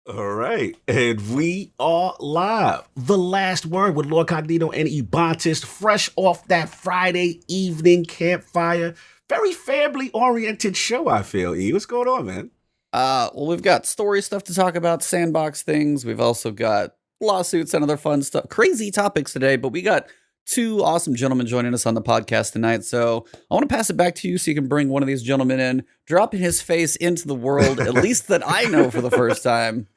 All right, and we are live. The last word with LordCognito and Ebontis, fresh off that Friday evening campfire. Very family-oriented show, I feel. E, what's going on, man? Well, we've got story stuff to talk about, Sandbox things. We've also got lawsuits and other fun stuff, crazy topics today, but we got two awesome gentlemen joining us on the podcast tonight. So I want to pass it back to you so you can bring one of these gentlemen in, dropping his face into the world, at least that I know for the first time.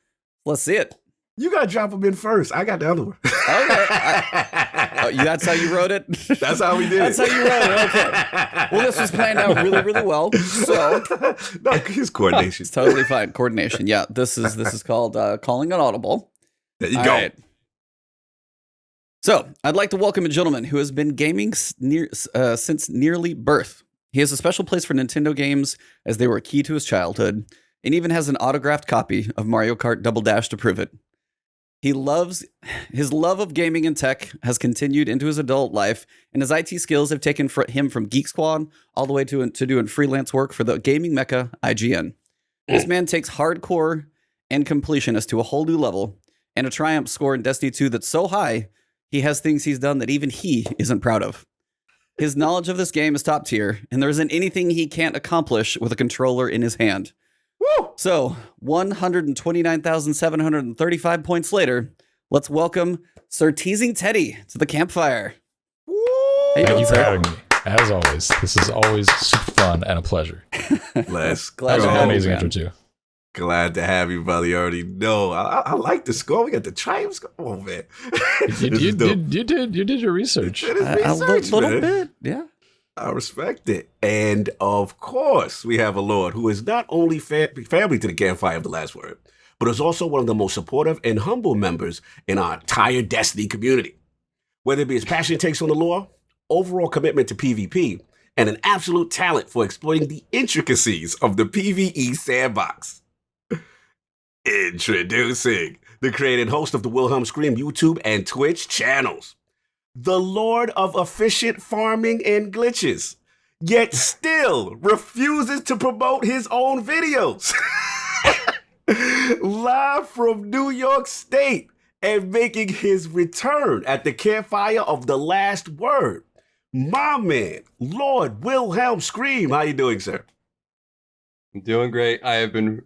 Let's see it. You got to drop him in first. I got the other one. Okay. That's how you wrote it? That's how we did That's it. how you wrote it. Okay. Well, this was planned out really, really well. So no, his coordination. It's totally fine. Coordination. Yeah. This is called calling an audible. There you All go. right. So I'd like to welcome a gentleman who has been gaming since nearly birth. He has a special place for Nintendo games as they were a key to his childhood, and even has an autographed copy of Mario Kart Double Dash to prove it. His love of gaming and tech has continued into his adult life, and his IT skills have taken him from Geek Squad all the way to doing freelance work for the gaming mecca IGN. This man takes hardcore and completionist to a whole new level, and a triumph score in Destiny 2 that's so high, he has things he's done that even he isn't proud of. His knowledge of this game is top tier, and there isn't anything he can't accomplish with a controller in his hand. Woo! So, 129,735 points later, let's welcome Sir TeasingTeddy to the campfire. Woo! Thank you for having me. As always, this is always super fun and a pleasure. Let's Glad That was to an have you, amazing man. intro too. Glad to have you, brother. You already know. I like the score. We got the triumph score. Oh, man. You This is dope. did your research. It is A research, little man. bit, yeah. I respect it. And of course, we have a Lord who is not only family to the campfire of the last word, but is also one of the most supportive and humble members in our entire Destiny community. Whether it be his passionate takes on the lore, overall commitment to PvP, and an absolute talent for exploiting the intricacies of the PvE sandbox. Introducing the creator and host of the Wilhe1m YouTube and Twitch channels. The Lord of efficient farming and glitches, yet still refuses to promote his own videos. Live from New York State and making his return at the campfire of the last word. My man, Lord Wilhe1m. How you doing, sir? I'm doing great. I have been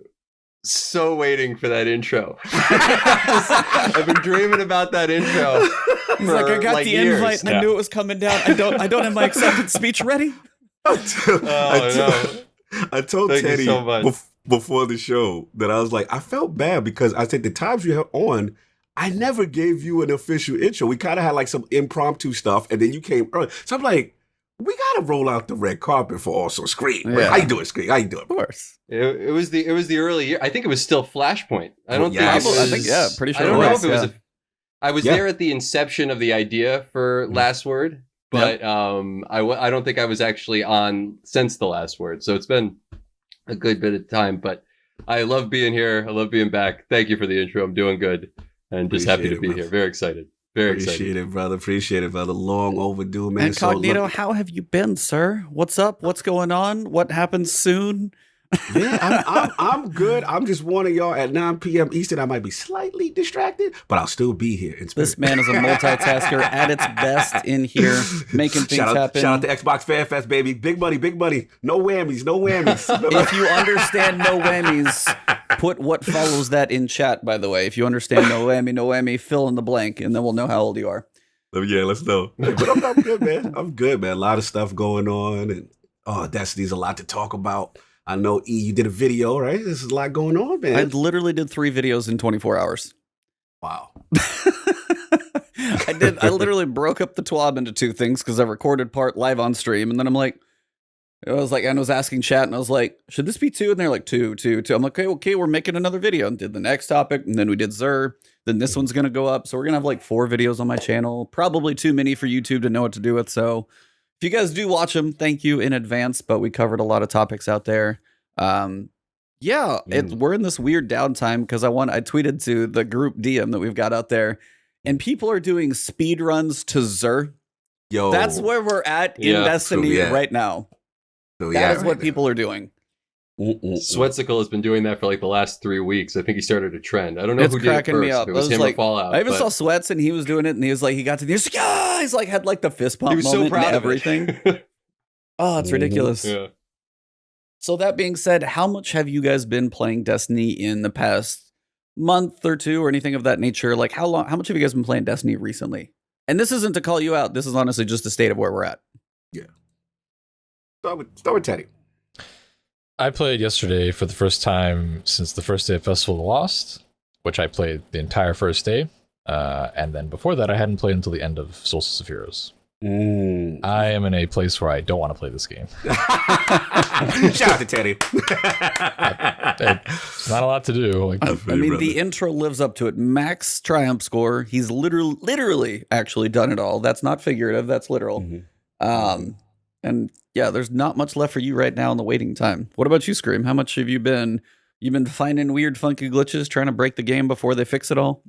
so waiting for that intro. I've been dreaming about that intro. He's like, I got the years. invite. I knew it was coming down. I don't have my acceptance speech ready. I told Thank you Teddy so much. before the show that I was like, I felt bad because I said the times you had on, I never gave you an official intro. We kind of had like some impromptu stuff, and then you came early. So I'm like, we gotta roll out the red carpet for also Scream. Yeah. How you doing, Scream? How you doing? Of course. It was the early year. I think it was still Flashpoint. I don't Yes. think it was, I think, yeah, pretty sure I don't it know was, if it was. yeah. I was Yeah. there at the inception of the idea for Last Word, but I don't think I was actually on since the Last Word. So it's been a good bit of time. But I love being here. I love being back. Thank you for the intro. I'm doing good and just happy Appreciate to it, be brother. here. Very excited. Very excited. Appreciate it, brother. Appreciate it, brother. Long overdue, man. And Cognito, how have you been, sir? What's up? What's going on? What happens soon? Yeah, I'm good. I'm just warning y'all at 9 p.m. Eastern, I might be slightly distracted, but I'll still be here in spirit. This man is a multitasker at its best in here, making things happen. Shout out to Xbox Fan Fest, baby. Big money, big money. No whammies, no whammies. If you understand no whammies, put what follows that in chat, by the way. If you understand no whammy, fill in the blank, and then we'll know how old you are. Yeah, let's know. But I'm good, man. I'm good, man. A lot of stuff going on, and Destiny's a lot to talk about. I know, E, you did a video, right? There's a lot going on, man. I literally did 3 videos in 24 hours. Wow. I literally broke up the TWAB into 2 things because I recorded part live on stream, and then I was asking chat, and I was like, should this be 2? And they're like, 2. I'm like, okay, we're making another video, and did the next topic, and then we did Zer. Then this one's gonna go up, so we're gonna have like 4 videos on my channel. Probably too many for YouTube to know what to do with. So if you guys do watch them, thank you in advance. But we covered a lot of topics out there. We're in this weird downtime because I tweeted to the group DM that we've got out there, and people are doing speed runs to Zer. Yo. That's where we're at in Yeah. Destiny So, yeah. right now. So, That is right what now. people are doing. Sweatsicle has been doing that for like the last 3 weeks. I think he started a trend. I don't know It's who did it cracking first. me up. If it was I was him like, or Fallout. I even but saw Sweats and he was doing it and he was like, he got to the he's like had like the fist pump he was so moment proud and of everything. it. Oh, it's ridiculous. Yeah. So that being said, how much have you guys been playing Destiny in the past month or two or anything of that nature? Like how much have you guys been playing Destiny recently? And this isn't to call you out. This is honestly just the state of where we're at. Yeah. Start with Teddy. I played yesterday for the first time since the first day of Festival of the Lost, which I played the entire first day. And then before that, I hadn't played until the end of Solstice of Heroes. I am in a place where I don't want to play this game. Shout out to Teddy. It's not a lot to do. Like, I mean, the intro lives up to it. Max triumph score. He's literally actually done it all. That's not figurative. That's literal. And yeah, there's not much left for you right now in the waiting time. What about you, Scream? How much have you been? You've been finding weird, funky glitches, trying to break the game before they fix it all?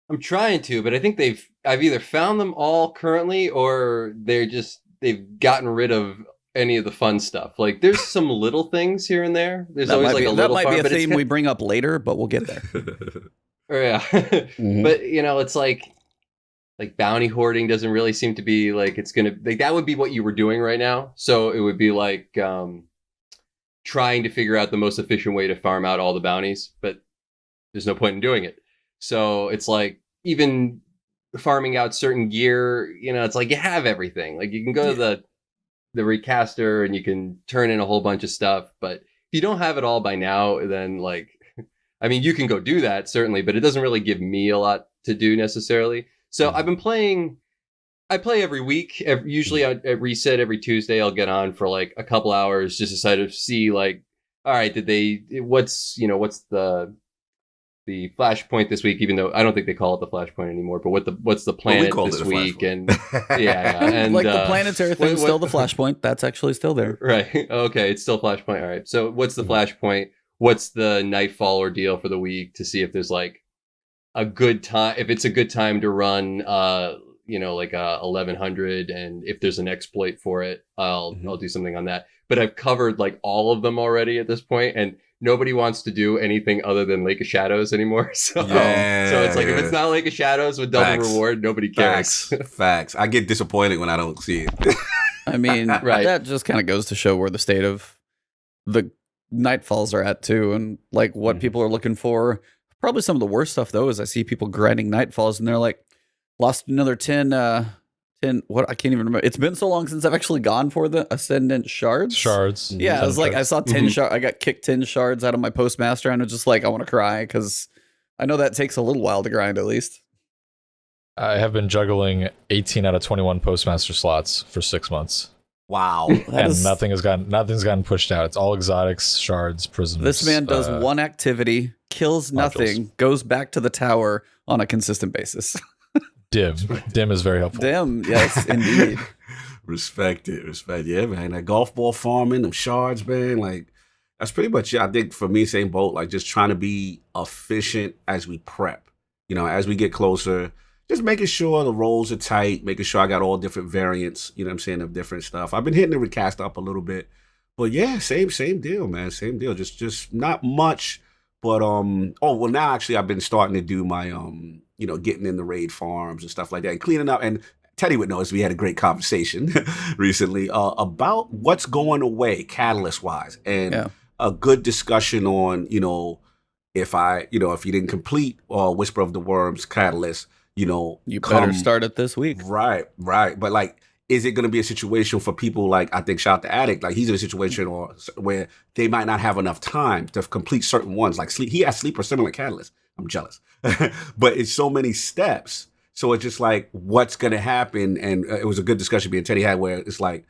I'm trying to, but I think I've either found them all currently or they've gotten rid of any of the fun stuff. Like there's some little things here and there. There's always like a little that might farm, be a theme we bring up later, but we'll get there. Yeah. But it's like bounty hoarding doesn't really seem to be like it's gonna like that would be what you were doing right now. So it would be like trying to figure out the most efficient way to farm out all the bounties, but there's no point in doing it. So it's like even farming out certain gear, it's like you have everything. Like you can go to the recaster and you can turn in a whole bunch of stuff, but if you don't have it all by now, then like, I mean, you can go do that certainly, but it doesn't really give me a lot to do necessarily. So I've been playing. I play every week. Usually at reset every Tuesday, I'll get on for like a couple hours just to sort of see like, all right, what's the flashpoint this week? Even though I don't think they call it the flashpoint anymore, but what's the planet this week? And yeah, and like the planetary thing is still the flashpoint. That's actually still there, right? Okay, it's still flashpoint. All right. So what's the flashpoint? What's the nightfall ordeal for the week to see if there's like a good time, if it's a good time to run, like 1100, and if there's an exploit for it, I'll do something on that. But I've covered like all of them already at this point, and nobody wants to do anything other than Lake of Shadows anymore. So it's like if it's not Lake of Shadows with double reward, nobody cares. Facts. I get disappointed when I don't see it. I mean, right. That just kind of goes to show where the state of the Nightfalls are at too, and like what people are looking for. Probably some of the worst stuff though is I see people grinding Nightfalls and they're like, lost another 10 what, I can't even remember. It's been so long since I've actually gone for the Ascendant Shards. Yeah, I was like, I saw 10 shards. I got kicked 10 shards out of my Postmaster and I was just like, I want to cry because I know that takes a little while to grind at least. I have been juggling 18 out of 21 Postmaster slots for 6 months. Wow. And nothing's gotten pushed out. It's all exotics, shards, prisms. This man does one activity, kills nothing, goes back to the tower on a consistent basis. Dim is very helpful. Dim, yes, indeed. Respect. Yeah, man. That golf ball farming, them shards, man. Like, that's pretty much it. I think for me, same boat. Like, just trying to be efficient as we prep. As we get closer, just making sure the rolls are tight, making sure I got all different variants, of different stuff. I've been hitting the recast up a little bit. But yeah, same deal, man. Same deal. Just not much. But now actually I've been starting to do my getting in the raid farms and stuff like that, and cleaning up. And Teddy would know this. We had a great conversation recently about what's going away catalyst wise, and a good discussion on if you didn't complete Whisper of the Worms catalyst, you better start it this week. Right. But like, is it going to be a situation for people like, I think, shout out to Addict, like he's in a situation where they might not have enough time to complete certain ones, like sleep. He has sleep or similar catalyst. I'm jealous. But it's so many steps. So it's just like, what's going to happen? And it was a good discussion me and Teddy had where it's like,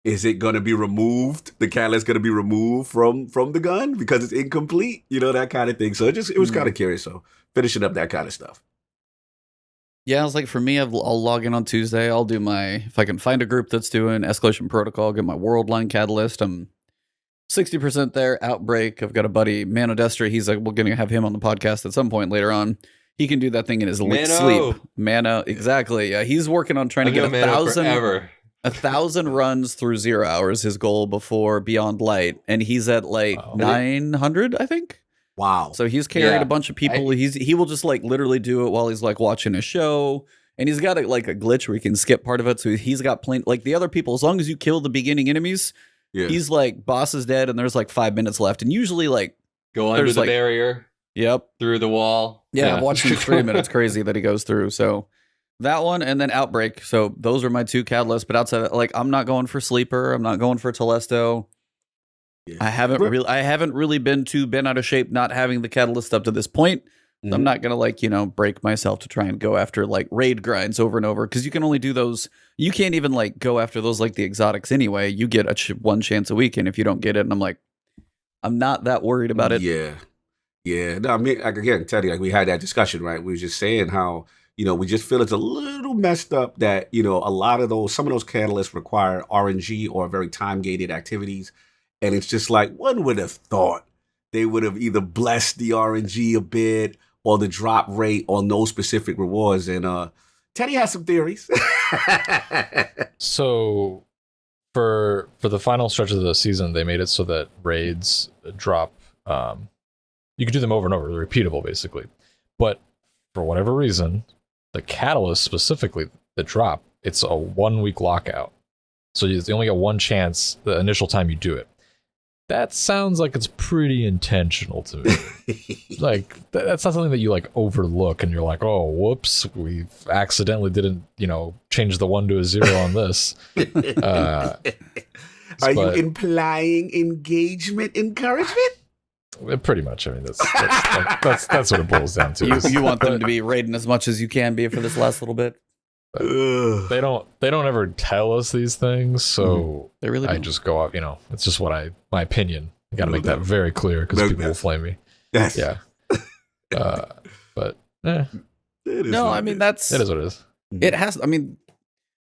is it going to be removed? The catalyst going to be removed from the gun because it's incomplete? that kind of thing. So it was kind of curious. So finishing up that kind of stuff. Yeah, I was like, for me, I'll log in on Tuesday. I'll do if I can find a group that's doing Escalation Protocol, get my World Line Catalyst. I'm 60% there. Outbreak. I've got a buddy, Mano Destra. He's like, we're going to have him on the podcast at some point later on. He can do that thing in his sleep. Mano, exactly. Yeah, he's working on trying to get 1,000. Forever. 1,000 runs through 0 hours, his goal before Beyond Light, and he's at like 900, I think. Wow. So he's carried Yeah. a bunch of people. He will just like literally do it while he's like watching a show, and he's got like a glitch where he can skip part of it. So he's got plenty. Like the other people, as long as you kill the beginning enemies, he's like boss is dead, and there's like 5 minutes left, and usually like Go under there's the like- barrier, yep. through the wall. Yeah, I've watched him stream it. It's crazy that he goes through. So that one and then Outbreak. So those are my 2 catalysts. But outside of that, like I'm not going for Sleeper. I'm not going for Telesto. Yeah. I haven't really been too bent out of shape not having the catalyst up to this point. So I'm not gonna like, break myself to try and go after like raid grinds over and over, because you can only do those. You can't even like go after those like the exotics anyway. You get one chance a week, and if you don't get it, and I'm like, I'm not that worried about it. Yeah. Yeah. No, I mean, like, again, Teddy, like we had that discussion, right? We were just saying how, we just feel it's a little messed up that, a lot of some of those catalysts require RNG or very time-gated activities. And it's just like, one would have thought they would have either blessed the RNG a bit or the drop rate on those specific rewards. And Teddy has some theories. So for the final stretch of the season, they made it so that raids drop. You can do them over and over, they're repeatable basically. But for whatever reason, the catalyst specifically, the drop, it's a 1 week lockout. So you only get one chance the initial time you do it. That sounds like it's pretty intentional to me. Like that's not something that you like overlook and you're like, oh, whoops, we accidentally didn't, change the 1 to a 0 on this. Are you implying engagement encouragement? Pretty much. I mean, that's what it boils down to. You want them to be raiding as much as you can be for this last little bit. They don't ever tell us these things, so They really I don't. just go off. It's just my opinion. I got to make that very clear because people will flame me. Yes. Yeah. But No, I mean it is what it is. it has. I mean,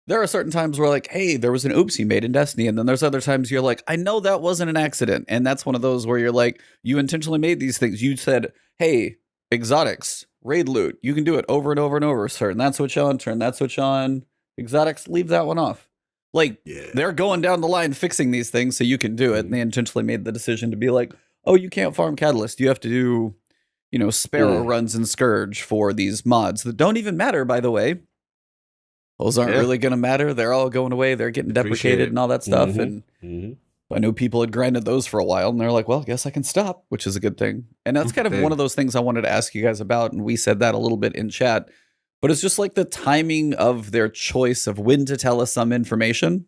there are certain times where like, hey, there was an oopsie made in Destiny, and then there's other times you're like, I know that wasn't an accident, and that's one of those where you're like, you intentionally made these things. You said, hey, exotics, raid loot, you can do it over and over and over. Turn that switch on, turn that switch on. Exotics, leave that one off. Like they're going down the line fixing these things so you can do it, and they intentionally made the decision to be like, oh, you can't farm Catalyst. You have to do, Sparrow runs and Scourge for these mods that don't even matter, by the way. Those aren't really going to matter. They're all going away. They're getting deprecated and all that stuff. And I know people had grinded those for a while, and they're like, well, I guess I can stop, which is a good thing. And that's kind of one of those things I wanted to ask you guys about, and we said that a little bit in chat. But it's just like the timing of their choice of when to tell us some information.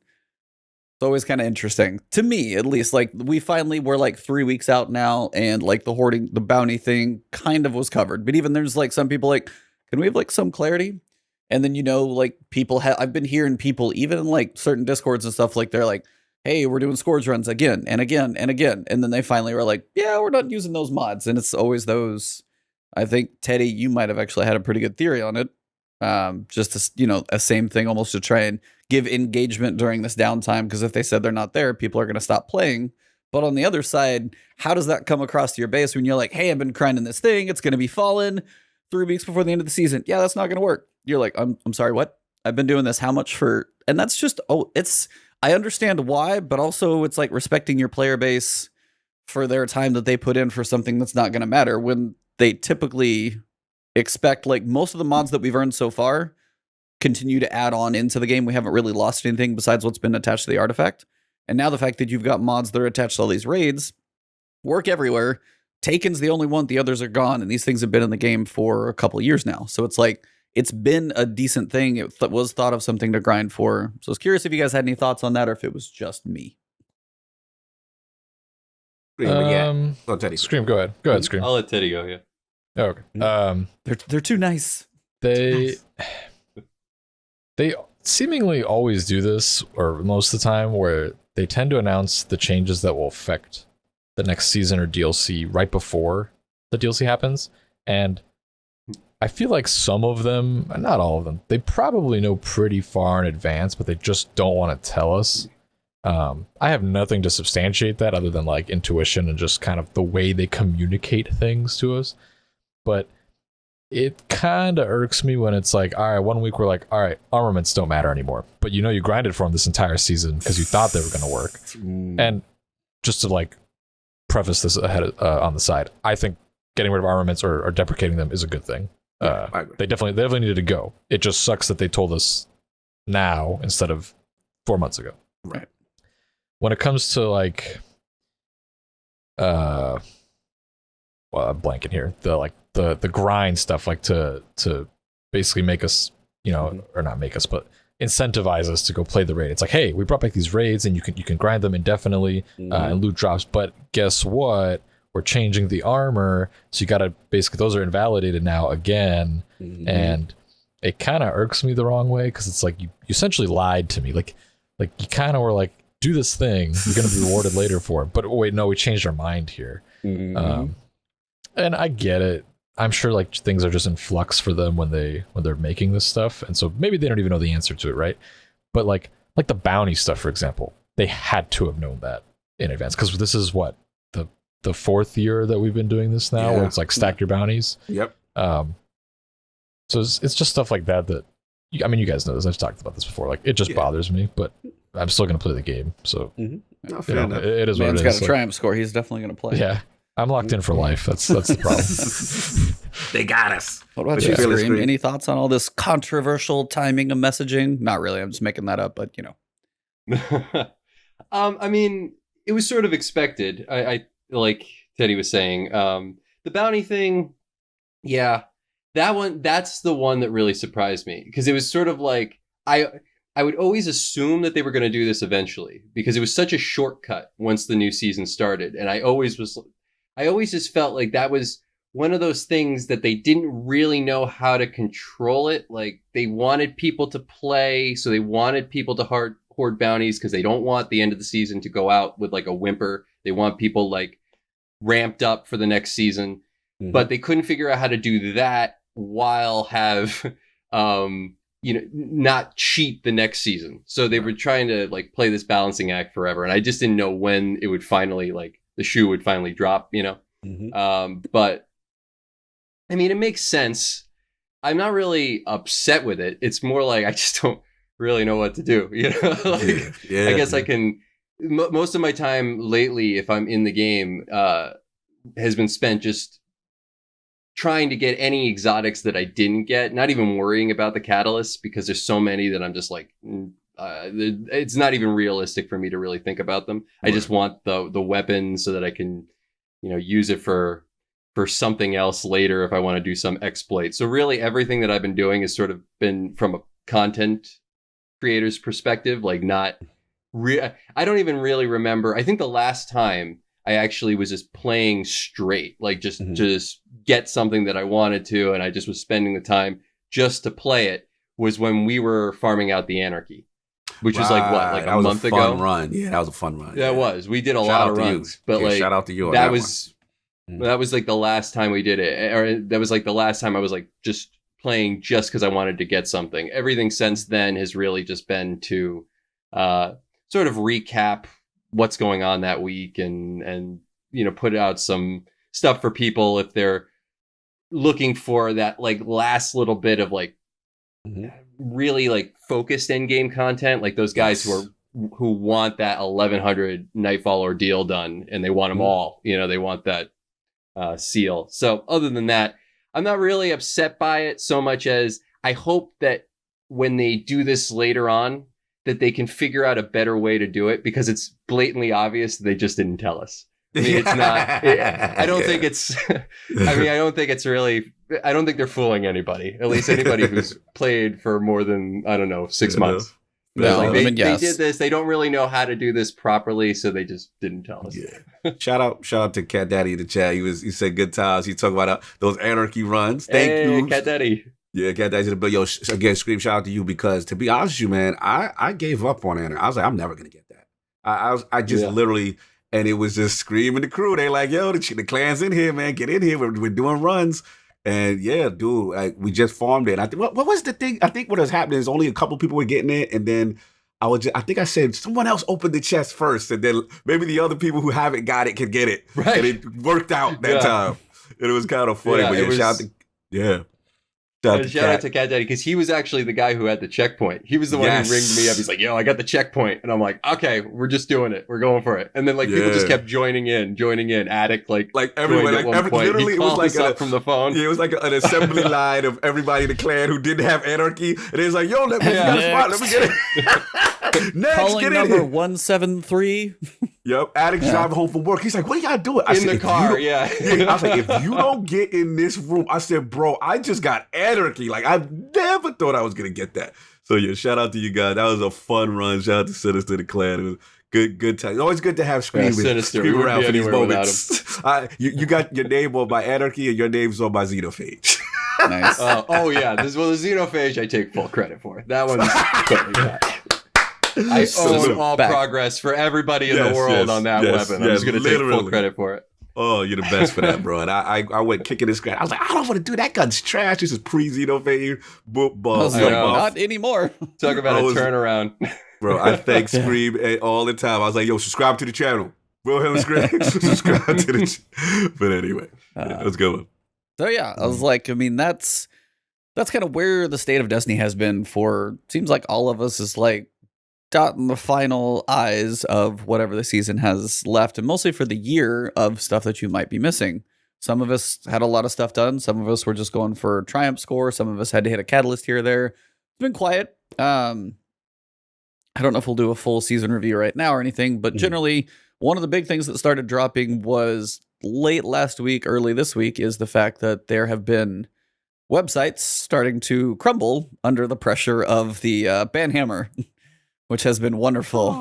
It's always kind of interesting. To me, at least. Like, we're like 3 weeks out now, and like the hoarding, the bounty thing kind of was covered. But even there's like some people like, can we have like some clarity? And then, like people I've been hearing people, even in like certain Discords and stuff, like they're like, hey, we're doing Scourge runs again and again and again. And then they finally were like, yeah, we're not using those mods. And it's always those. I think, Teddy, you might have actually had a pretty good theory on it. Just to, a same thing almost to try and give engagement during this downtime. Because if they said they're not there, people are going to stop playing. But on the other side, how does that come across to your base when you're like, hey, I've been grinding this thing. It's going to be fallen 3 weeks before the end of the season. Yeah, that's not going to work. You're like, I'm sorry, what? I've been doing this how much for? And that's just, I understand why, but also it's like respecting your player base for their time that they put in for something that's not going to matter when they typically expect, like most of the mods that we've earned so far continue to add on into the game. We haven't really lost anything besides what's been attached to the artifact. And now the fact that you've got mods that are attached to all these raids work everywhere. Taken's the only one, the others are gone, and these things have been in the game for a couple of years now. So it's like, it's been a decent thing. It was thought of something to grind for. So I was curious if you guys had any thoughts on that or if it was just me. Go Teddy. Scream, go ahead. Go ahead, Scream. I'll let Teddy go, yeah. Oh, okay. They're too nice. They seemingly always do this, or most of the time, where they tend to announce the changes that will affect the next season or DLC right before the DLC happens. And I feel like some of them, not all of them, they probably know pretty far in advance, but they just don't want to tell us. I have nothing to substantiate that other than like intuition and just kind of the way they communicate things to us. But it kind of irks me when it's like, all right, 1 week we're like, all right, armaments don't matter anymore, but you know you grinded for them this entire season because you thought they were going to work. And just to like preface this ahead on the side, I think getting rid of armaments or deprecating them is a good thing. They definitely needed to go. It just sucks that they told us now instead of 4 months ago. Right. When it comes to like, well, I'm blanking here. The grind stuff, like to basically make us, or not make us, but incentivize us to go play the raid. It's like, hey, we brought back these raids and you can grind them indefinitely and loot drops. But guess what? We're changing the armor, so you gotta basically, those are invalidated now again. And it kind of irks me the wrong way because it's like you essentially lied to me. Like you kind of were like, do this thing, you're gonna be rewarded later for it. But wait, no, we changed our mind here. And I get it. I'm sure like things are just in flux for them when they're making this stuff, and so maybe they don't even know the answer to it, right? But like the bounty stuff, for example, they had to have known that in advance because this is what the fourth year that we've been doing this now, where it's like stack your bounties. Yep. So it's just stuff like that I mean, you guys know this. I've talked about this before. Like it just bothers me, but I'm still gonna play the game. So No, it is what it is. Man's got a triumph score. He's definitely gonna play. Yeah. I'm locked in for life. That's the problem. They got us. What about you, Scream? Any thoughts on all this controversial timing of messaging? Not really. I'm just making that up, but I mean, it was sort of expected. I like Teddy was saying, the bounty thing. Yeah, that's the one that really surprised me because it was sort of like I would always assume that they were going to do this eventually because it was such a shortcut once the new season started, and I always just felt like that was one of those things that they didn't really know how to control it. Like they wanted people to play, so they wanted people to hoard bounties because they don't want the end of the season to go out with like a whimper. They want people like ramped up for the next season, but they couldn't figure out how to do that while have, not cheat the next season. So they were trying to like play this balancing act forever. And I just didn't know when it would finally like the shoe would finally drop, but I mean, it makes sense. I'm not really upset with it. It's more like, I just don't really know what to do. I guess I can, most of my time lately, if I'm in the game, has been spent just trying to get any exotics that I didn't get, not even worrying about the catalysts because there's so many that I'm just like, it's not even realistic for me to really think about them. Right. I just want the weapon so that I can, use it for something else later if I want to do some exploit. So really everything that I've been doing has sort of been from a content creator's perspective, like not I don't even really remember. I think the last time I actually was just playing straight, like just to just get something that I wanted to, and I just was spending the time just to play it, was when we were farming out the Anarchy, which was like what, like a month ago? That was a fun run. Yeah, that was a fun run. Yeah, it was. We did a lot of runs, but like shout out to you. That was like the last time we did it, or that was like the last time I was like just playing just because I wanted to get something. Everything since then has really just been to sort of recap what's going on that week and put out some stuff for people if they're looking for that like last little bit of like really like focused end game content, like those guys who want that 1100 Nightfall ordeal done and they want them all, they want that seal. So other than that, I'm not really upset by it so much as I hope that when they do this later on, that they can figure out a better way to do it, because it's blatantly obvious they just didn't tell us. I mean, it's not, I don't think it's, I don't think it's really, I don't think they're fooling anybody, at least anybody who's played for more than, 6 months. No, like they did this. They don't really know how to do this properly, so they just didn't tell us. Yeah. Shout out to Cat Daddy in the chat. He said good times. He talked about those Anarchy runs. Thank you, Cat Daddy. Yeah, Cat Daddy's in the bill. Yo, again, Scream, shout out to you, because to be honest with you, man, I gave up on Anarchy. I was like, I'm never gonna get that. I just literally, and it was just Scream and the crew. They like, yo, the clan's in here, man. Get in here. We're doing runs. And yeah, dude, like, we just farmed it. I think what was the thing? I think what was happening is only a couple people were getting it, and then I think I said someone else opened the chest first, and then maybe the other people who haven't got it can get it. Right. And it worked out that time. And it was kind of funny. But shout out to Shout out to Cat Daddy, because he was actually the guy who had the checkpoint. He was the one who ringed me up. He's like, yo, I got the checkpoint. And I'm like, okay, we're just doing it. We're going for it. And then people just kept joining in. Addict, like everyone, literally, it was like up from the phone. Yeah, it was like an assembly line of everybody in the clan who didn't have Anarchy. And it was like, yo, let me get a spot. Let me get it. Next, calling get number in 173. Yep, Addict's driving home from work. He's like, what are y'all doing? In the car, I was like, if you don't get in this room, I said, bro, I just got Anarchy. Like, I never thought I was going to get that. So, yeah, shout out to you guys. That was a fun run. Shout out to Sinister the Clan. It was good time. It's always good to have Scream around for these moments. You got your name on my Anarchy and your name's on my Xenophage. Nice. The Xenophage I take full credit for. That one's totally bad. I own all progress for everybody in the world on that weapon. I'm just going to take full credit for it. Oh, you're the best for that, bro. And I went kicking and scratch. I was like, I don't want to do that. Gun's trash. This is pre-Xenophage. Not anymore. Talk about a turnaround. Bro, I thank Scream all the time. I was like, yo, subscribe to the channel. Wilhe1m subscribe to the channel. But anyway, let's go. So yeah, I was like, I mean, that's kind of where the state of Destiny has been for, seems like all of us is like, gotten the final eyes of whatever the season has left, and mostly for the year of stuff that you might be missing. Some of us had a lot of stuff done. Some of us were just going for triumph score. Some of us had to hit a catalyst here or there. It's been quiet. I don't know if we'll do a full season review right now or anything, but generally one of the big things that started dropping was late last week, early this week, is the fact that there have been websites starting to crumble under the pressure of the ban hammer. Which has been wonderful.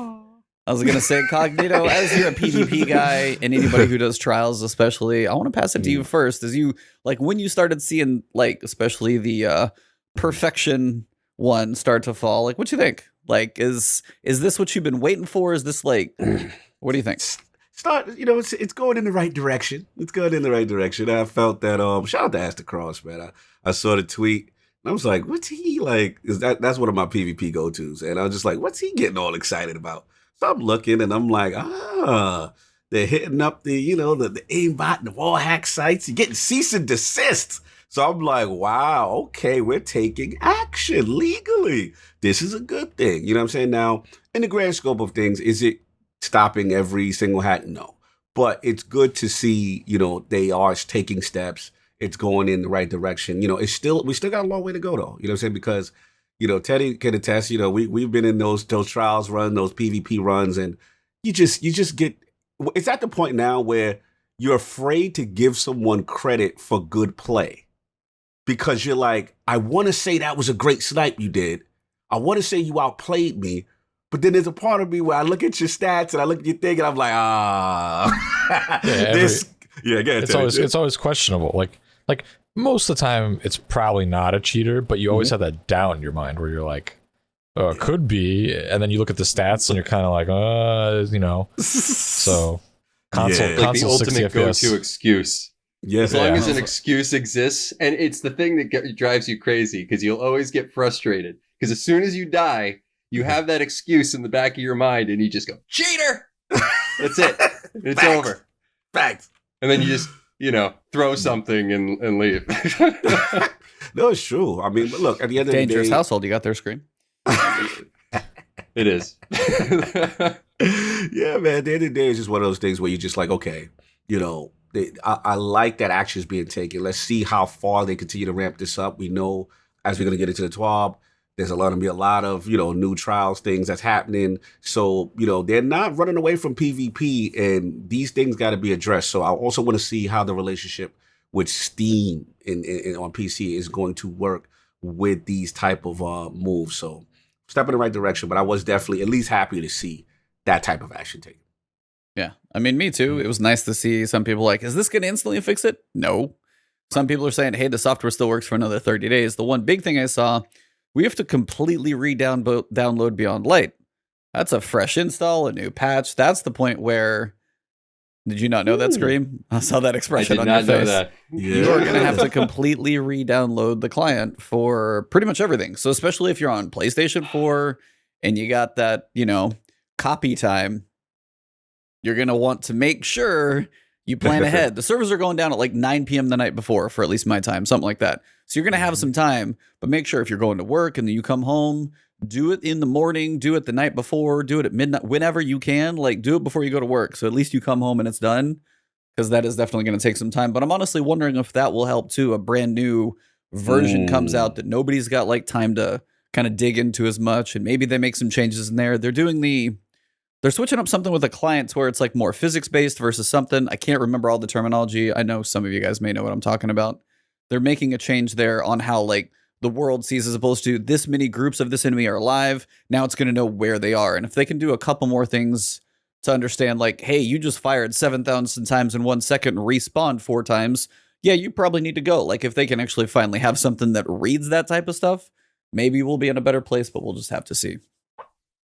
I was going to say, Cognito, as you're a PvP guy and anybody who does trials especially, I want to pass it to you first. As you, like, when you started seeing, like, especially the perfection one start to fall, like, what you think? Like, is this what you've been waiting for? Is this, like, what do you think? It's going in the right direction. It's going in the right direction. I felt that, shout out to Aster Cross, man. I saw the tweet. I was like, what's he like? That's one of my PvP go-tos. And I was just like, what's he getting all excited about? So I'm looking and I'm like, they're hitting up the aimbot and the wall hack sites. You're getting cease and desist. So I'm like, wow, okay, we're taking action legally. This is a good thing. You know what I'm saying? Now, in the grand scope of things, is it stopping every single hack? No. But it's good to see, they are taking steps. It's going in the right direction. We still got a long way to go though. You know what I'm saying? Because, Teddy can attest, we've been in those trials run, those PvP runs, and you just get, it's at the point now where you're afraid to give someone credit for good play. Because you're like, I want to say that was a great snipe you did. I want to say you outplayed me. But then there's a part of me where I look at your stats and I look at your thing and I'm like, it's always questionable. Like most of the time, it's probably not a cheater, but you always have that doubt in your mind where you're like, oh, it could be. And then you look at the stats and you're kind of like, So console, like the ultimate go-to excuse. Yes, as long as an excuse exists, and it's the thing that drives you crazy because you'll always get frustrated because as soon as you die, you have that excuse in the back of your mind, and you just go, cheater. That's it. It's Facts. over. Facts. And then you just throw something and leave. No, it's true. I mean, but look, at the end of the day, dangerous household. You got their screen. It is. Yeah, man. At the end of the day, it's just one of those things where you're just like, okay, I like that action is being taken. Let's see how far they continue to ramp this up. We know as we're going to get into the TWAB, there's going to be a lot of, new trials, things that's happening. So, they're not running away from PvP, and these things got to be addressed. So I also want to see how the relationship with Steam on PC is going to work with these type of moves. So step in the right direction, but I was definitely at least happy to see that type of action taken. Yeah. I mean, me too. It was nice to see some people like, is this going to instantly fix it? No. Some people are saying, hey, the software still works for another 30 days. The one big thing I saw, we have to completely download Beyond Light. That's a fresh install, a new patch. That's the point where, did you not know that, Scream? I saw that expression on your face. I did not know that. Yeah. You are going to have to completely re-download the client for pretty much everything. So especially if you're on PlayStation 4 and you got that, copy time, you're going to want to make sure You plan ahead. The servers are going down at like 9 p.m. the night before, for at least my time, something like that. So you're going to have some time, but make sure if you're going to work and then you come home, do it in the morning, do it the night before, do it at midnight, whenever you can. Like, do it before you go to work. So at least you come home and it's done, because that is definitely going to take some time. But I'm honestly wondering if that will help too. A brand new version comes out that nobody's got like time to kind of dig into as much, and maybe they make some changes in there. They're switching up something with the clients where it's like more physics based versus something. I can't remember all the terminology. I know some of you guys may know what I'm talking about. They're making a change there on how like the world sees, as opposed to this many groups of this enemy are alive. Now it's going to know where they are. And if they can do a couple more things to understand, like, hey, you just fired 7,000 times in 1 second and respawned 4 times. Yeah, you probably need to go. Like, if they can actually finally have something that reads that type of stuff, maybe we'll be in a better place, but we'll just have to see.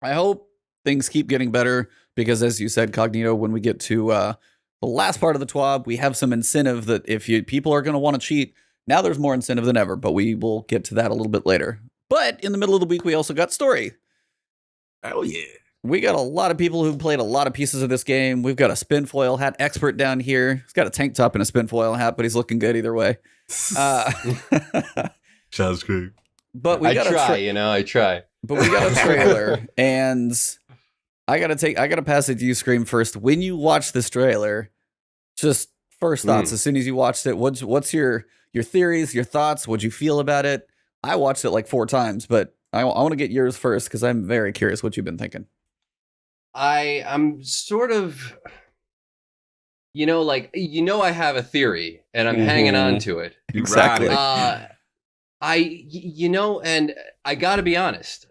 I hope things keep getting better, because as you said, Cognito, when we get to the last part of the TWAB, we have some incentive that if people are going to want to cheat, now there's more incentive than ever, but we will get to that a little bit later. But in the middle of the week, we also got story. Oh, yeah. We got a lot of people who've played a lot of pieces of this game. We've got a spin foil hat expert down here. He's got a tank top and a spin foil hat, but he's looking good either way. Sounds great. But we I got try. But we got a trailer, and I gotta pass it to you, Scream, first. When you watch this trailer, just first thoughts. As soon as you watched it, what's your theories, your thoughts? What'd you feel about it? I watched it like 4 times, but I want to get yours first, because I'm very curious what you've been thinking. I'm sort of, I have a theory, and I'm hanging on to it. Exactly. And I gotta be honest,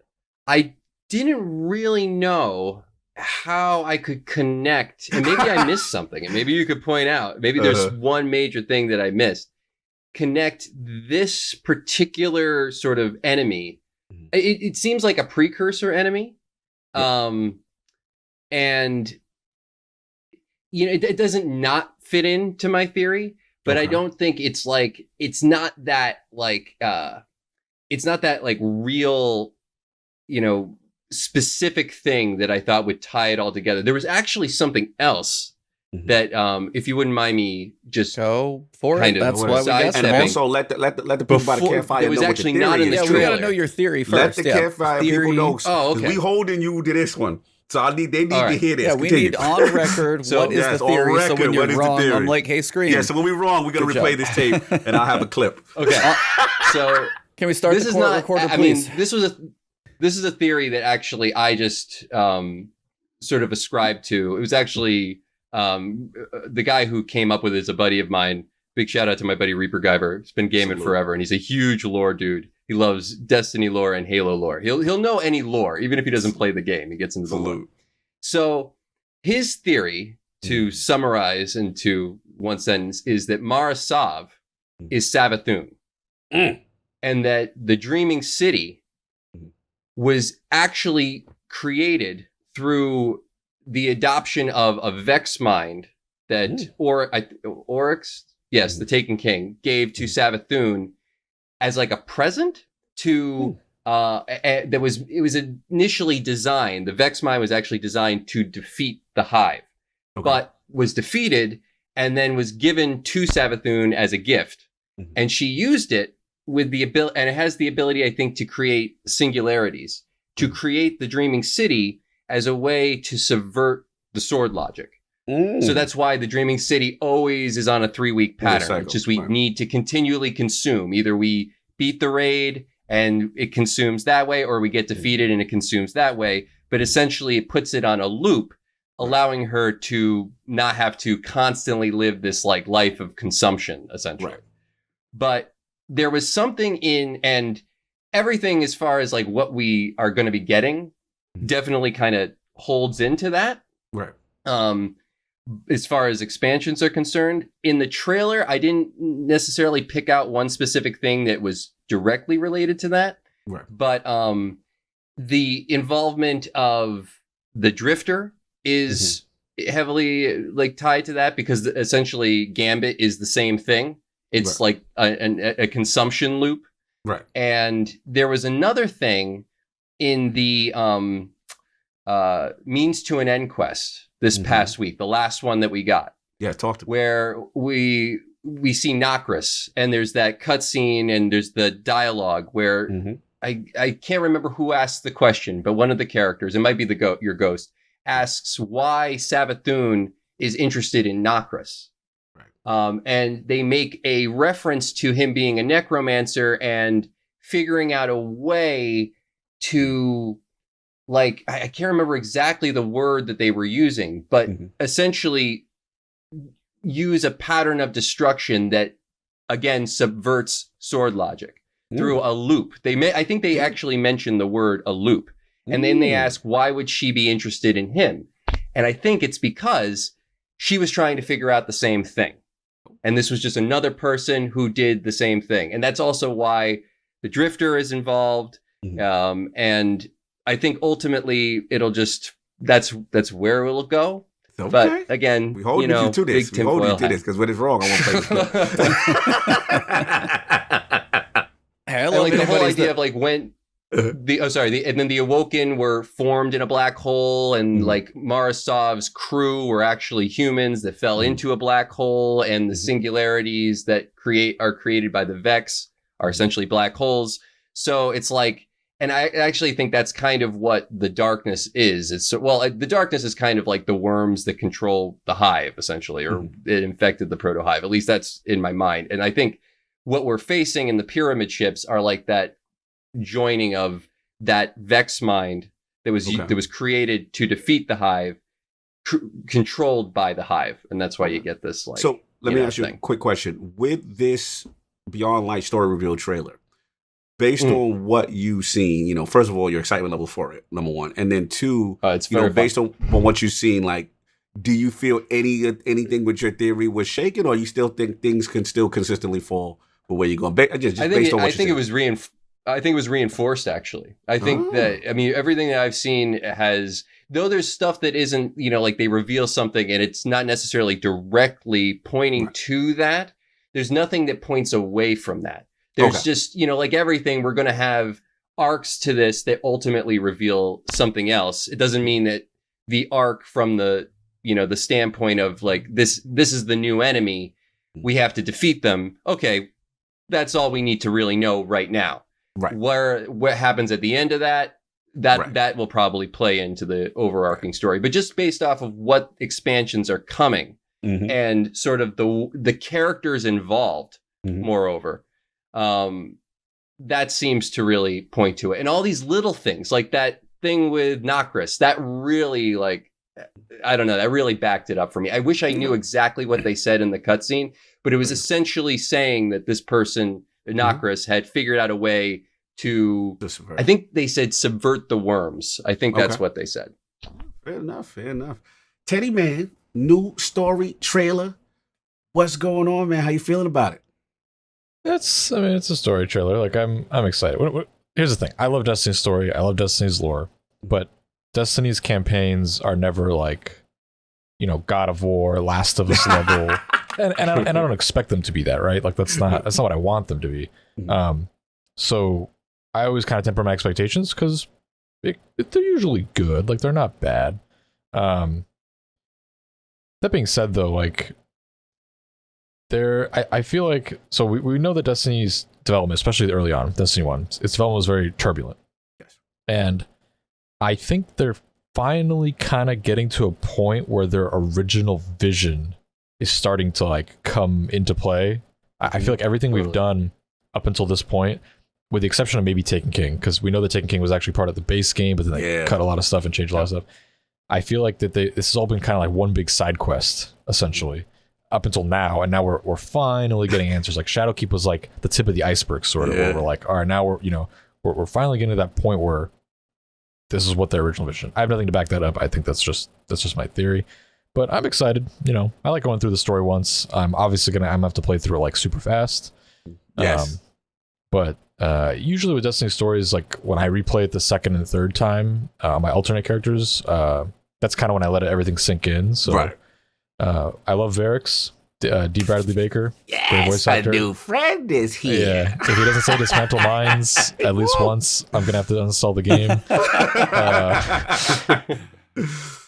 I didn't really know how I could connect, and maybe I missed something, and maybe you could point out, maybe there's one major thing that I missed. Connect this particular sort of enemy. It seems like a precursor enemy. Yeah. And it doesn't not fit into my theory, but I don't think it's not that real, specific thing that I thought would tie it all together. There was actually something else that, if you wouldn't mind me just go for it. That's why we got and also let the people by the campfire know what the theory is. We gotta know your theory first. Let the campfire people know. Oh, okay. We holding you to this one. So they need to hear this. Yeah, we need on record what is the theory. Record, so when you're wrong, I'm like, hey, Scream. Yeah, so when we're wrong, we're going to replay this tape, and I'll have a clip. Okay. So can we start the court recorder, please? This is a theory that actually I just sort of ascribed to. It was actually the guy who came up with it is a buddy of mine. Big shout out to my buddy Reaper Guyver. He's been gaming forever, and he's a huge lore dude. He loves Destiny lore and Halo lore. He'll know any lore, even if he doesn't play the game. He gets into the lore. So his theory, to summarize into one sentence, is that Mara Sov is Savathun. And that the Dreaming City was actually created through the adoption of a Vex mind that Oryx, yes, the Taken King, gave to Savathun as like a present to it was initially designed, the Vex Mind was actually designed to defeat the Hive, but was defeated and then was given to Savathun as a gift. And she used it with the ability, and it has the ability, I think, to create singularities, to create the Dreaming City as a way to subvert the sword logic. So that's why the Dreaming City always is on a 3-week pattern. It's just we need to continually consume. Either we beat the raid and it consumes that way, or we get defeated and it consumes that way. But essentially it puts it on a loop, allowing her to not have to constantly live this like life of consumption, essentially. Right. But there was something and everything as far as like what we are going to be getting definitely kind of holds into that. Right. As far as expansions are concerned, in the trailer, I didn't necessarily pick out one specific thing that was directly related to that. Right. But the involvement of the Drifter is heavily like tied to that, because essentially Gambit is the same thing. It's like a consumption loop. Right. And there was another thing in the Means to an End quest this past week, the last one that we got. Yeah, talk to me. where we see Nokris, and there's that cutscene, and there's the dialogue where I can't remember who asked the question, but one of the characters, it might be your ghost, asks why Savathun is interested in Nokris. Right. And they make a reference to him being a necromancer and figuring out a way to, like, I can't remember exactly the word that they were using, but essentially use a pattern of destruction that, again, subverts sword logic through a loop. I think they actually mentioned the word a loop. And then they ask, why would she be interested in him? And I think it's because she was trying to figure out the same thing. And this was just another person who did the same thing. And that's also why the Drifter is involved. And I think ultimately it'll just, that's where it'll go. Okay. But again, we hold you to this. We hold you to this because when it's wrong, I won't play Hey, I and love like the whole anybody's idea of like when and then the Awoken were formed in a black hole, and like Marasov's crew were actually humans that fell into a black hole, and the singularities that are created by the Vex are essentially black holes. So it's like, and I actually think that's kind of what the darkness is. The darkness is kind of like the worms that control the hive, essentially, or it infected the proto hive. At least that's in my mind. And I think what we're facing in the pyramid ships are like that joining of that Vex mind that was created to defeat the hive, controlled by the hive, and that's why you get this. Like, so let me ask you a quick question: with this Beyond Light story reveal trailer, based on what you've seen, first of all, your excitement level for it, number one, and then two, based on what you've seen, like, do you feel anything with your theory was shaken, or you still think things can still consistently fall the way you're going? Based on what I think it was reinforced, actually. I think that, everything that I've seen has, though there's stuff that isn't, like they reveal something and it's not necessarily directly pointing to that, there's nothing that points away from that. There's just, like everything, we're going to have arcs to this that ultimately reveal something else. It doesn't mean that the arc from the, the standpoint of like, this is the new enemy, we have to defeat them. Okay, that's all we need to really know right now. Right. What happens at the end of that will probably play into the overarching story. But just based off of what expansions are coming and sort of the characters involved, moreover, that seems to really point to it. And all these little things, like that thing with Nokris, that really, like, I don't know, that really backed it up for me. I wish I knew exactly what they said in the cutscene, but it was essentially saying that this person, Nokris, had figured out a way to, I think they said, subvert the worms. I think that's what they said. Fair enough. Teddy, man, new story trailer. What's going on, man? How you feeling about it? It's a story trailer. Like, I'm excited. Here's the thing. I love Destiny's story. I love Destiny's lore, but Destiny's campaigns are never like, God of War, Last of Us level. And I don't expect them to be that, right? Like, that's not what I want them to be. So I always kind of temper my expectations because they're usually good. Like, they're not bad. That being said, though, like, I feel like, so we know that Destiny's development, especially early on, Destiny 1, its development was very turbulent. Yes. And I think they're finally kind of getting to a point where their original vision is starting to, like, come into play. I feel like everything we've done up until this point, with the exception of maybe Taken King, because we know that Taken King was actually part of the base game, but then they cut a lot of stuff and changed a lot of stuff. I feel like that this has all been kind of like one big side quest, essentially, up until now, and now we're finally getting answers. Like, Shadowkeep was like the tip of the iceberg, sort of, where we're like, all right, now we're finally getting to that point where this is what their original vision. I have nothing to back that up. I think that's just my theory. But I'm excited. I like going through the story once. I'm obviously I'm gonna have to play through it like super fast. Yes. But usually with Destiny stories, like when I replay it the second and third time, my alternate characters, that's kind of when I let everything sink in. So I love Varix, D. Bradley Baker. Yes, a new friend is here. Yeah, if he doesn't say Dismantle Mines at least once, I'm gonna have to uninstall the game.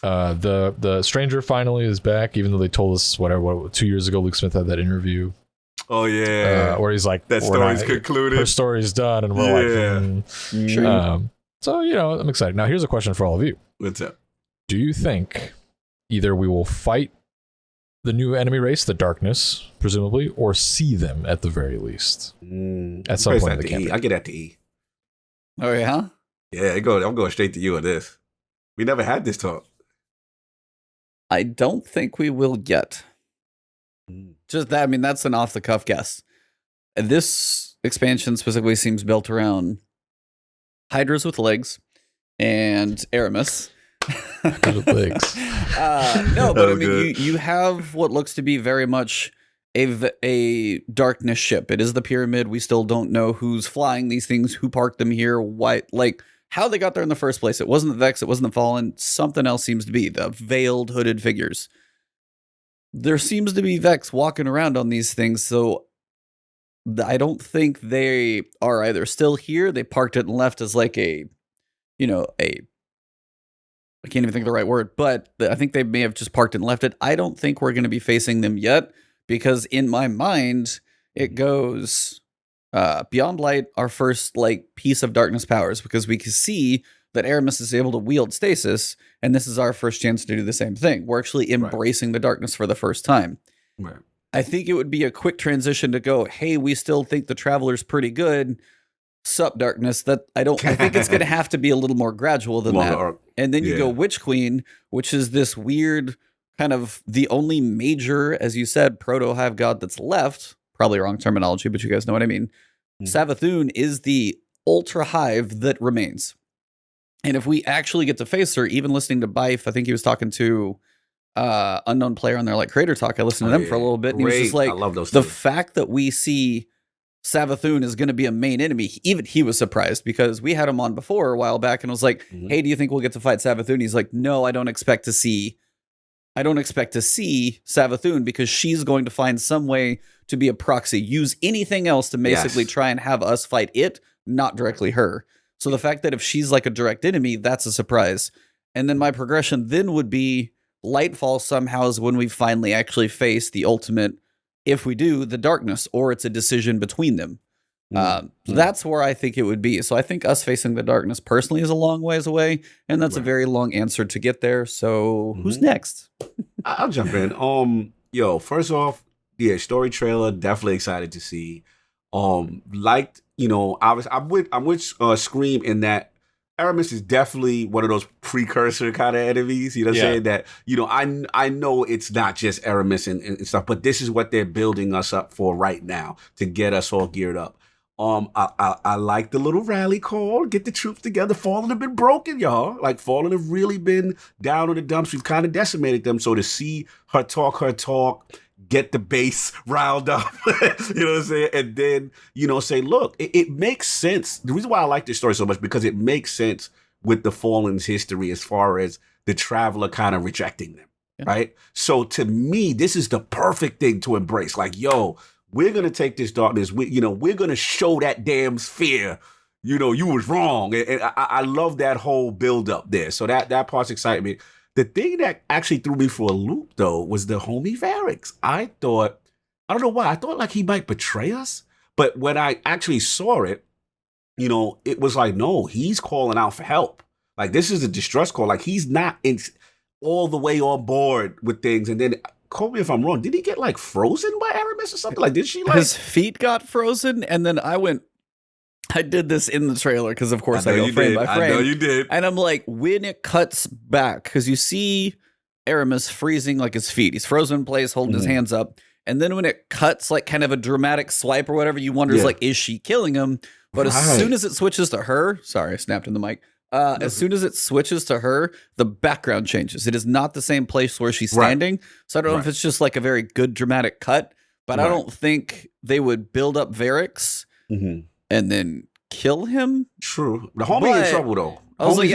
The stranger finally is back, even though they told us whatever 2 years ago. Luke Smith had that interview. Oh yeah, where he's like, that story's concluded. Her story's done, and we're like, Sure. So I'm excited. Now here's a question for all of you. What's up? Do you think either we will fight the new enemy race, the darkness, presumably, or see them at the very least at some point in the campaign? I get at the E. Oh yeah. Yeah, I'm going straight to you on this. We never had this talk. I don't think we will yet. Just that. I mean, that's an off the cuff guess. And this expansion specifically seems built around hydras with legs and Aramis. With legs. No, but I mean, you have what looks to be very much a darkness ship. It is the pyramid. We still don't know who's flying these things, who parked them here, why, like how they got there in the first place. It wasn't the Vex. It wasn't the Fallen. Something else seems to be the veiled, hooded figures. There seems to be Vex walking around on these things, so I don't think they are either still here. They parked it and left as like I can't even think of the right word, but I think they may have just parked it and left it. I don't think we're going to be facing them yet, because in my mind, it goes Beyond Light, our first like piece of darkness powers, because we can see that Aramis is able to wield stasis, and this is our first chance to do the same thing. We're actually embracing the darkness for the first time. Right. I think it would be a quick transition to go, hey, we still think the Traveler's pretty good. Sup, darkness. I think it's going to have to be a little more gradual than that. And then you go Witch Queen, which is this weird kind of the only major, as you said, proto-hive god that's left. Probably wrong terminology, but you guys know what I mean. Savathun is the ultra hive that remains. And if we actually get to face her, even listening to Bife, I think he was talking to Unknown Player on their like creator talk. I listened to them for a little bit, and he was just like, I love those the things. fact that we see Savathun is going to be a main enemy. Even he was surprised, because we had him on before a while back, and was like, "Hey, do you think we'll get to fight Savathun?" He's like, "No, I don't expect to see Savathun, because she's going to find some way to be a proxy, use anything else to basically try and have us fight it, not directly her." So the fact that if she's like a direct enemy, that's a surprise. And then my progression then would be Lightfall somehow is when we finally actually face the ultimate, if we do, the darkness, or it's a decision between them. That's where I think it would be. So I think us facing the darkness personally is a long ways away, and that's a very long answer to get there. So who's next? I'll jump in. First off, story trailer, definitely excited to see. Liked, I'm with Scream in that Aramis is definitely one of those precursor kind of enemies. You know what I'm saying? That, I know it's not just Aramis and stuff, but this is what they're building us up for right now to get us all geared up. I like the little rally call, get the troops together. Fallen have been broken, y'all. Like, Fallen have really been down in the dumps. We've kind of decimated them. So to see her talk, get the base riled up, you know what I'm saying? And then, say, look, it makes sense. The reason why I like this story so much, because it makes sense with the Fallen's history as far as the Traveler kind of rejecting them, right? So to me, this is the perfect thing to embrace. Like, yo, we're going to take this darkness. We're going to show that damn sphere, you was wrong. And I love that whole build up there. So that part's exciting me. The thing that actually threw me for a loop, though, was the homie Varix. I don't know why, I thought like he might betray us. But when I actually saw it, it was like, no, he's calling out for help. Like, this is a distress call. Like, he's not all the way on board with things. And then, call me if I'm wrong, did he get like frozen by Aramis or something? Like, did she like... His feet got frozen, and then I did this in the trailer because, of course, I go frame by frame. I know you did. And I'm like, when it cuts back, because you see Aramis freezing like his feet. He's frozen in place, holding his hands up. And then when it cuts like kind of a dramatic swipe or whatever, you wonder, like, is she killing him? But as soon as it switches to her, sorry, I snapped in the mic. As soon as it switches to her, the background changes. It is not the same place where she's standing. So I don't know if it's just like a very good dramatic cut, but I don't think they would build up Varix and then kill him. True. The homie in trouble, though. I was like,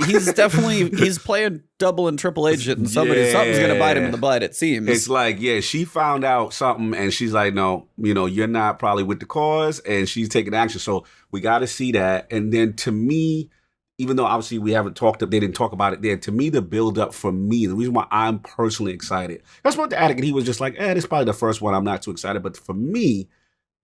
he's definitely, he's playing double and triple agent, and something's going to bite him in the butt, it seems. It's like, she found out something, and she's like, no, you're not probably with the cause, and she's taking action. So we got to see that. And then to me, even though obviously we haven't talked, they didn't talk about it there. To me, the build up for me, the reason why I'm personally excited, I spoke to Attic and he was just like, this is probably the first one I'm not too excited. But for me,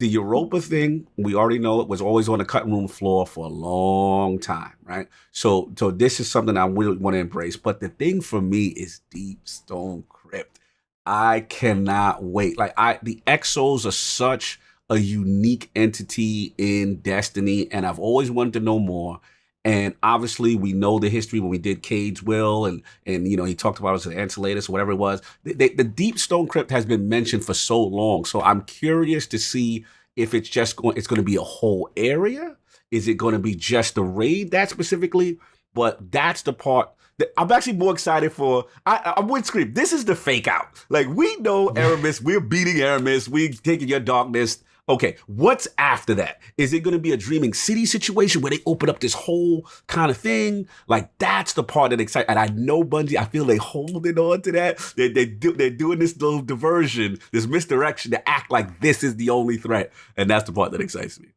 the Europa thing, we already know it was always on the cutting room floor for a long time, right? So this is something I really want to embrace. But the thing for me is Deep Stone Crypt. I cannot wait. Like the Exos are such a unique entity in Destiny, and I've always wanted to know more. And obviously, we know the history when we did Cade's Will, and he talked about it as an Enceladus or whatever it was. The Deep Stone Crypt has been mentioned for so long, so I'm curious to see if it's going to be a whole area. Is it going to be just the raid that specifically? But that's the part that I'm actually more excited for. I'm with Scream. This is the fake out. Like, we know Aramis, we're beating Aramis, we're taking your darkness. Okay, what's after that? Is it going to be a Dreaming City situation where they open up this whole kind of thing? Like, that's the part that excites. And I know Bungie, I feel they holding on to that. They're doing this little diversion, this misdirection to act like this is the only threat. And that's the part that excites me.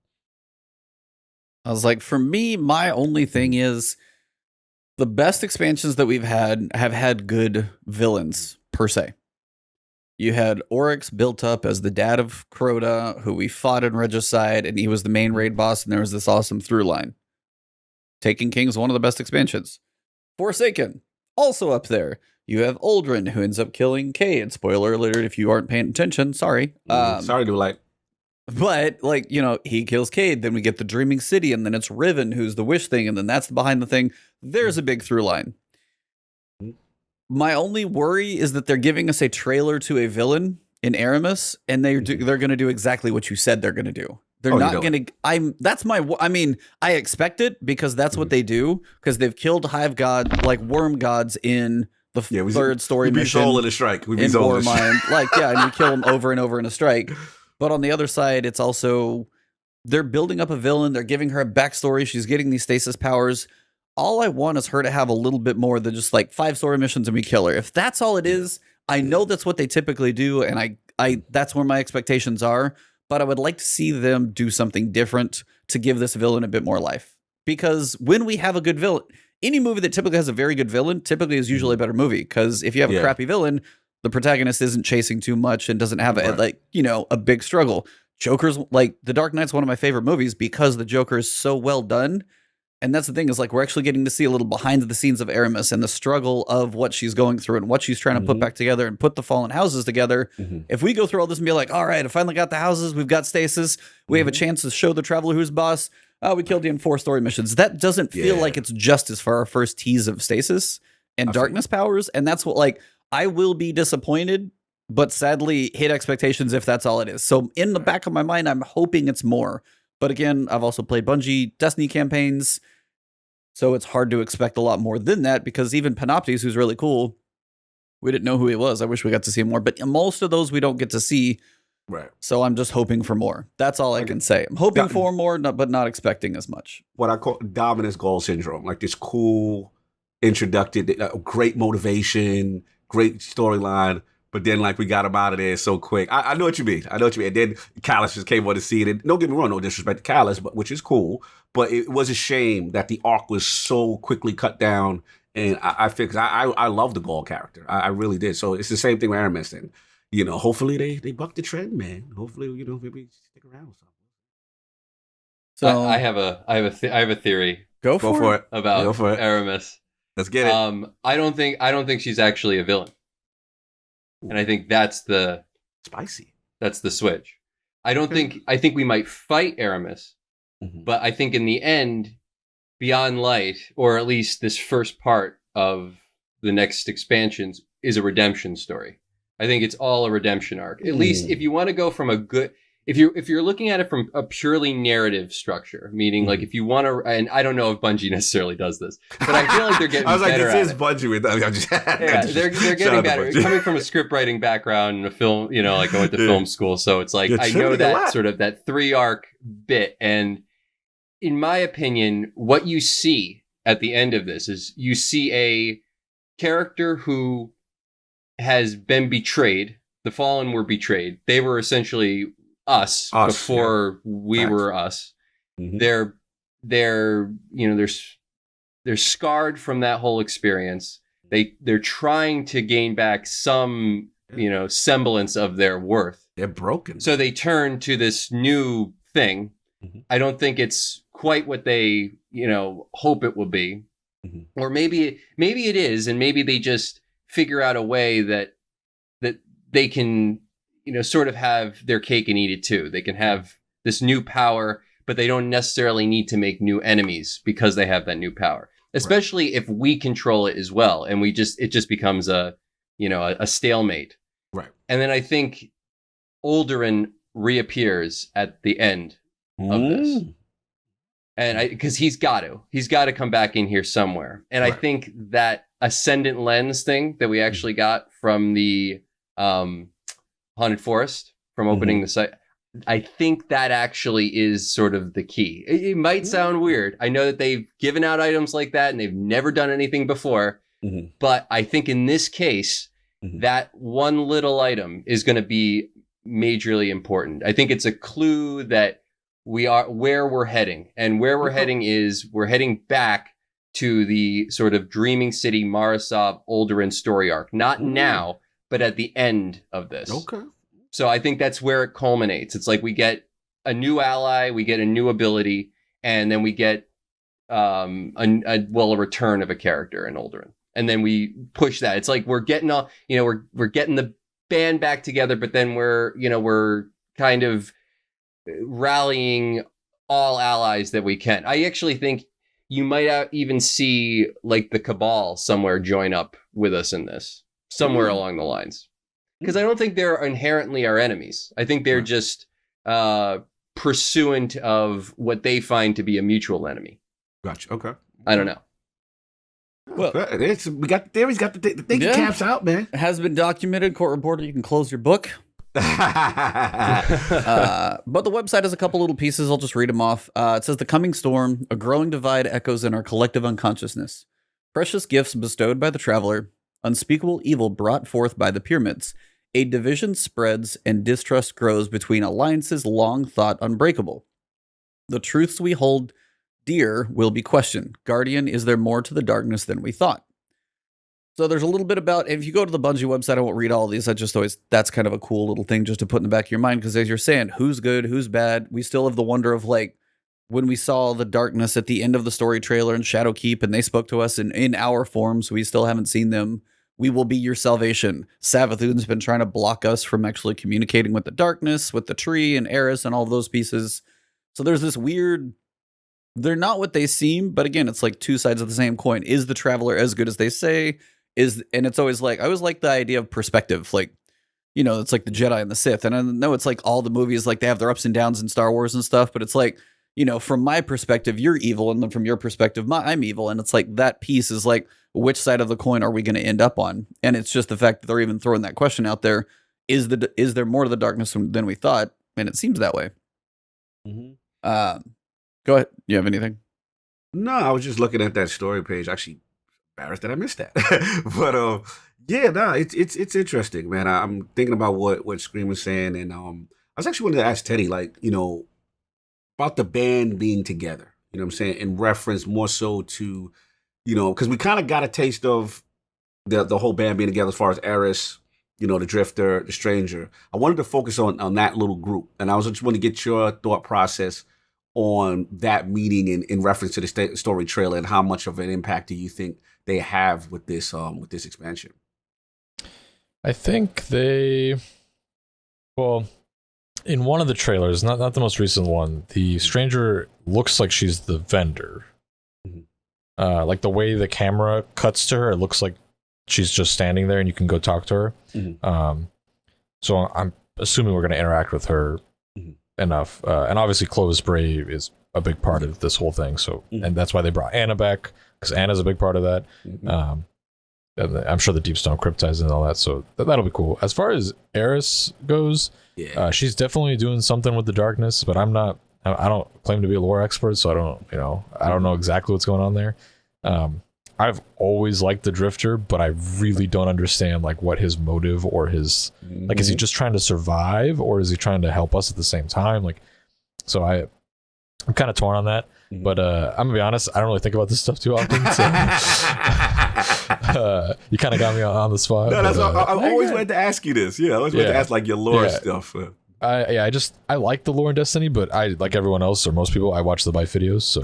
I was like, for me, my only thing is the best expansions that we've had have had good villains, per se. You had Oryx built up as the dad of Crota, who we fought in Regicide, and he was the main raid boss, and there was this awesome through line. Taken King is one of the best expansions. Forsaken, also up there. You have Uldren, who ends up killing Cade. Spoiler alert if you aren't paying attention, sorry. Sorry to like. But, he kills Cade, then we get the Dreaming City, and then it's Riven, who's the wish thing, and then that's behind the thing. There's a big through line. My only worry is that they're giving us a trailer to a villain in Aramis, and they're going to do exactly what you said they're going to do. They're not going to. I expect it because that's what they do. Because they've killed hive god, like worm gods, in the third story mission. Soul in a strike. And we kill them over and over in a strike. But on the other side, it's also they're building up a villain. They're giving her a backstory. She's getting these stasis powers. All I want is her to have a little bit more than just like 5 story missions and we kill her. If that's all it is, I know that's what they typically do, and I that's where my expectations are. But I would like to see them do something different to give this villain a bit more life. Because when we have a good villain, any movie that typically has a very good villain typically is usually a better movie. Because if you have a crappy villain, the protagonist isn't chasing too much and doesn't have a big struggle. Joker's like The Dark Knight's one of my favorite movies because the Joker is so well done. And that's the thing is like we're actually getting to see a little behind the scenes of Aramis and the struggle of what she's going through and what she's trying to put back together and put the fallen houses together. If we go through all this and be like, all right, I finally got the houses, we've got stasis, we have a chance to show the Traveler who's boss. Oh, we killed you in 4 story missions. That doesn't feel like it's justice for our first tease of stasis and darkness powers. And that's what I will be disappointed, but sadly hit expectations if that's all it is. So in the back of my mind, I'm hoping it's more. But again, I've also played Bungie Destiny campaigns, so it's hard to expect a lot more than that because even Panoptes, who's really cool, we didn't know who he was. I wish we got to see more, but most of those we don't get to see. Right. So I'm just hoping for more. That's all I can say. I'm hoping for more, but not expecting as much. What I call dominance goal syndrome, like this cool introductory, great motivation, great storyline. But then, we got him out of there so quick. I know what you mean. And then Callus just came on the scene. And don't get me wrong, no disrespect to Callus, which is cool. But it was a shame that the arc was so quickly cut down. And I love the Gaul character. I really did. So it's the same thing with Aramis. And, hopefully they buck the trend, man. Hopefully, maybe stick around or something. So I have a theory. Go for it. About Aramis. Let's get it. I don't think she's actually a villain. And I think that's the spicy. That's the switch. I think we might fight Aramis, but I think in the end, Beyond Light, or at least this first part of the next expansions, is a redemption story. I think it's all a redemption arc. At least if you want to go from a good, if you're looking at it from a purely narrative structure, meaning if you want to, and I don't know if Bungie necessarily does this, but I feel like they're getting better. I was this is Bungie with they're getting better. Coming from a script writing background and a film, I went to film school, so it's like I know that sort of that 3 arc bit, and in my opinion, what you see at the end of this is you see a character who has been betrayed. The Fallen were betrayed. They were essentially us before we were us. They're scarred from that whole experience. They're trying to gain back some, semblance of their worth. They're broken. So they turn to this new thing. Mhm. I don't think it's quite what they, hope it will be. Mhm. Or maybe it is, and maybe they just figure out a way that they can, sort of have their cake and eat it too. They can have this new power, but they don't necessarily need to make new enemies because they have that new power. Especially if we control it as well, and it just becomes a stalemate. Right. And then I think Alderaan reappears at the end of this. And because he's got to come back in here somewhere. And I think that ascendant lens thing that we actually got from the Haunted Forest, from opening the site, I think that actually is sort of the key. It might sound weird. I know that they've given out items like that and they've never done anything before. But I think in this case, that one little item is going to be majorly important. I think it's a clue that where we're heading, and where we're heading is we're heading back to the sort of Dreaming City Marasov Alderaan story arc. Not now, but at the end of this. Okay. So I think that's where it culminates. It's like we get a new ally, we get a new ability, and then we get a return of a character in Alderaan. And then we push that. It's like we're getting we're getting the band back together, but then we're kind of rallying all allies that we can. I actually think you might even see like the Cabal somewhere join up with us in this, somewhere along the lines. Because I don't think they're inherently our enemies. I think they're just pursuant of what they find to be a mutual enemy. Gotcha. Okay. I don't know. Well, we got the theories, got the thinking caps out, man. It has been documented. Court reporter, you can close your book. But the website has a couple little pieces. I'll just read them off. It says, "The coming storm, a growing divide echoes in our collective unconsciousness. Precious gifts bestowed by the traveler, unspeakable evil brought forth by the pyramids. A division spreads and distrust grows between alliances long thought unbreakable. The truths we hold dear will be questioned. Guardian, is there more to the darkness than we thought?" So there's a little bit about, if you go to the Bungie website, I won't read all of these. That's kind of a cool little thing just to put in the back of your mind. Because as you're saying, who's good, who's bad? We still have the wonder of like, when we saw the darkness at the end of the story trailer in Shadowkeep, and they spoke to us in our forms, we still haven't seen them. We will be your salvation. Savathun's been trying to block us from actually communicating with the darkness, with the tree and Eris and all of those pieces. So there's this weird, they're not what they seem, but again, it's like two sides of the same coin. Is the traveler as good as they say? And it's always like, I always like the idea of perspective. Like, it's like the Jedi and the Sith. And I know it's like all the movies, like they have their ups and downs in Star Wars and stuff, but it's like, from my perspective, you're evil. And then from your perspective, I'm evil. And it's like that piece is like, which side of the coin are we going to end up on? And it's just the fact that they're even throwing that question out there. Is there more to the darkness than we thought? And it seems that way. Go ahead. You have anything? No, I was just looking at that story page. Actually, embarrassed that I missed that. But it's interesting, man. I'm thinking about what Scream was saying, and I was actually wanted to ask Teddy, like, about the band being together. You know what I'm saying? In reference more so to, because we kind of got a taste of the whole band being together as far as Eris, the Drifter, the Stranger. I wanted to focus on that little group, and I just want to get your thought process on that meeting in reference to the story trailer, and how much of an impact do you think they have with this expansion? I think in one of the trailers, not the most recent one, the Stranger looks like she's the vendor. Like the way the camera cuts to her, it looks like she's just standing there and you can go talk to her. So I'm assuming we're going to interact with her enough. And obviously Clovis Bray is a big part of this whole thing. So, and that's why they brought Anna back, because Anna's a big part of that. I'm sure the Deepstone Crypt ties and all that. So that'll be cool. As far as Eris goes, she's definitely doing something with the darkness, but I don't claim to be a lore expert, so I don't know exactly what's going on there. I've always liked the Drifter, but I really don't understand like what his motive or his like, is he just trying to survive or is he trying to help us at the same time? Like, so I'm kind of torn on that. But I'm gonna be honest, I don't really think about this stuff too often. So you kind of got me on the spot. No, that's I've always wanted to ask you this. Yeah, I always wanted to ask like your lore stuff. I like the lore in Destiny, but I like everyone else or most people. I watch the Bife videos. So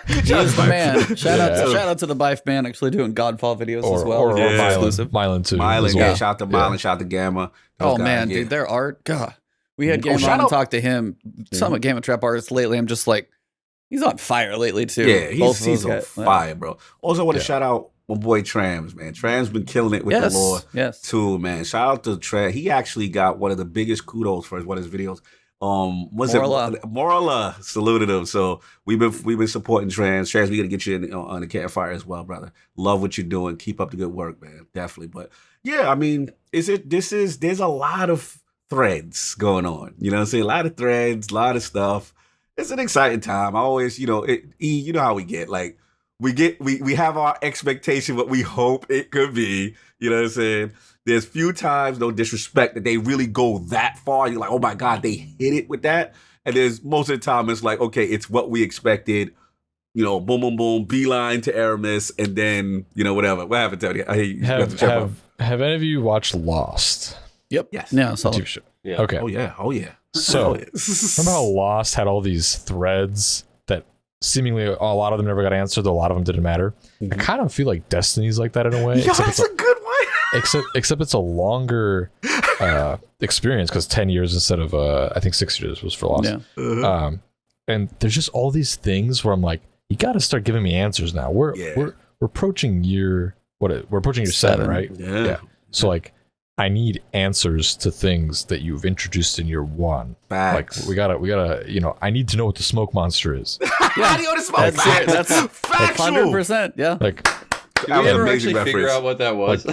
he's the man. Shout out to the Bife man actually doing Godfall videos as well. Or Mylan too. Mylan, well. shout out to Mylan, shout out to Gamma. Oh man, dude, their art. God, we had Gamma on and talk to him. Some of Gamma Trap artists lately. I'm just like. He's on fire lately too. Yeah, he's on fire, bro. Also, want to shout out my boy Trams, man. Trams been killing it with the lore too, man. Shout out to Trams. He actually got one of the biggest kudos for one of his videos. Morala saluted him. So we've been supporting Trams. Trams, we gotta get you on the campfire as well, brother. Love what you're doing. Keep up the good work, man. Definitely. But yeah, I mean, there's a lot of threads going on. You know what I'm saying? A lot of threads, a lot of stuff. It's an exciting time. I always, you know how we get. Like we have our expectation what we hope it could be. You know what I'm saying? There's few times, no disrespect, that they really go that far. You're like, oh my God, they hit it with that. And there's most of the time it's like, okay, it's what we expected. You know, boom, boom, boom, beeline to Aramis, and then, you know, whatever. What happened, Teddy? Have any of you watched Lost? Yep. Yes. Yeah, so Yeah. Okay. Oh yeah. So, remember how Lost had all these threads that seemingly a lot of them never got answered, though a lot of them didn't matter? I kind of feel like Destiny's like that in a way. Yeah, that's a good one. except it's a longer experience because 10 years instead of, I think 6 years was for Lost. Yeah. And there's just all these things where I'm like, you got to start giving me answers now. We're approaching year 7, right? Yeah. So like, I need answers to things that you've introduced in year 1. Facts. Like we gotta, you know, I need to know what the smoke monster is. How do you know the smoke? That's factual. 100%. Yeah. Like, Did we ever actually figure out what that was?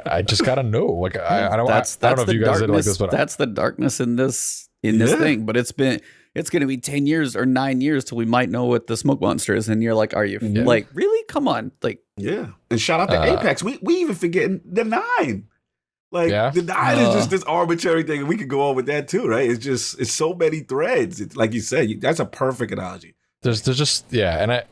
I just gotta know. Like I don't know if you guys did like this, but that's the darkness in this thing. But it's going to be 10 years or 9 years till we might know what the smoke monster is, and you're like, are you like really? Come on, like And shout out to Apex. We even forgetting the 9. Like the 9 is just this arbitrary thing, and we could go on with that too, right? It's so many threads. It's like you said, that's a perfect analogy. There's just and I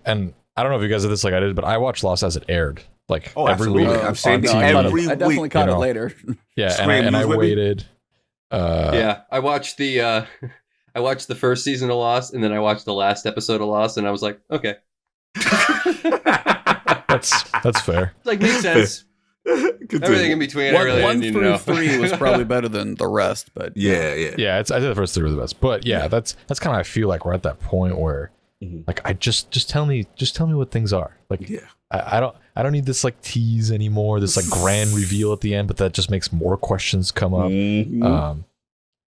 don't know if you guys did this like I did, but I watched Lost as it aired, like every absolutely. week. I've seen every week. I definitely caught it later. Yeah, and I waited. I watched the first season of Lost, and then I watched the last episode of Lost, and I was like, okay, that's fair. Like makes sense. Everything in between, I really didn't need to know. 1 through 3 was probably better than the rest, but Yeah. I think the first 3 were the best, but that's kind of I feel like we're at that point where, like, I just tell me what things are. Like, I don't need this like tease anymore. This like grand reveal at the end, but that just makes more questions come up.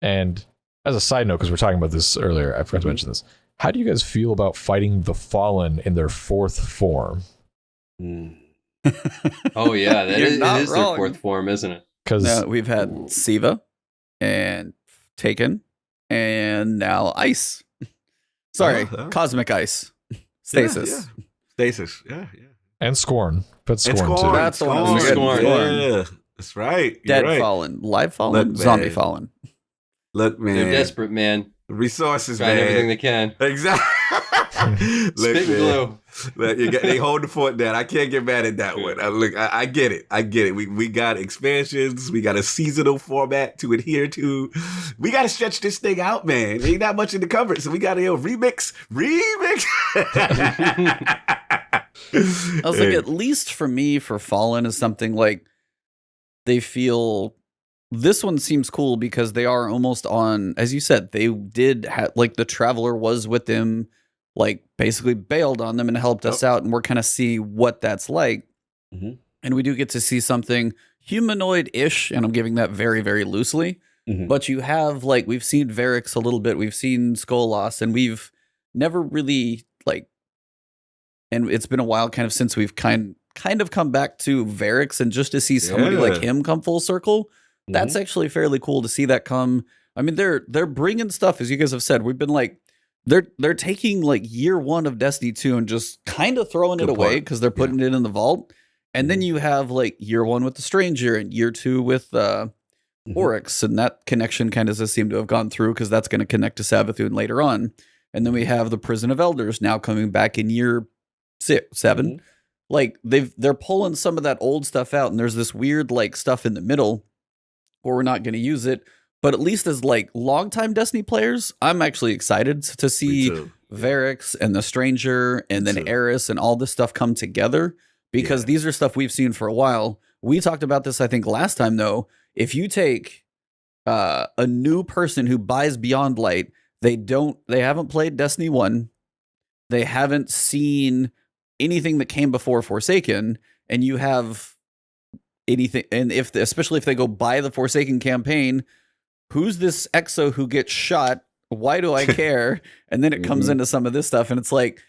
And as a side note, because we're talking about this earlier, I forgot to mention this. How do you guys feel about fighting the Fallen in their 4th form? Oh yeah, it is their 4th form, isn't it? Because we've had Siva and Taken and now Ice. Sorry, Cosmic Ice. Stasis. Stasis. Yeah. And Scorn. But Scorn too. That's the one. Scorn. Yeah, that's right. Dead right. Fallen, Live Fallen, Look, Zombie man. Fallen. Look, man. They're desperate, man. Resources, Trying man. everything they can. Exactly. Spit and glue. They hold the fort down. I can't get mad at that one. I get it. We got expansions. We got a seasonal format to adhere to. We got to stretch this thing out, man. Ain't that much in the cupboard, so we got to remix. I was like, at least for me, for Fallen is something like they feel. This one seems cool because they are almost on, as you said, they did have, like, the Traveler was with them, like, basically bailed on them and helped us out, and we're kind of see what that's like. And we do get to see something humanoid-ish, and I'm giving that very, very loosely. But you have, like, we've seen Varix a little bit, we've seen Skolas, and we've never really, like, and it's been a while kind of since we've kind of come back to Varix, and just to see somebody like him come full circle, that's actually fairly cool to see that come. I mean, they're bringing stuff, as you guys have said. We've been like, they're taking like year 1 of Destiny 2 and just kind of throwing it away because they're putting it in the vault. And then you have like year 1 with the Stranger and year 2 with Oryx, and that connection kind of does seem to have gone through because that's going to connect to Savathun later on. And then we have the Prison of Elders now coming back in year 7. Mm-hmm. Like they're pulling some of that old stuff out, and there's this weird like stuff in the middle where we're not going to use it. But at least as like longtime Destiny players, I'm actually excited to see Varix and the Stranger and then Eris and all this stuff come together, because these are stuff we've seen for a while. We talked about this, I think, last time, though. If you take a new person who buys Beyond Light, they haven't played Destiny 1, they haven't seen anything that came before Forsaken, and you have anything, and especially if they go buy the Forsaken campaign, who's this Exo who gets shot? Why do I care? And then it comes into some of this stuff, and it's like,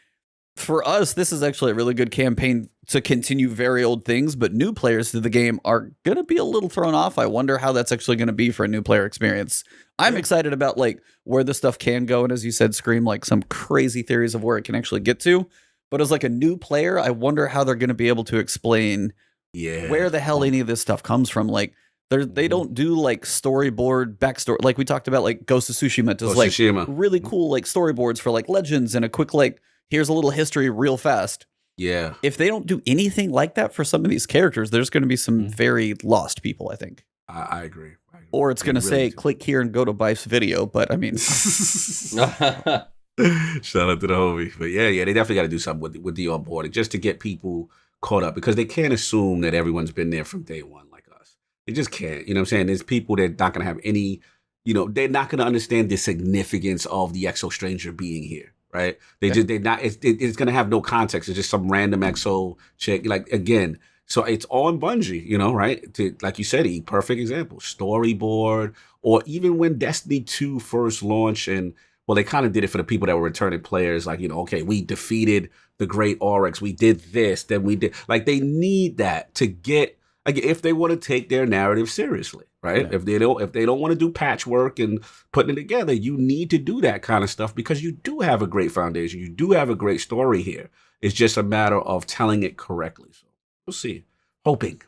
for us, this is actually a really good campaign to continue very old things, but new players to the game are going to be a little thrown off. I wonder how that's actually going to be for a new player experience. I'm excited about like where this stuff can go, and as you said, Scream, like some crazy theories of where it can actually get to. But as like a new player, I wonder how they're going to be able to explain where the hell any of this stuff comes from. Like, they don't do like storyboard backstory like we talked about, like Ghost of Tsushima does like really cool like storyboards for like legends and a quick like here's a little history real fast. Yeah. If they don't do anything like that for some of these characters, there's going to be some very lost people, I think. I agree. Or it's going to say click here and go to Bife's video, but I mean, shout out to the homie. But yeah, they definitely got to do something with the onboarding just to get people caught up, because they can't assume that everyone's been there from day one like us. They just can't. You know what I'm saying? There's people that not going to have any, they're not going to understand the significance of the Exo Stranger being here, right? It's going to have no context. It's just some random Exo chick. Like, again, so it's on Bungie, right? Like you said, perfect example. Storyboard, or even when Destiny 2 first launched, and well, they kind of did it for the people that were returning players. Like, okay, we defeated the great Oryx. We did this, then we did. Like, they need that to get, like, if they want to take their narrative seriously, right? Yeah. If they don't want to do patchwork and putting it together, you need to do that kind of stuff, because you do have a great foundation. You do have a great story here. It's just a matter of telling it correctly. So we'll see. Hoping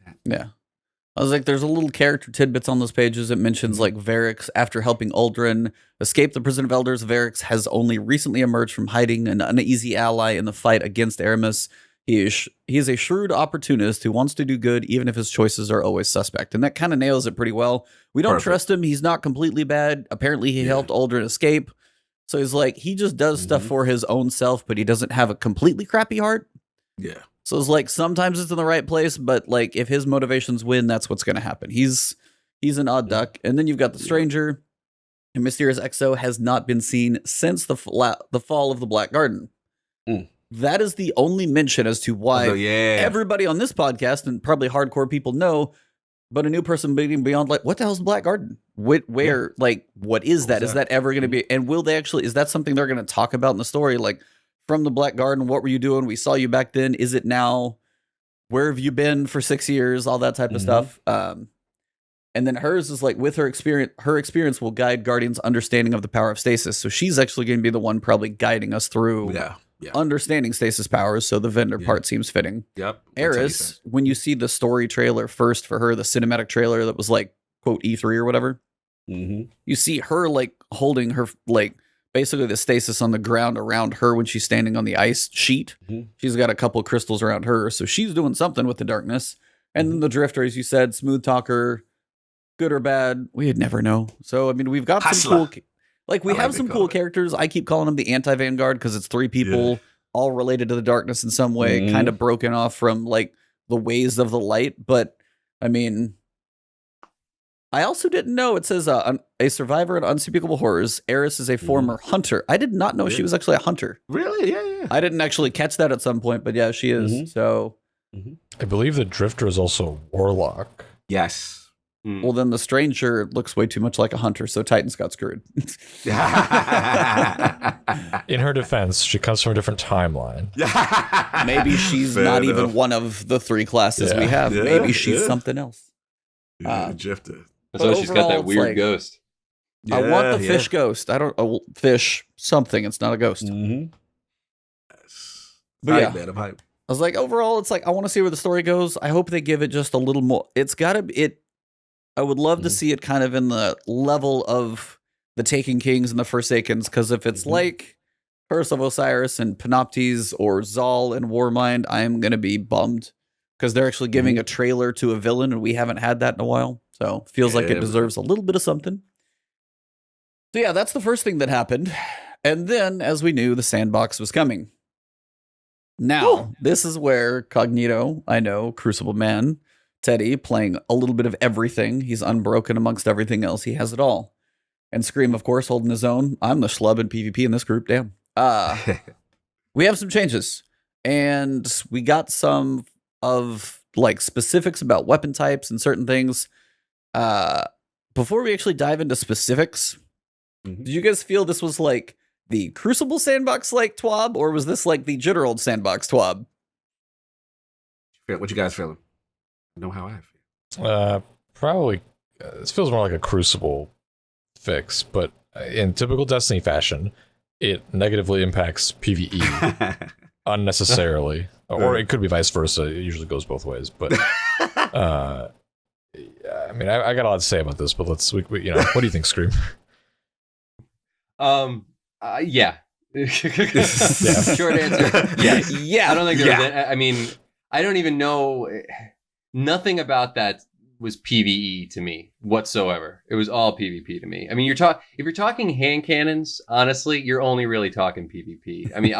that. Yeah. I was like, there's a little character tidbits on those pages. It mentions like Varix, after helping Uldren escape the Prison of Elders, Varix has only recently emerged from hiding, an uneasy ally in the fight against Aramis. He is a shrewd opportunist who wants to do good, even if his choices are always suspect. And that kind of nails it pretty well. We don't trust him. He's not completely bad. Apparently he helped Uldren escape. So he's like, he just does stuff for his own self, but he doesn't have a completely crappy heart. Yeah. So it's like, sometimes it's in the right place, but like if his motivations win, that's what's going to happen. He's an odd duck. And then you've got the Stranger. A mysterious Exo has not been seen since the fall of the Black Garden. That is the only mention as to why everybody on this podcast, and probably hardcore people, know, but a new person being Beyond Light, what the hell's the Black Garden? Where like, what is that? Is that ever going to be, and will they actually, is that something they're going to talk about in the story? Like, from the Black Garden, what were you doing? We saw you back then. Is it now? Where have you been for 6 years? All that type of stuff. And then hers is like, with her experience will guide Guardian's understanding of the power of stasis. So she's actually going to be the one probably guiding us through understanding stasis powers. So the vendor part seems fitting. Yep. Eris, when you see the story trailer first for her, the cinematic trailer that was like, quote, E3 or whatever, you see her like holding her, like, basically the stasis on the ground around her when she's standing on the ice sheet. She's got a couple of crystals around her, so she's doing something with the darkness. And then the Drifter, as you said, smooth talker, good or bad, we'd never know. So, I mean, we've got some cool, like, we have some cool characters. I keep calling them the anti-Vanguard because it's 3 people all related to the darkness in some way, kind of broken off from, like, the ways of the light. But, I mean, I also didn't know, it says a survivor in Unspeakable Horrors. Eris is a former hunter. I did not know she was actually a hunter. Really? Yeah. I didn't actually catch that at some point, but yeah, she is. So, I believe the Drifter is also a warlock. Yes. Well, then the Stranger looks way too much like a hunter, so Titans got screwed. In her defense, she comes from a different timeline. Maybe she's not even one of the 3 classes we have. Maybe she's something else. Drifter. That's why she's got that weird like, ghost. I want the fish ghost. I don't fish something. It's not a ghost. But yeah, man, I'm hyped. I was like, overall, it's like, I want to see where the story goes. I hope they give it just a little more. It's got to be I would love to see it kind of in the level of the Taken Kings and the Forsakens, because if it's like Curse of Osiris and Panoptes or Zal and Warmind, I am going to be bummed because they're actually giving a trailer to a villain, and we haven't had that in a while. So feels like it deserves a little bit of something. So yeah, that's the first thing that happened. And then, as we knew, the Sandbox was coming. Now, this is where Cognito, I know, Crucible Man, Teddy, playing a little bit of everything. He's unbroken amongst everything else. He has it all. And Scream, of course, holding his own. I'm the schlub in PvP in this group, damn. We have some changes. And we got some of like specifics about weapon types and certain things. Before we actually dive into specifics, did you guys feel this was like the Crucible Sandbox like TWAB, or was this like the general Sandbox TWAB? What you guys feeling? I know how I feel. Probably, this feels more like a Crucible fix, but in typical Destiny fashion, it negatively impacts PvE unnecessarily, or it could be vice versa. It usually goes both ways, but I mean, I got a lot to say about this, but let's, what do you think, Scream? Yeah. Short answer. Yes. Yeah. I don't think I mean, I don't even know. Nothing about that was PvE to me whatsoever. It was all PvP to me. I mean, if you're talking hand cannons, honestly, you're only really talking PvP. I mean,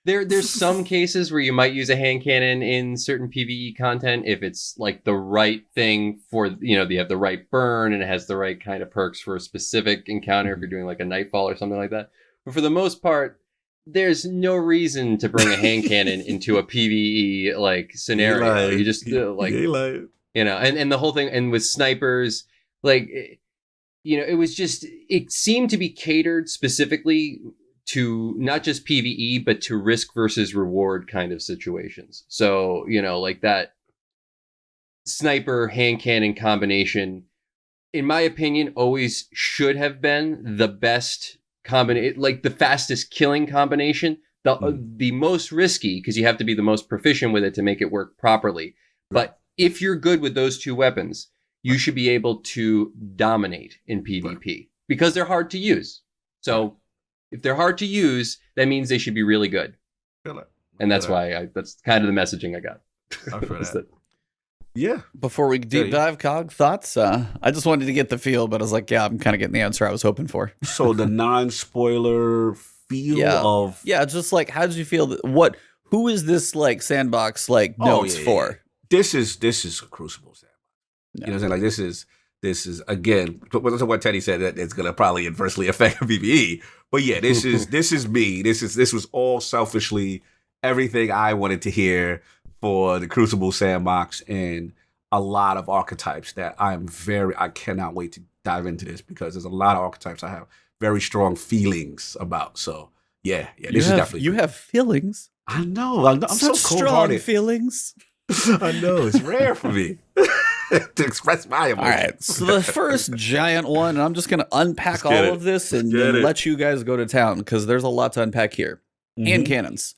there's some cases where you might use a hand cannon in certain PvE content if it's like the right thing for, they have the right burn and it has the right kind of perks for a specific encounter if you're doing like a Nightfall or something like that. But for the most part, there's no reason to bring a hand cannon into a PvE like scenario. You just and the whole thing, and with snipers, like, it seemed to be catered specifically to not just PvE, but to risk versus reward kind of situations. So, like that sniper hand cannon combination, in my opinion, always should have been the best combination, like the fastest killing combination, the most risky, because you have to be the most proficient with it to make it work properly. But if you're good with those two weapons, you should be able to dominate in PvP because they're hard to use. So if they're hard to use, that means they should be really good. And that's why that's kind of the messaging I got. Yeah. Before we deep dive, Cog, thoughts? I just wanted to get the feel, but I was like, yeah, I'm kind of getting the answer I was hoping for. So the non-spoiler feel of... Yeah, just like, how did you feel? Who is this like Sandbox like notes for? This is a Crucible Sandbox. No. You know what I'm saying? Like this is again, what Teddy said, that it's gonna probably adversely affect PvE. But yeah, this is me. This was all selfishly everything I wanted to hear for the Crucible Sandbox, and a lot of archetypes that I cannot wait to dive into this, because there's a lot of archetypes I have very strong feelings about. So yeah, this is definitely. You have feelings. I know. I'm so cold-hearted. Strong feelings. I know, it's rare for me to express my emotions. All right, so the first giant one, and I'm just going to unpack all of this and then let you guys go to town, because there's a lot to unpack here. Hand cannons.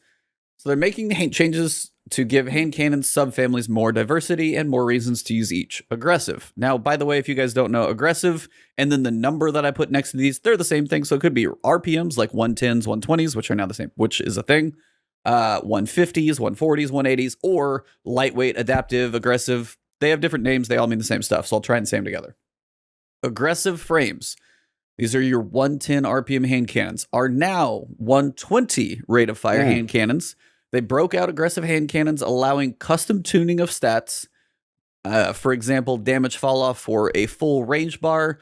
So they're making changes to give hand cannon subfamilies more diversity and more reasons to use each. Aggressive. Now, by the way, if you guys don't know, aggressive and then the number that I put next to these, they're the same thing. So it could be RPMs like 110s, 120s, which are now the same, which is a thing. 150s, 140s, 180s, or lightweight, adaptive, aggressive. They have different names. They all mean the same stuff. So I'll try and say them together. Aggressive frames. These are your 110 RPM hand cannons, are now 120 rate of fire hand cannons. They broke out aggressive hand cannons, allowing custom tuning of stats. For example, damage fall off for a full range bar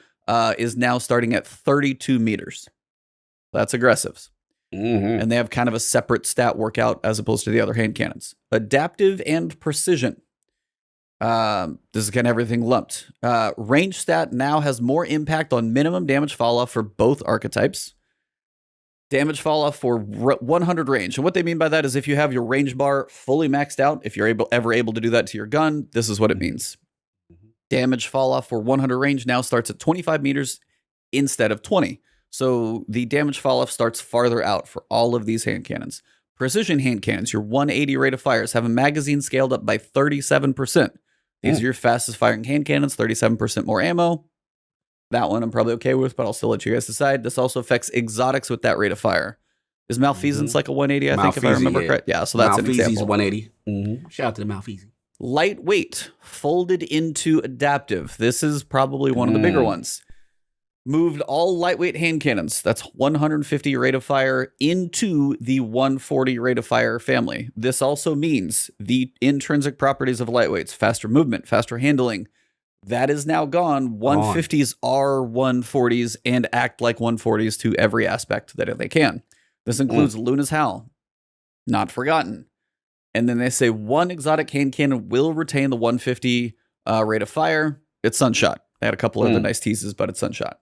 is now starting at 32 meters. That's aggressives. And they have kind of a separate stat workout as opposed to the other hand cannons. Adaptive and precision. This is kind of everything lumped. Range stat now has more impact on minimum damage fall off for both archetypes. Damage fall off for 100 range. And what they mean by that is if you have your range bar fully maxed out, if you're ever able to do that to your gun, this is what it means. Damage fall off for 100 range now starts at 25 meters instead of 20. So the damage fall off starts farther out for all of these hand cannons. Precision hand cannons, your 180 rate of fires, have a magazine scaled up by 37%. These are your fastest firing hand cannons, 37% more ammo. That one I'm probably okay with, but I'll still let you guys decide. This also affects exotics with that rate of fire. Is Malfeasance like a 180, I think, if I remember correct? Yeah, so that's an example. 180. Shout out to the Malfeasance. Lightweight, folded into adaptive. This is probably one of the bigger ones. Moved all lightweight hand cannons, that's 150 rate of fire, into the 140 rate of fire family. This also means the intrinsic properties of lightweights, faster movement, faster handling, that is now gone. 150s are 140s and act like 140s to every aspect that they can. This includes Luna's Howl, not forgotten. And then they say one exotic hand cannon will retain the 150 rate of fire. It's Sunshot. They had a couple other nice teases, but it's Sunshot.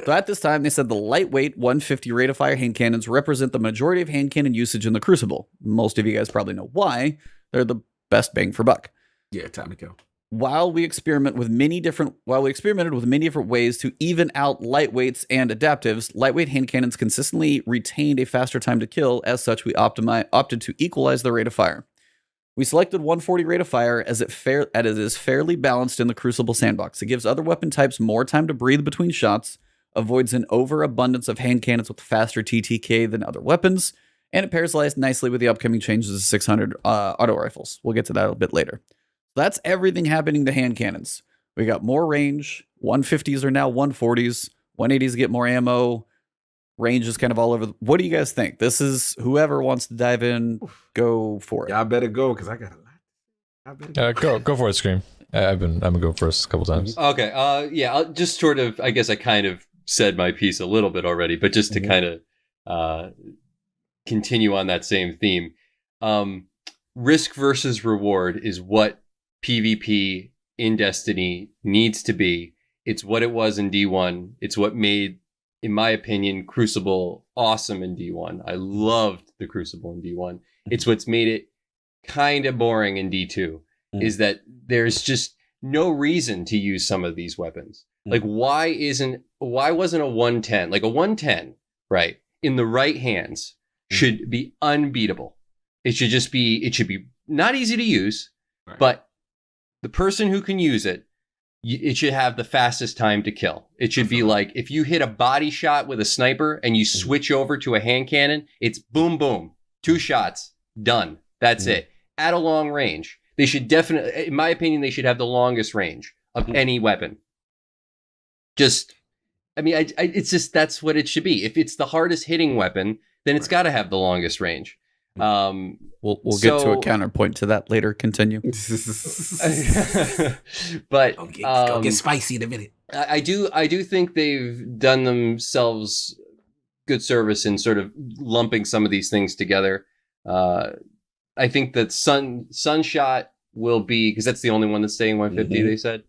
So at this time, they said the lightweight 150 rate of fire hand cannons represent the majority of hand cannon usage in the Crucible. Most of you guys probably know why. They're the best bang for buck. Yeah, time to go. While we experimented with many different ways to even out lightweights and adaptives, lightweight hand cannons consistently retained a faster time to kill. As such, we opted to equalize the rate of fire. We selected 140 rate of fire as it is fairly balanced in the Crucible sandbox. It gives other weapon types more time to breathe between shots, avoids an overabundance of hand cannons with faster TTK than other weapons, and it pairs nicely with the upcoming changes to 600 auto rifles. We'll get to that a bit later. That's everything happening to hand cannons. We got more range. 150s are now 140s. 180s get more ammo. Range is kind of all over. What do you guys think? This is whoever wants to dive in, go for it. Y'all better go because I got a lot. I better go for it, Scream. I'm gonna go first a couple times. Okay. I'll just sort of. I guess I kind of said my piece a little bit already, but just to kind of continue on that same theme, risk versus reward is what PvP in Destiny needs to be. It's what it was in D1. It's what made, in my opinion, Crucible awesome in D1. I loved the Crucible in D1. It's what's made it kind of boring in D2, is that there's just no reason to use some of these weapons. Like, why wasn't a 110, like a 110, right, in the right hands should be unbeatable. It should be not easy to use, but the person who can use it, it should have the fastest time to kill. It should be like, if you hit a body shot with a sniper and you switch over to a hand cannon, it's boom, boom, 2 shots, done. That's it. At a long range. They should definitely, in my opinion, they should have the longest range of any weapon. It's just, that's what it should be. If it's the hardest hitting weapon, then it's got to have the longest range. We'll get to a counterpoint to that later. Continue. But I'll get spicy in a minute. I do think they've done themselves good service in sort of lumping some of these things together. I think that Sunshot will be, because that's the only one that's staying 150. They said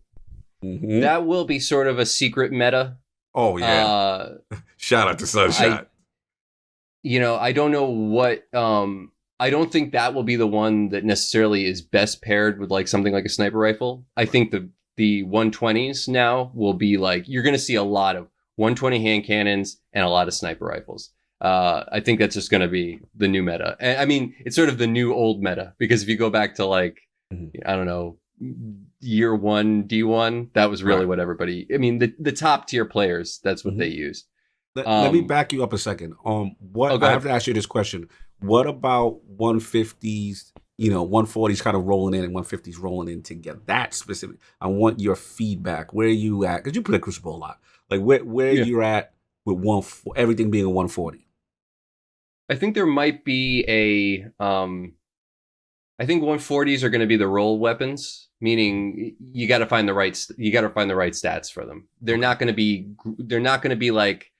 that will be sort of a secret meta. Oh yeah! Shout out to Sunshot. I don't know what. I don't think that will be the one that necessarily is best paired with like something like a sniper rifle. I think the 120s now will be like, you're going to see a lot of 120 hand cannons and a lot of sniper rifles. I think that's just going to be the new meta. And, I mean, it's sort of the new old meta, because if you go back to like, I don't know, year 1 D1, that was really what everybody. I mean, the top tier players, that's what they used. Let me back you up a second. I have to ask you this question. What about 150s, 140s kind of rolling in and 150s rolling in together? That specific. I want your feedback. Where are you at? Because you play Crucible a lot. Like where you're at with everything being a 140. I think there might be I think 140s are going to be the roll weapons, meaning you got to find the right stats for them. They're not going to be like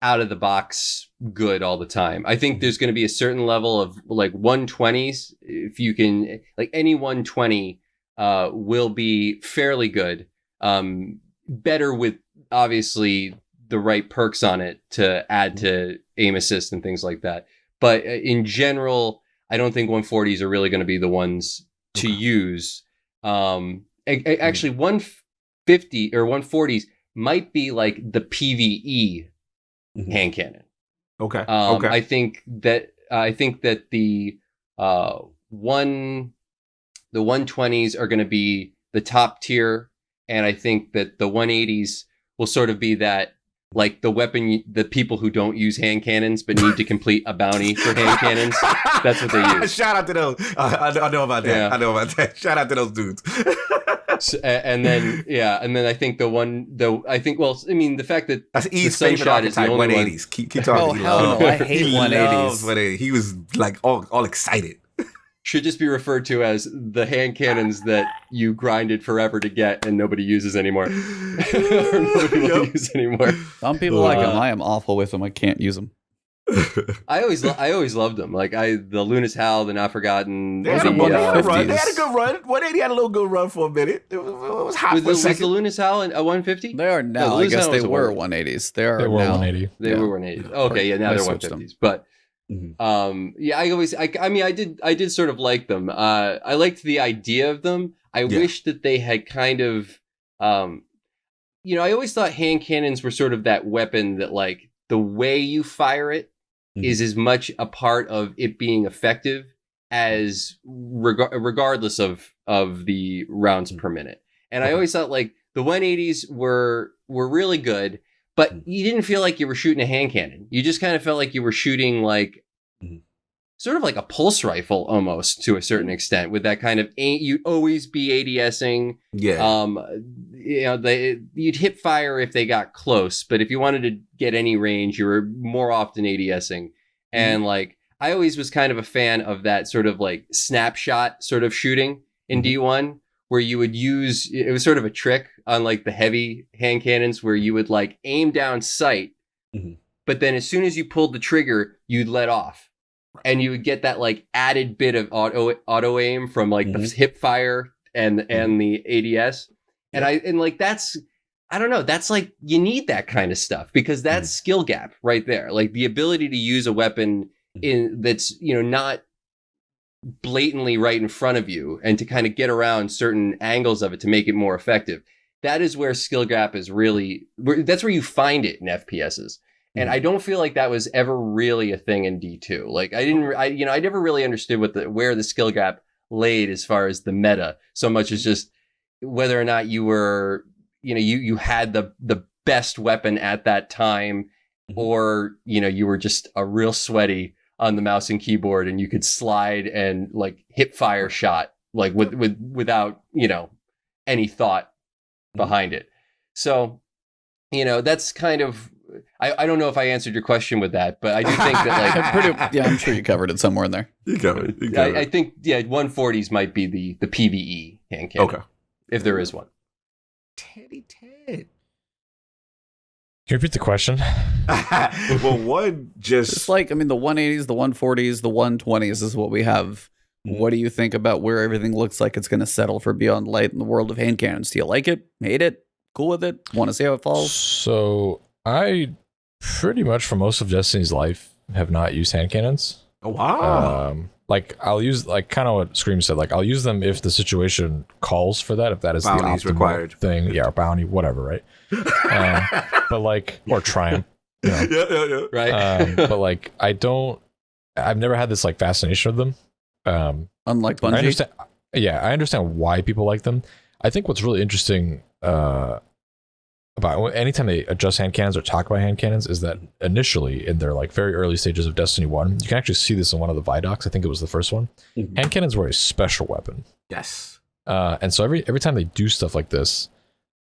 out of the box good all the time. I think there's going to be a certain level of like 120s. If you can, like any 120 will be fairly good. Better with obviously the right perks on it to add to aim assist and things like that. But in general, I don't think 140s are really going to be the ones to use. Actually, 150 or 140s might be like the PvE hand cannon. Okay. I think that the 120s are going to be the top tier, and I think that the 180s will sort of be that, like, the weapon, the people who don't use hand cannons but need to complete a bounty for hand cannons. That's what they use. Shout out to those. I know about that. Yeah. I know about that. Shout out to those dudes. So, and then I think the fact that That's the E's favorite Sunshot is the archetype, only 180s. Keep talking. Oh, hell no. I hate He 180s. loves 180s. He was like all excited. should just be referred to as the hand cannons that you grinded forever to get and nobody uses anymore. Or nobody will use anymore. Some people like them. I am awful with them. I can't use them. I always loved them. Like the Lunas Howl, the Not Forgotten. They had, a a good run. 150s. They had a good run. 180 had a little good run for a minute. It was hot Was for a the second. Lunas Howl a 150? They are now. No, I Lunas guess Howl they was a were 180. 180s. They are They were now. 180. They were 180. Okay, yeah, now I they're switched them. 150s. But Mhm. yeah, I did sort of like them. I liked the idea of them. I wish that they had kind of I always thought hand cannons were sort of that weapon that, like, the way you fire it is as much a part of it being effective as regardless of the rounds per minute. And I always thought, like, the 180s were really good, but you didn't feel like you were shooting a hand cannon. You just kind of felt like you were shooting, like, sort of like a pulse rifle almost, to a certain extent, with that kind of you'd always be ADSing. Yeah. You'd hip fire if they got close, but if you wanted to get any range, you were more often ADSing. And like, I always was kind of a fan of that sort of like snapshot sort of shooting in D1, where you would use, it was sort of a trick on like the heavy hand cannons, where you would like aim down sight, but then as soon as you pulled the trigger, you'd let off. And you would get that like added bit of auto aim from like the hip fire and the ADS. And that's, I don't know, that's like, you need that kind of stuff, because that's skill gap right there. Like the ability to use a weapon that's, not blatantly right in front of you, and to kind of get around certain angles of it to make it more effective. That is where skill gap is really, that's where you find it in FPSs. And I don't feel like that was ever really a thing in D2. Like I never really understood where the skill gap laid as far as the meta, so much as just whether or not you were, you had the best weapon at that time, or, you were just a real sweaty on the mouse and keyboard and you could slide and like hip fire shot, like without, any thought behind it. So, that's kind of, I don't know if I answered your question with that, but I do think that like I'm sure you covered it somewhere in there. You covered it. I think 140s might be the PvE hand cannon. Okay. If there is one. Ted. Can you repeat the question? Well, one just It's like, the 180s, the 140s, the 120s is what we have. What do you think about where everything looks like it's going to settle for Beyond Light in the world of hand cannons? Do you like it? Hate it? Cool with it? Want to see how it falls? So I pretty much for most of Destiny's life have not used hand cannons. Oh, wow. Like I'll use like kind of what Scream said. Like I'll use them if the situation calls for that. If that is Bounty's the optimal required thing, yeah, or bounty, whatever, right? But like, or triumph, Yeah. Right. but like I've never had this like fascination with them. Unlike Bungie? I understand why people like them. I think what's really interesting about anytime they adjust hand cannons or talk about hand cannons is that initially in their like very early stages of Destiny 1, you can actually see this in one of the Vidocs. I think it was the first one. Hand cannons were a special weapon. Yes. And so every time they do stuff like this,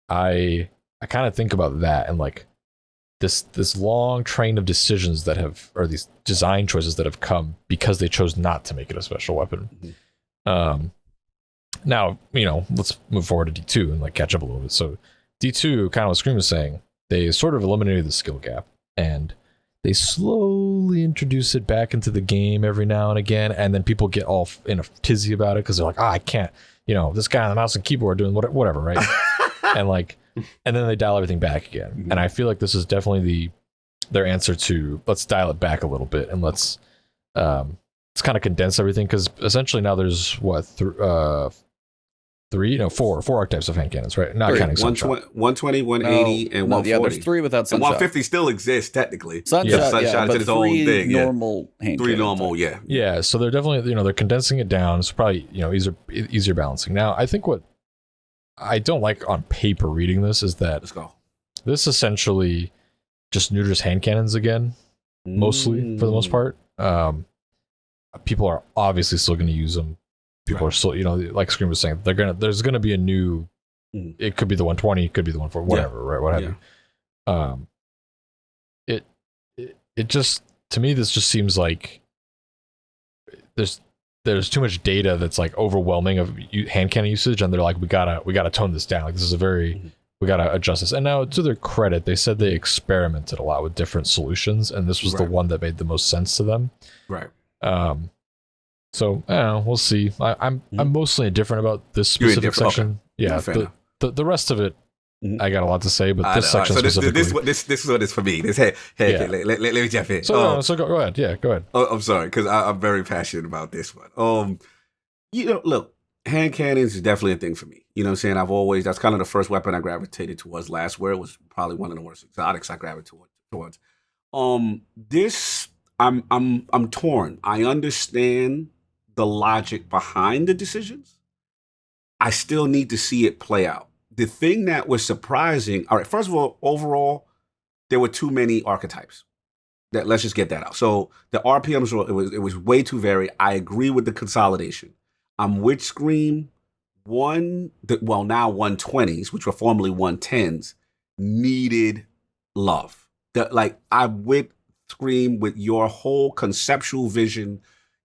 I kind of think about that and like this long train of decisions that have, or these design choices that have come because they chose not to make it a special weapon. Now, let's move forward to D2 and like catch up a little bit. So D2, kind of what Scream was saying, they sort of eliminated the skill gap and they slowly introduce it back into the game every now and again. And then people get all in a tizzy about it because they're like, I can't, this guy on the mouse and keyboard doing whatever, right? and then they dial everything back again. And I feel like this is definitely their answer to let's dial it back a little bit and let's kind of condense everything, because essentially now there's four archetypes of hand cannons, right? Not counting Sunshot. 120, 180, and 140. Yeah, there's 3 without Sunshot. And 150 still exists technically. Sunshot is but its own thing. Normal hand Three cannons. normal, yeah. Yeah, so they're definitely, they're condensing it down. It's probably, easier balancing. Now, I think what I don't like on paper reading this is that Let's go. This essentially just neuters hand cannons again, mostly for the most part. People are obviously still going to use them. People are still, like Scream was saying, there's gonna be a new. It could be the 120, it could be the 140, whatever, right? What have you. It just, to me, this just seems like there's too much data that's like overwhelming of hand cannon usage, and they're like, we gotta tone this down. Like, this is a very we gotta adjust this. And now, to their credit, they said they experimented a lot with different solutions, and this was the one that made the most sense to them. Right. So I don't know, we'll see. I'm mostly indifferent about this specific section. Okay. Yeah, the rest of it, I got a lot to say, but this section specifically. This is what it's for me. Let me jump in. So go ahead. Yeah, go ahead. Oh, I'm sorry, because I'm very passionate about this one. Look, hand cannons is definitely a thing for me. You know what I'm saying? That's kind of the first weapon I gravitated towards last year. It was probably one of the worst exotics I gravitated towards. This, I'm torn. I understand the logic behind the decisions. I still need to see it play out. The thing that was surprising, all right, first of all, overall, there were too many archetypes. Let's just get that out. So the RPMs, it was way too varied. I agree with the consolidation. I'm with Scream. Now 120s, which were formerly 110s, needed love. I'm with Scream with your whole conceptual vision.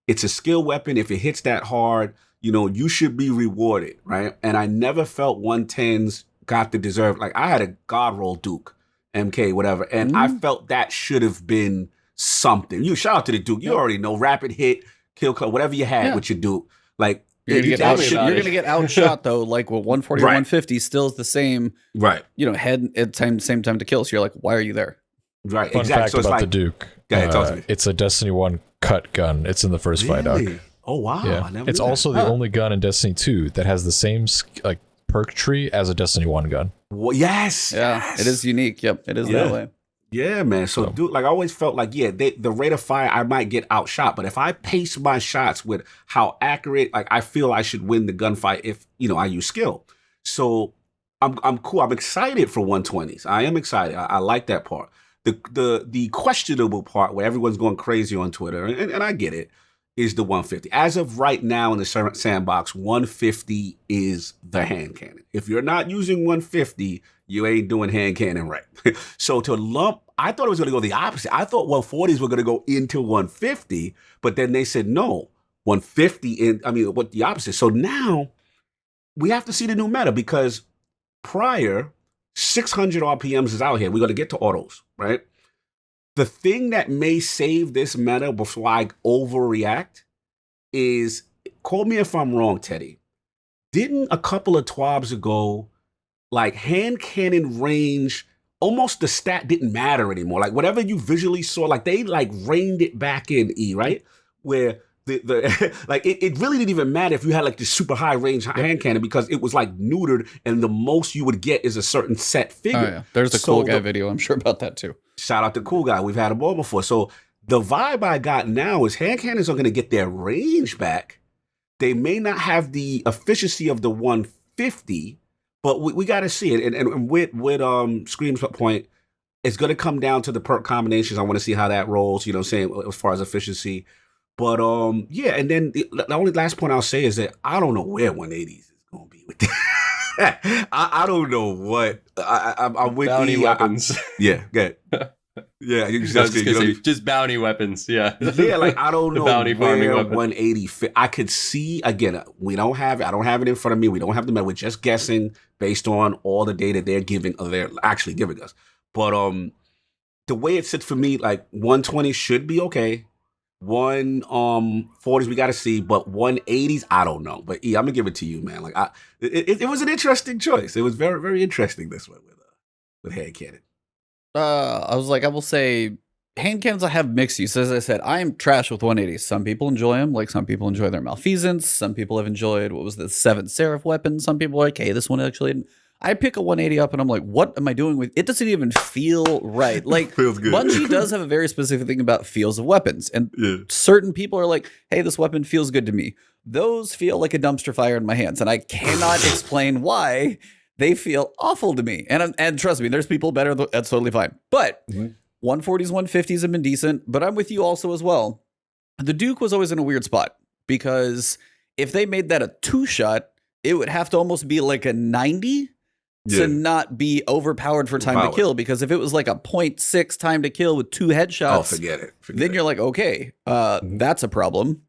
It's a skill weapon. If it hits that hard, you should be rewarded, right? And I never felt 110s got the deserve. Like, I had a God roll Duke, MK, whatever, and I felt that should have been something. Shout out to the Duke. You already know, rapid hit, kill, whatever you had with your Duke. Like, you're gonna get outshot though. Like, with 140 or 150 still is the same. Right. Head at same time to kill. So you're like, why are you there? Right. Fun exactly. fact So it's about like, the Duke. Go ahead, talk to me. It's a Destiny 1 cut gun. It's in the first fight arc. Oh wow! Yeah. It's also the only gun in Destiny 2 that has the same perk tree as a Destiny 1 gun. Well, yes. It is unique. Yep, it is that way. Yeah, man. So, dude, I always felt like, the rate of fire, I might get outshot, but if I pace my shots with how accurate, I feel I should win the gunfight if I use skill. So I'm cool. I'm excited for 120s. I am excited. I like that part. The questionable part where everyone's going crazy on Twitter, and I get it, is the 150. As of right now in the Sandbox, 150 is the hand cannon. If you're not using 150, you ain't doing hand cannon right. So to lump, I thought it was going to go the opposite. I thought 140s were going to go into 150, but then they said no, 150 what the opposite. So now we have to see the new meta, because prior 600 RPMs is out here. We're going to get to autos, right? The thing that may save this meta before I overreact is, call me if I'm wrong, Teddy, didn't a couple of TWABs ago, hand cannon range, almost the stat didn't matter anymore. Like, whatever you visually saw, they reined it back in, right? Where it really didn't even matter if you had this super high range hand cannon, because it was neutered, and the most you would get is a certain set figure. Oh, yeah. There's a cool guy video, I'm sure, about that too. Shout out to Cool Guy. We've had him all before. So the vibe I got now is hand cannons are going to get their range back. They may not have the efficiency of the 150, but we got to see it. And with Scream's point, it's going to come down to the perk combinations. I want to see how that rolls, as far as efficiency. But and then the only last point I'll say is that I don't know where 180s is going to be with that. I don't know what I'm with bounty weapons. Good. Yeah, just bounty weapons. Yeah, I don't know bounty farming where weapon. 180 fit. I could see again. I don't have it in front of me. We don't have the meta. We're just guessing based on all the data they're actually giving us. But the way it sits for me, 120 should be okay. 140s we got to see, but 180s I don't know. But I'm gonna give it to you, man. It was an interesting choice. It was very, very interesting this one with hand cannon. I will say hand cannons I have mixed use. As I said, I am trash with 180s. Some people enjoy them, some people enjoy their malfeasance. Some people have enjoyed the 7 Seraph weapon. Some people are like, hey, this one actually. I pick a 180 up and I'm like, what am I doing with it? Doesn't even feel right. Feels good. Bungie does have a very specific thing about feels of weapons. And certain people are like, hey, this weapon feels good to me. Those feel like a dumpster fire in my hands. And I cannot explain why. they feel awful to me. And trust me, there's people better. That's totally fine. But 140s, 150s have been decent. But I'm with you also as well. The Duke was always in a weird spot because if they made that a 2-shot, it would have to almost be like a 90 to not be overpowered for time to kill. Because if it was like a 0.6 time to kill with 2 headshots, forget it. Then you're like, okay, that's a problem.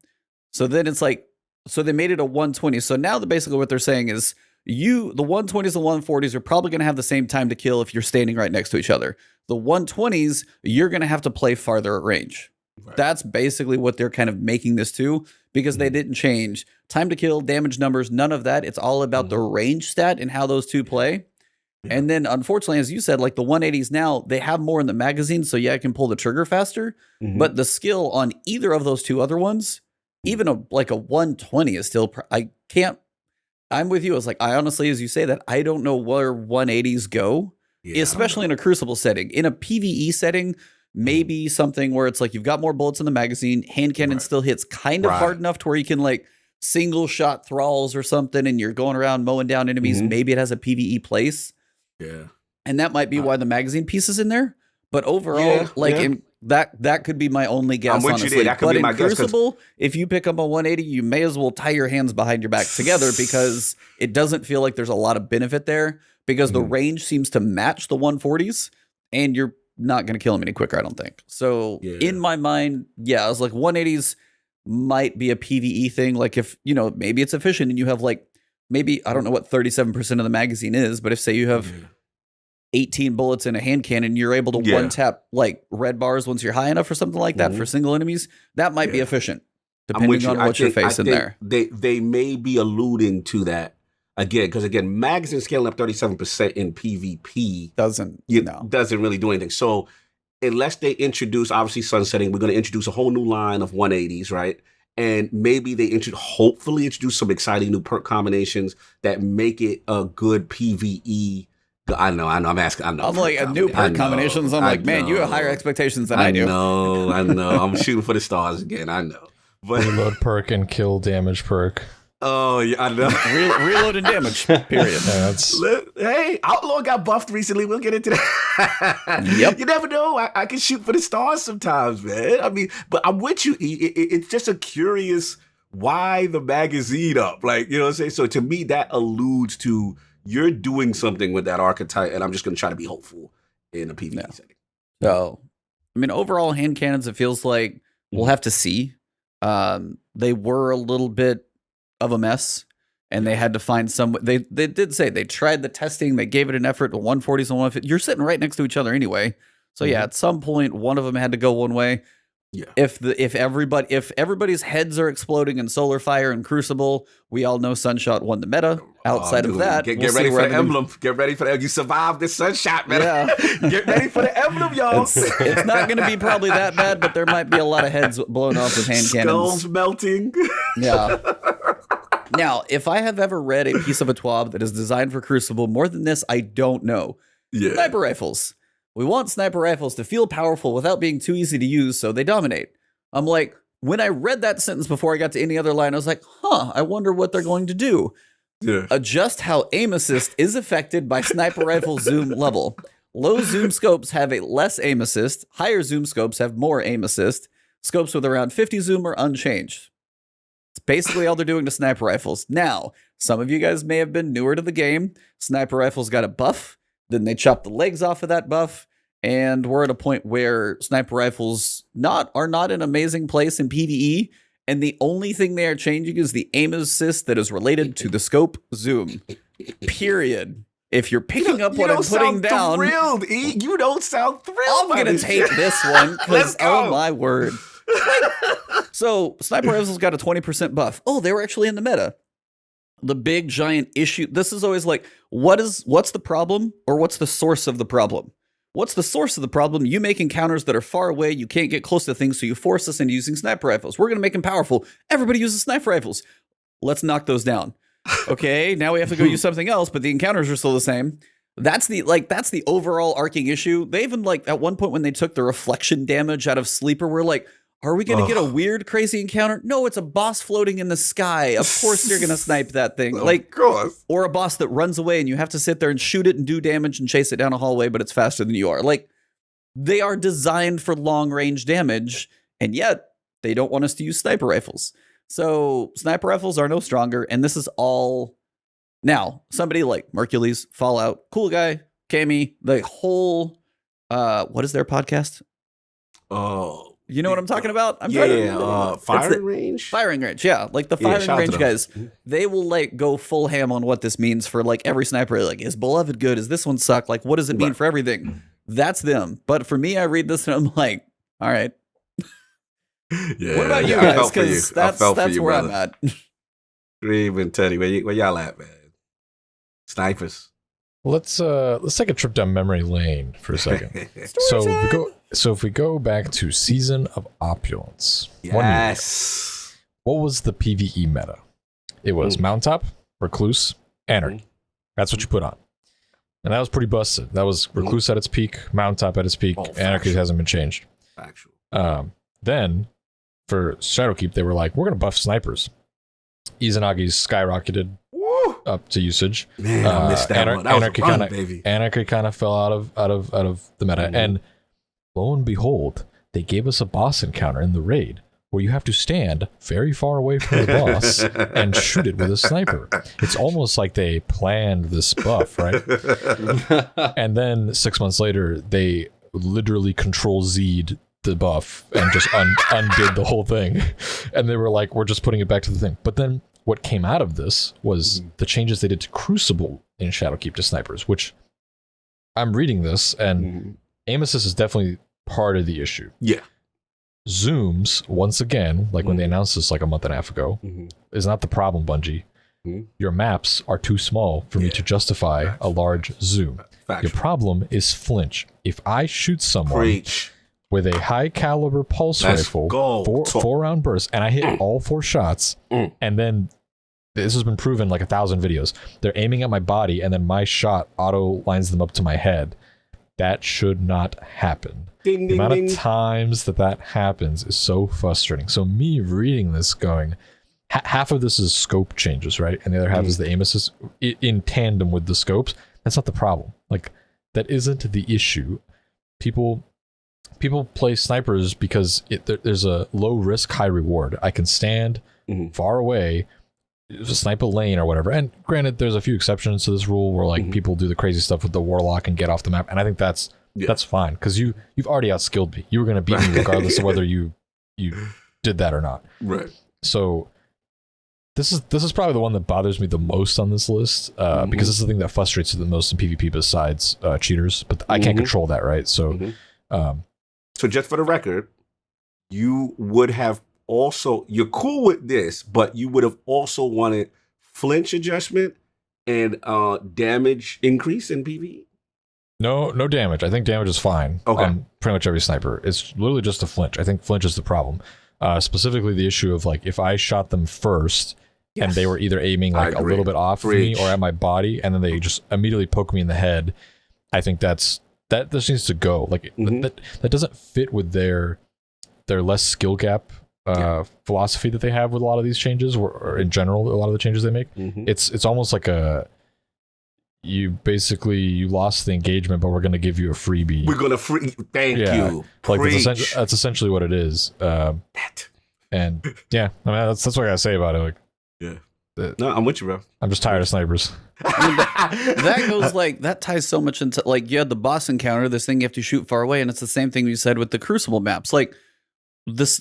So then it's like, so they made it a 120. So now basically what they're saying is the 120s and 140s are probably going to have the same time to kill if you're standing right next to each other. The 120s, you're going to have to play farther at range. Right. That's basically what they're kind of making this to, because they didn't change time to kill, damage numbers, none of that. It's all about the range stat and how those two play. Yeah. And then unfortunately, as you said, like the 180s now, they have more in the magazine. So yeah, I can pull the trigger faster, but the skill on either of those two other ones, even like a 120 is still, I'm with you. It's like, I honestly, as you say that, I don't know where 180s go, especially in a Crucible setting. In a PvE setting, maybe something where it's like you've got more bullets in the magazine, hand cannon still hits kind of hard enough to where you can like single shot thralls or something and you're going around mowing down enemies. Maybe it has a PvE place. Yeah. And that might be why the magazine piece is in there. But overall, that could be my only guess. I'm with you there. That could be my guess. Crucible, if you pick up a 180, you may as well tie your hands behind your back together because it doesn't feel like there's a lot of benefit there because the range seems to match the 140s and you're not going to kill him any quicker, I don't think. So in my mind, I was like 180s might be a PvE thing. Like if, maybe it's efficient and you have like, maybe, I don't know what 37% of the magazine is, but if say you have 18 bullets in a hand cannon, you're able to one tap like red bars once you're high enough or something like that for single enemies, that might be efficient depending on what you're facing there. They may be alluding to that. Again, because magazine scaling up 37% in PvP doesn't really do anything. So unless they introduce, obviously sunsetting, we're going to introduce a whole new line of 180s, right? And maybe they hopefully introduce some exciting new perk combinations that make it a good PvE. I know. I'm asking. I know. I'm like a new perk combinations. I'm like, man, you have higher expectations than I do. I know. I'm shooting for the stars again. I know. But reload perk and kill damage perk. Oh, yeah, I know. Reload and damage, period. Hey, Outlaw got buffed recently. We'll get into that. You never know. I can shoot for the stars sometimes, man. I mean, but I'm with you. It's just a curious why the magazine up. Like, you know what I'm saying? So to me, that alludes to you're doing something with that archetype, and I'm just going to try to be hopeful in a PvP setting. So, I mean, overall, hand cannons, it feels like we'll have to see. They were a little bit of a mess and they had to find some. They did say they tried the testing, they gave it an effort to 140s and 150s. You're sitting right next to each other anyway. So at some point one of them had to go one way. Yeah. If everybody's heads are exploding in Solar Fire and Crucible, we all know Sunshot won the meta. Outside of that, get ready for the emblem. Get ready for that. You survived this Sunshot, man. Yeah. Get ready for the emblem, y'all. It's not going to be probably that bad, but there might be a lot of heads blown off with hand cannons. Skulls melting. Yeah. Now, if I have ever read a piece of a TWAB that is designed for Crucible, more than this, I don't know. Yeah. Sniper rifles. We want sniper rifles to feel powerful without being too easy to use, so they dominate. I'm like, when I read that sentence before I got to any other line, I was like, I wonder what they're going to do. Yeah. Adjust how aim assist is affected by sniper rifle zoom level. Low zoom scopes have a less aim assist. Higher zoom scopes have more aim assist. Scopes with around 50 zoom are unchanged. It's basically all they're doing to sniper rifles. Now, some of you guys may have been newer to the game. Sniper rifles got a buff. Then they chopped the legs off of that buff. And we're at a point where sniper rifles are not an amazing place in PvE. And the only thing they are changing is the aim assist that is related to the scope zoom. Period. If you're picking up what I'm putting down. Thrilled, E. You don't sound thrilled. I'm going to take this one because, oh my word. So sniper rifles got a 20% buff. Oh, they were actually in the meta. The big giant issue. This is always like, what's the problem or what's the source of the problem? What's the source of the problem? You make encounters that are far away. You can't get close to things, so you force us into using sniper rifles. We're going to make them powerful. Everybody uses sniper rifles. Let's knock those down. Okay, now we have to go use something else, but the encounters are still the same. That's the overall arcing issue. They even at one point when they took the reflection damage out of Sleeper, we're like, Are we going to get a weird, crazy encounter? No, it's a boss floating in the sky. Of course you're going to snipe that thing. Of course. Or a boss that runs away and you have to sit there and shoot it and do damage and chase it down a hallway, but it's faster than you are. Like, they are designed for long-range damage, and yet they don't want us to use sniper rifles. So sniper rifles are no stronger, and this is all... Now, somebody like Mercules, Fallout, cool guy, Cammy, the whole... what is their podcast? Oh... You know what I'm talking about? Firing range? Firing range, yeah. Like the firing range guys, they will like go full ham on what this means for like every sniper. Like, is Beloved good? Is this one suck? Like, what does it mean for everything? That's them. But for me, I read this and I'm like, all right. Yeah. What about you guys? Because that's where I'm at. Dream and Teddy, where y'all at, man? Snipers. Let's take a trip down memory lane for a second. So if we go back to Season of Opulence, yes. What was the PvE meta? It was Mountaintop, Recluse, Anarchy. That's what you put on, and that was pretty busted. That was Recluse at its peak, Mountaintop at its peak. Anarchy hasn't been changed. Factual. Then for Shadowkeep, they were like, we're gonna buff snipers. Izanagi's skyrocketed up to usage. Man, I missed that one. That Anarchy was a run, baby. Anarchy kind of fell out of the meta, and lo and behold, they gave us a boss encounter in the raid where you have to stand very far away from the boss and shoot it with a sniper. It's almost like they planned this buff, right? And then 6 months later, they literally Control-Z'd the buff and just undid the whole thing. And they were like, we're just putting it back to the thing. But then what came out of this was the changes they did to Crucible in Shadowkeep to snipers, which I'm reading this, and aim assist is definitely part of the issue. Yeah. Zooms, once again, like when they announced this like a month and a half ago, is not the problem, Bungie. Your maps are too small for me to justify a large zoom. Your problem is flinch. If I shoot someone with a high caliber pulse rifle, four round burst, and I hit all 4 shots, and then this has been proven like 1,000 videos, they're aiming at my body and then my shot auto lines them up to my head. That should not happen. The amount of times that happens is so frustrating. So me reading this going, half of this is scope changes, right? And the other half is the aim assist in tandem with the scopes. That's not the problem. Like, that isn't the issue. People play snipers because there's a low risk, high reward. I can stand far away, snipe a lane or whatever. And granted, there's a few exceptions to this rule where like people do the crazy stuff with the warlock and get off the map. And I think that's fine because you've already outskilled me. You were going to beat me regardless of whether you did that or not. Right. So this is probably the one that bothers me the most on this list because it's the thing that frustrates me the most in PvP besides cheaters. But I can't control that, right? So, so just for the record, you would have also, you're cool with this, but you would have also wanted flinch adjustment and damage increase in PvE? No damage. I think damage is fine on pretty much every sniper. It's literally just a flinch. I think flinch is the problem. Specifically the issue of like, if I shot them first and they were either aiming like a little bit off of me or at my body, and then they just immediately poke me in the head, I think that just needs to go. Like that doesn't fit with their less skill gap philosophy that they have with a lot of these changes, or in general, a lot of the changes they make. It's almost like you lost the engagement, but we're going to give you a freebie. We're going to thank you. Like that's essentially what it is. And yeah, I mean, that's what I gotta say about it. Like, no, I'm with you, bro. I'm just tired of snipers. I mean, that goes like, that ties so much into like, you had the boss encounter, this thing you have to shoot far away, and it's the same thing you said with the Crucible maps. Like,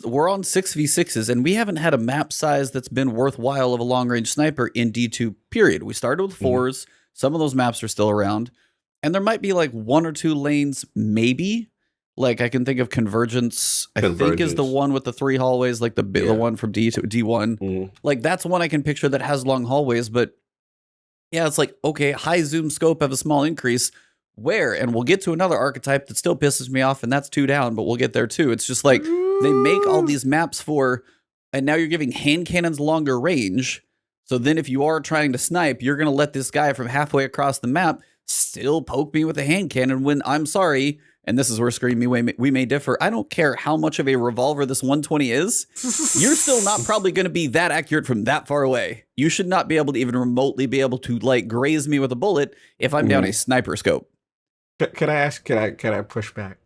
we're on 6v6s, and we haven't had a map size that's been worthwhile of a long range sniper in D2 period. We started with 4s. Some of those maps are still around, and there might be like 1 or 2 lanes, maybe. Like, I can think of Convergence, I think is the one with the 3 hallways, like the one from D1. Like, that's one I can picture that has long hallways, but yeah, it's like, okay, high zoom scope have a small increase. Where? And we'll get to another archetype that still pisses me off, and that's 2 down, but we'll get there too. It's just like, they make all these maps for, and now you're giving hand cannons longer range. So then if you are trying to snipe, you're going to let this guy from halfway across the map still poke me with a hand cannon when, I'm sorry, and this is where Scream we may differ. I don't care how much of a revolver this 120 is. You're still not probably going to be that accurate from that far away. You should not be able to even remotely be able to like graze me with a bullet if I'm down a sniper scope. Can I ask? Can I push back?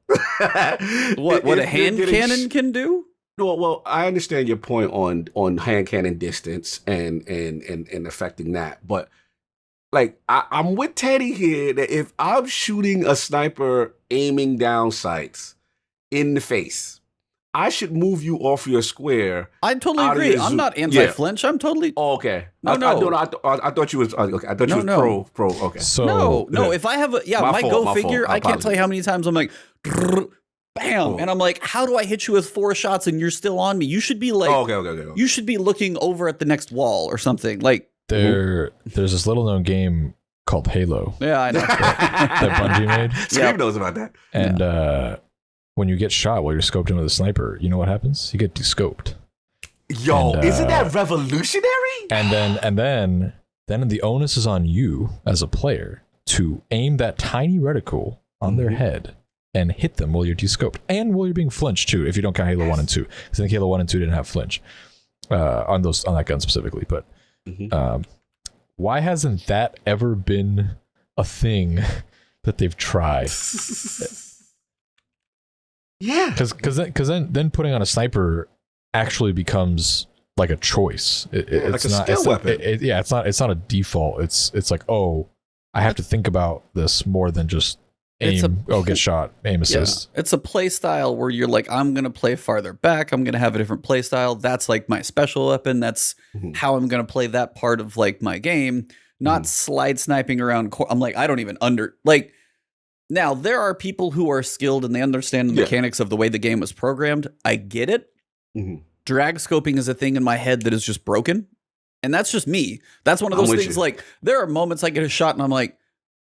What a hand cannon can do? Well, I understand your point on hand cannon distance and affecting that, but like I'm with Teddy here that if I'm shooting a sniper aiming down sights in the face, I should move you off your square. I totally agree. I'm not anti-flinch. I'm totally. Oh, okay. No. I thought you was. Okay. I thought you was pro. Okay. So no. If I have my go figure, I can't tell you how many times I'm like, bam, and I'm like, how do I hit you with 4 shots and you're still on me? You should be like, okay. You should be looking over at the next wall or something. Like there's this little known game called Halo. Yeah, I know. that Bungie made. Scream knows about that. And when you get shot while you're scoped in with a sniper, you know what happens? You get descoped. Yo, isn't that revolutionary? And then the onus is on you as a player to aim that tiny reticle on their head and hit them while you're descoped and while you're being flinched too, if you don't count Halo 1 and 2. Because I think Halo 1 and 2 didn't have flinch on that gun specifically. But why hasn't that ever been a thing that they've tried? Yeah, because then putting on a sniper actually becomes like a choice. It's like a skill weapon. It's not a default. It's like, oh, I have to think about this more than just aim. Get shot, aim assist. Yeah. It's a play style where you're like, I'm gonna play farther back. I'm gonna have a different play style. That's like my special weapon. That's how I'm gonna play that part of like my game. Not slide sniping around. I'm like, I don't even Now, there are people who are skilled and they understand the mechanics of the way the game was programmed. I get it. Drag scoping is a thing in my head that is just broken. And that's just me. That's one of those things like, there are moments I get a shot and I'm like,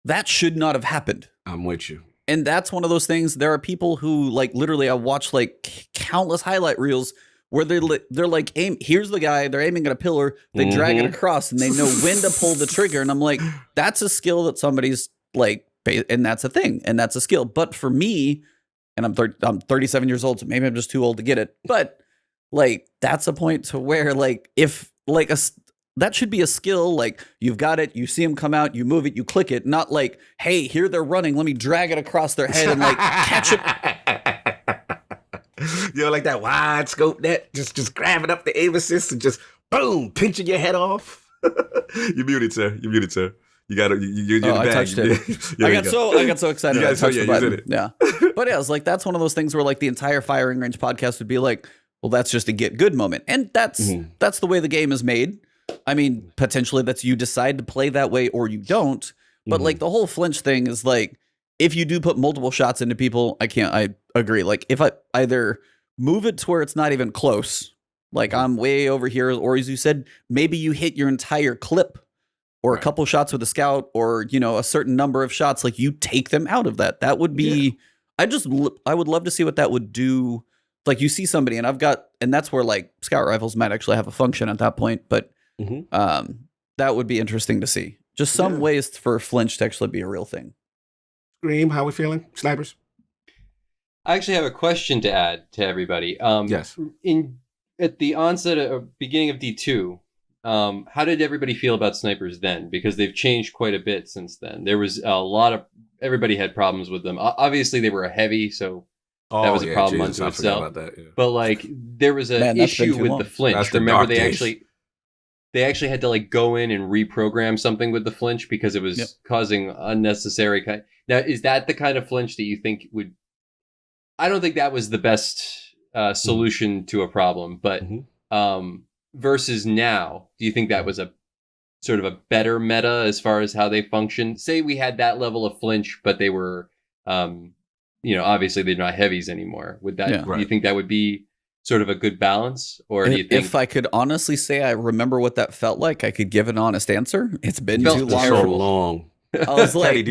that should not have happened. I'm with you. And that's one of those things. There are people who like literally I watch like countless highlight reels where they're like, here's the guy, they're aiming at a pillar, they drag it across and they know when to pull the trigger. And I'm like, that's a skill that somebody's like, and that's a thing, and that's a skill. But for me, and I'm 37 years old, so maybe I'm just too old to get it. But like, that's a point to where like, if like that should be a skill. Like you've got it, you see them come out, you move it, you click it. Not like, hey, here they're running, let me drag it across their head and like catch it. You know, like that wide scope net, just grabbing up the aim assist and just boom, pinching your head off. You're muted, sir. You got it. You're the I bag. touched it. I got so excited. I touched the button. Yeah. But yeah, it's like, that's one of those things where like the entire firing range podcast would be like, well, that's just a get good moment. And that's the way the game is made. I mean, potentially that's you decide to play that way or you don't. But like the whole flinch thing is like, if you do put multiple shots into people, I agree. Like if I either move it to where it's not even close, like I'm way over here, or as you said, maybe you hit your entire clip or a couple shots with a scout or, you know, a certain number of shots, like you take them out of that. That would be, I would love to see what that would do. Like you see somebody and that's where like scout rifles might actually have a function at that point. But that would be interesting to see. Just some ways for flinch to actually be a real thing. Scream, how we feeling? Snipers? I actually have a question to add to everybody. Yes. At the onset of beginning of D2, how did everybody feel about snipers then? Because they've changed quite a bit since then. There was a lot of, everybody had problems with them. Obviously they were a heavy, so that was a problem unto itself. But like there was an issue with the flinch. Remember they actually had to like go in and reprogram something with the flinch because it was causing unnecessary kind. Now, is that the kind of flinch that you think would? I don't think that was the best solution to a problem, but versus now, do you think that was a sort of a better meta as far as how they function? Say we had that level of flinch, but they were, obviously they're not heavies anymore. Would that? Do you think that would be sort of a good balance, or do you think? If I could honestly say I remember what that felt like, I could give an honest answer. It's been too long. So long. I was like,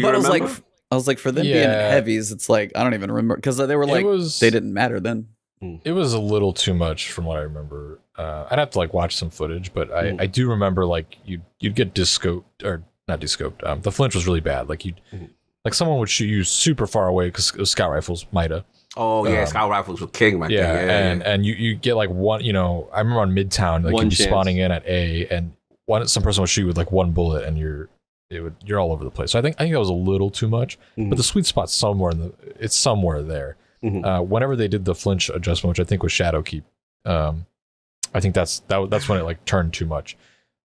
I was like, for them being heavies, it's like I don't even remember because they were like they didn't matter then. It was a little too much from what I remember. I'd have to like watch some footage, but I do remember like you'd get discoped or not discoped. The flinch was really bad. Like like someone would shoot you super far away because scout rifles might have. Oh yeah, scout rifles were king right Yeah, there. and you get like one. I remember on Midtown, like you'd be spawning in at A, and some person would shoot you with like one bullet, and you're all over the place. So I think that was a little too much, but the sweet spot's somewhere it's somewhere there. Whenever they did the flinch adjustment, which I think was Shadow Keep, I think that's when it like turned too much.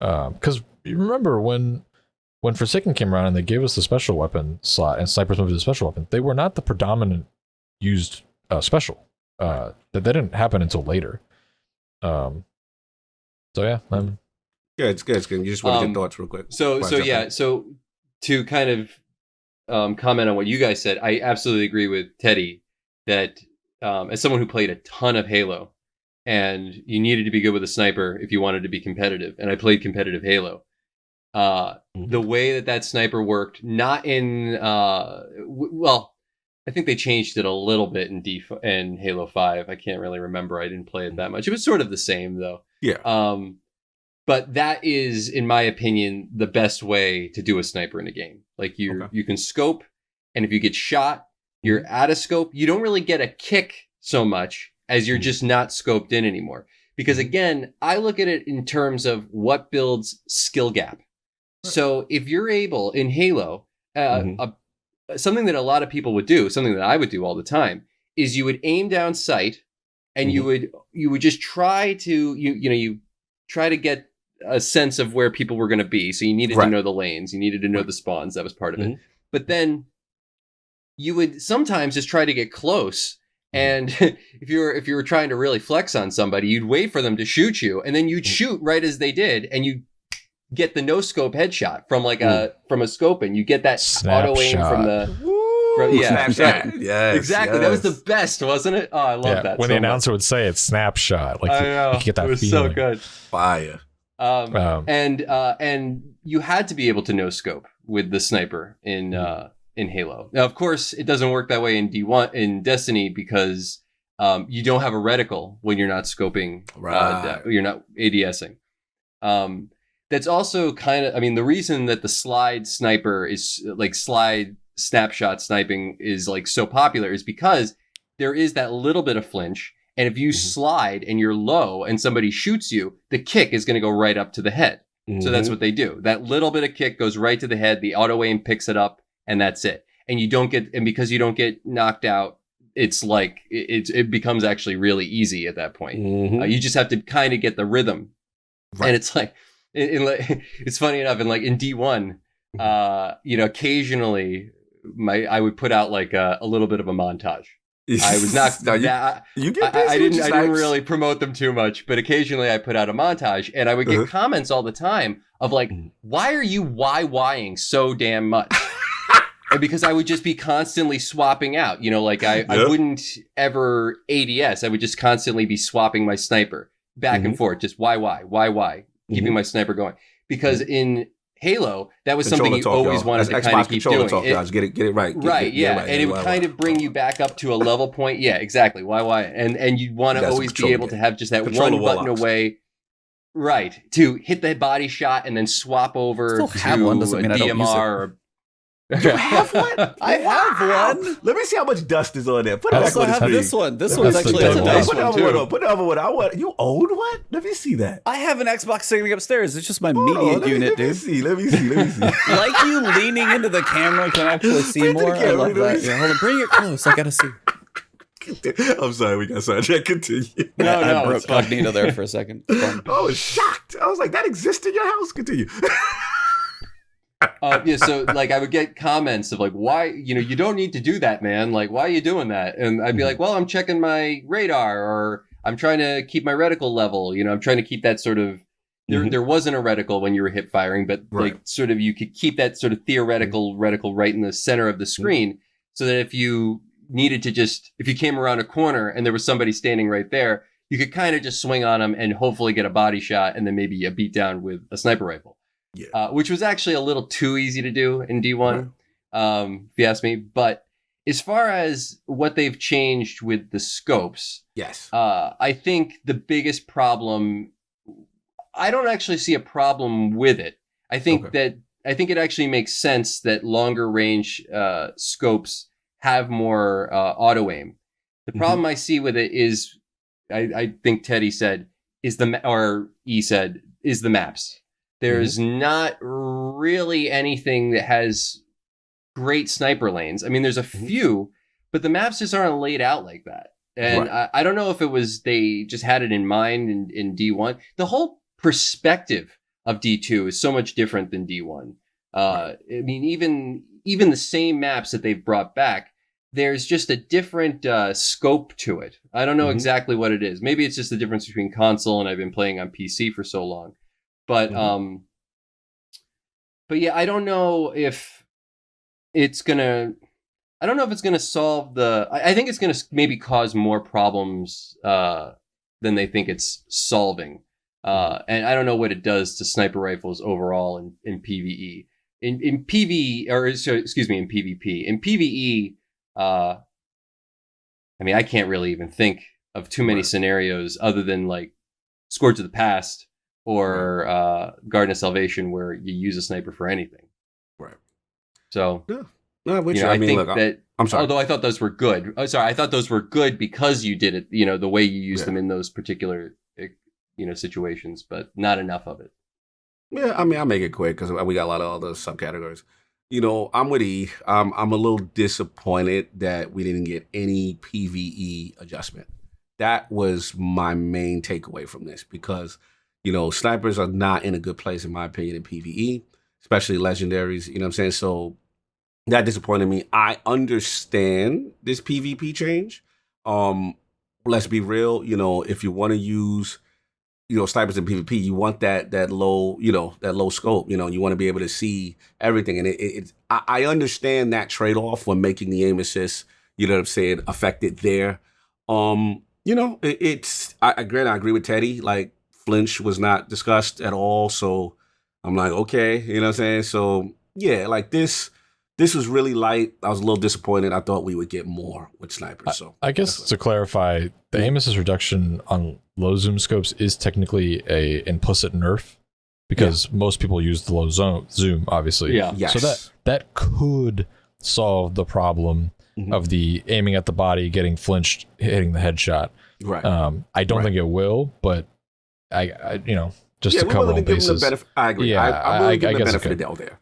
Because you remember when Forsaken came around and they gave us the special weapon slot and snipers moved to the special weapon, they were not the predominant used special. That didn't happen until later. So yeah, yeah, it's good. You just want to get thoughts real quick. So to kind of comment on what you guys said, I absolutely agree with Teddy that as someone who played a ton of Halo, and you needed to be good with a sniper if you wanted to be competitive, and I played competitive Halo. The way that sniper worked, not in I think they changed it a little bit in Halo 5. I can't really remember. I didn't play it that much. It was sort of the same though. Yeah. But that is, in my opinion, the best way to do a sniper in a game. Like you can scope, and if you get shot, you're out of scope. You don't really get a kick so much as you're just not scoped in anymore. Because again, I look at it in terms of what builds skill gap. So if you're able in Halo, something that a lot of people would do, something that I would do all the time, is you would aim down sight, and you would just try to you try to get a sense of where people were going to be. So you needed to know the lanes, you needed to know the spawns. That was part of it. But then you would sometimes just try to get close. And if you were trying to really flex on somebody, you'd wait for them to shoot you, and then you'd shoot right as they did, and you get the no scope headshot from from a scope, and you get that auto aim from Snapshot. Yes, exactly. That was the best, wasn't it? Oh, I love that. When the announcer would say it's snapshot, like I know. you get that it was feeling. So good. Fire. And you had to be able to no scope with the sniper in Halo. Now, of course, it doesn't work that way in D1 in Destiny because you don't have a reticle when you're not scoping. You're not ADSing. That's also kind of, the reason that the slide sniper is like slide snapshot sniping is like so popular is because there is that little bit of flinch. And if you slide and you're low and somebody shoots you, the kick is going to go right up to the head. So that's what they do. That little bit of kick goes right to the head. The auto aim picks it up, and that's it. And because you don't get knocked out, it's like it becomes actually really easy at that point. You just have to kind of get the rhythm. And it's like, it's funny enough, in D1, occasionally I would put out like a little bit of a montage. I was not. I didn't really promote them too much, but occasionally I put out a montage, and I would get comments all the time of like, "Why are you YYing so damn much?" And because I would just be constantly swapping out. I wouldn't ever ADS. I would just constantly be swapping my sniper back and forth, just YY, keeping my sniper going. Because in Halo, that was something you always wanted to kind of keep doing. Guys. Get it right. Right, yeah. And it would kind of bring you back up to a level point. Yeah, exactly. Why? And you'd want to always be able to have just that one button away. Right. To hit the body shot and then swap over to a DMR. You have one? I have one. Let me see how much dust is on there. Put it I back also on the have screen. this one. This one's actually a nice Put the one other too. one on. Put the other one on. You own one? Let me see that. I have an Xbox sitting upstairs. It's just my Hold media on, unit, let me dude. see. Let me see. Like you leaning into the camera can actually see Bring it to more. the I camera, love let me that. see. Yeah, hold on. Bring it close. I gotta see. I'm sorry, we got sidetracked. Continue. I broke Cognito there for a second. It's fun. I was shocked. I was like, that exists in your house? Continue. So I would get comments of like, why, you don't need to do that, man. Like, why are you doing that? And I'd be like, well, I'm checking my radar, or I'm trying to keep my reticle level. I'm trying to keep that sort of, there wasn't a reticle when you were hip firing, but like sort of, you could keep that sort of theoretical reticle right in the center of the screen. So that if you needed to if you came around a corner and there was somebody standing right there, you could kind of just swing on them and hopefully get a body shot, and then maybe a beat down with a sniper rifle. Yeah. Which was actually a little too easy to do in D1, if you ask me. But as far as what they've changed with the scopes, yes, I think the biggest problem, I don't actually see a problem with it. I think that I think it actually makes sense that longer range scopes have more auto aim. The problem I see with it is, I think Teddy said, is the maps. There's not really anything that has great sniper lanes. I mean, there's a few, but the maps just aren't laid out like that. And I don't know if it was they just had it in mind in D1. The whole perspective of D2 is so much different than D1. I mean, even the same maps that they've brought back, there's just a different scope to it. I don't know exactly what it is. Maybe it's just the difference between console and I've been playing on PC for so long. But yeah, I don't know if it's gonna solve the. I think it's gonna maybe cause more problems than they think it's solving. And I don't know what it does to sniper rifles overall in PvE. In PvE, or so, excuse me, in PvP. In PvE, I mean, I can't really even think of too many scenarios other than like Scourge of the Past or Garden of Salvation where you use a sniper for anything. Right. So, no, which I mean, think that. I'm sorry. Although I thought those were good. I thought those were good because you did it. The way you used them in those particular situations, but not enough of it. Yeah, I mean, I'll make it quick because we got a lot of other subcategories. I'm with E. I'm a little disappointed that we didn't get any PvE adjustment. That was my main takeaway from this because, snipers are not in a good place, in my opinion, in PvE, especially legendaries. You know what I'm saying? So that disappointed me. I understand this PvP change. Let's be real. If you want to use snipers in PvP, you want that low, that low scope, you want to be able to see everything. And I understand that trade-off when making the aim assist, you know what I'm saying, affected there. I agree with Teddy, like flinch was not discussed at all. So I'm like, okay, you know what I'm saying? So yeah, like this was really light. I was a little disappointed. I thought we would get more with snipers. So I guess to clarify, the aim assist reduction on low zoom scopes is technically a implicit nerf because most people use the low zoom, obviously. Yeah. Yes. So that could solve the problem of the aiming at the body, getting flinched, hitting the headshot. Right. I don't think it will, but I just to cover all bases. I agree. Yeah, I'm willing to give the guess benefit of the doubt there.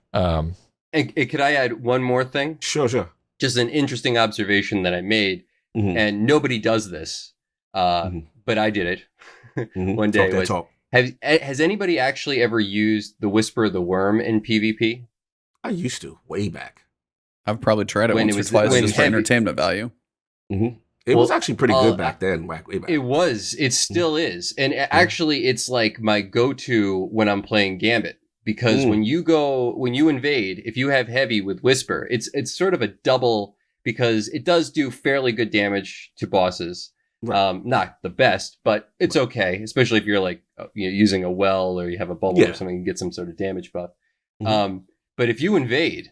And could I add one more thing? Sure. Just an interesting observation that I made, and nobody does this, but I did it one day. Has anybody actually ever used the Whisper of the Worm in PvP? I used to, way back. I've probably tried it once or twice just for entertainment value. It was actually pretty good back then, way back. It was. It still is. And actually, it's like my go-to when I'm playing Gambit. Because when you invade, if you have heavy with Whisper, it's sort of a double because it does do fairly good damage to bosses. Right. Not the best, but it's okay, especially if you're like using a well or you have a bubble or something, you get some sort of damage buff. But if you invade,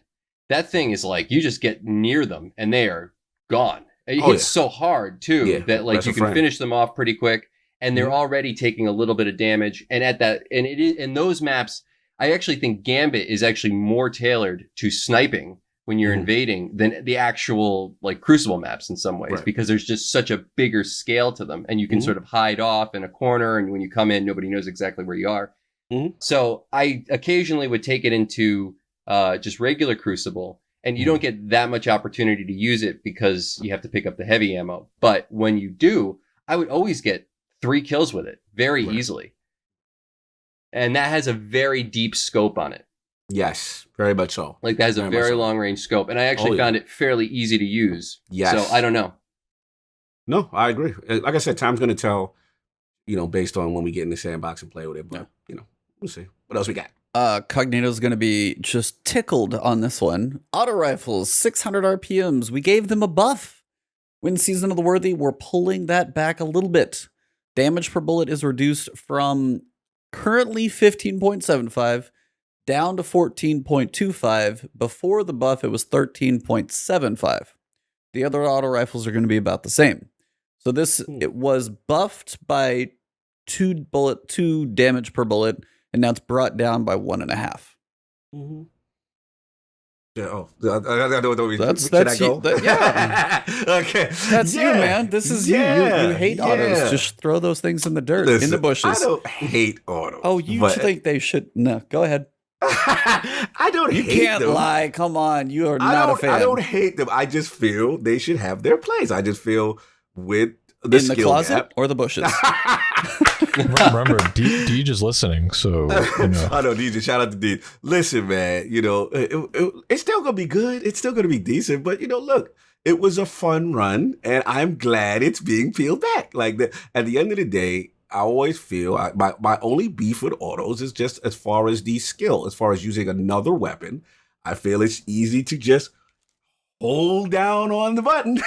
that thing is like you just get near them and they are gone. It hits so hard too that like you can finish them off pretty quick, and they're already taking a little bit of damage. And it is in those maps. I actually think Gambit is actually more tailored to sniping when you're invading than the actual like Crucible maps in some ways, because there's just such a bigger scale to them, and you can sort of hide off in a corner, and when you come in, nobody knows exactly where you are. So I occasionally would take it into just regular Crucible, and you don't get that much opportunity to use it because you have to pick up the heavy ammo. But when you do, I would always get 3 kills with it very easily. And that has a very deep scope on it. Yes, very much so. Like that has a very long range scope. And I actually found it fairly easy to use. Yes. So I don't know. No, I agree. Like I said, time's going to tell, based on when we get in the sandbox and play with it. But, we'll see. What else we got? Cognito's going to be just tickled on this one. Auto rifles, 600 RPMs. We gave them a buff. When Season of the Worthy, we're pulling that back a little bit. Damage per bullet is reduced from currently 15.75 down to 14.25. Before the buff, it was 13.75. The other auto rifles are going to be about the same. So it was buffed by 2 damage per bullet, and now it's brought down by 1.5. Yeah, I don't know. That's Should I go? yeah. Okay. That's you, man. This is you. You hate autos. yeah. Just throw those things in the dirt, in the Listen, bushes. I don't hate autos. Oh, you but think they should? No, go ahead. I don't You hate can't them. lie. Come on, you are not a fan. I don't hate them. I just feel they should have their place. I just feel with the in the skill closet gap. or the bushes. Remember, Deej is listening, so you know. I know, DJ. Shout out to D. Listen, man. It's still gonna be good. It's still gonna be decent. But look, it was a fun run, and I'm glad it's being peeled back. At the end of the day, I always feel my only beef with autos is just as far as the skill, as far as using another weapon. I feel it's easy to just hold down on the button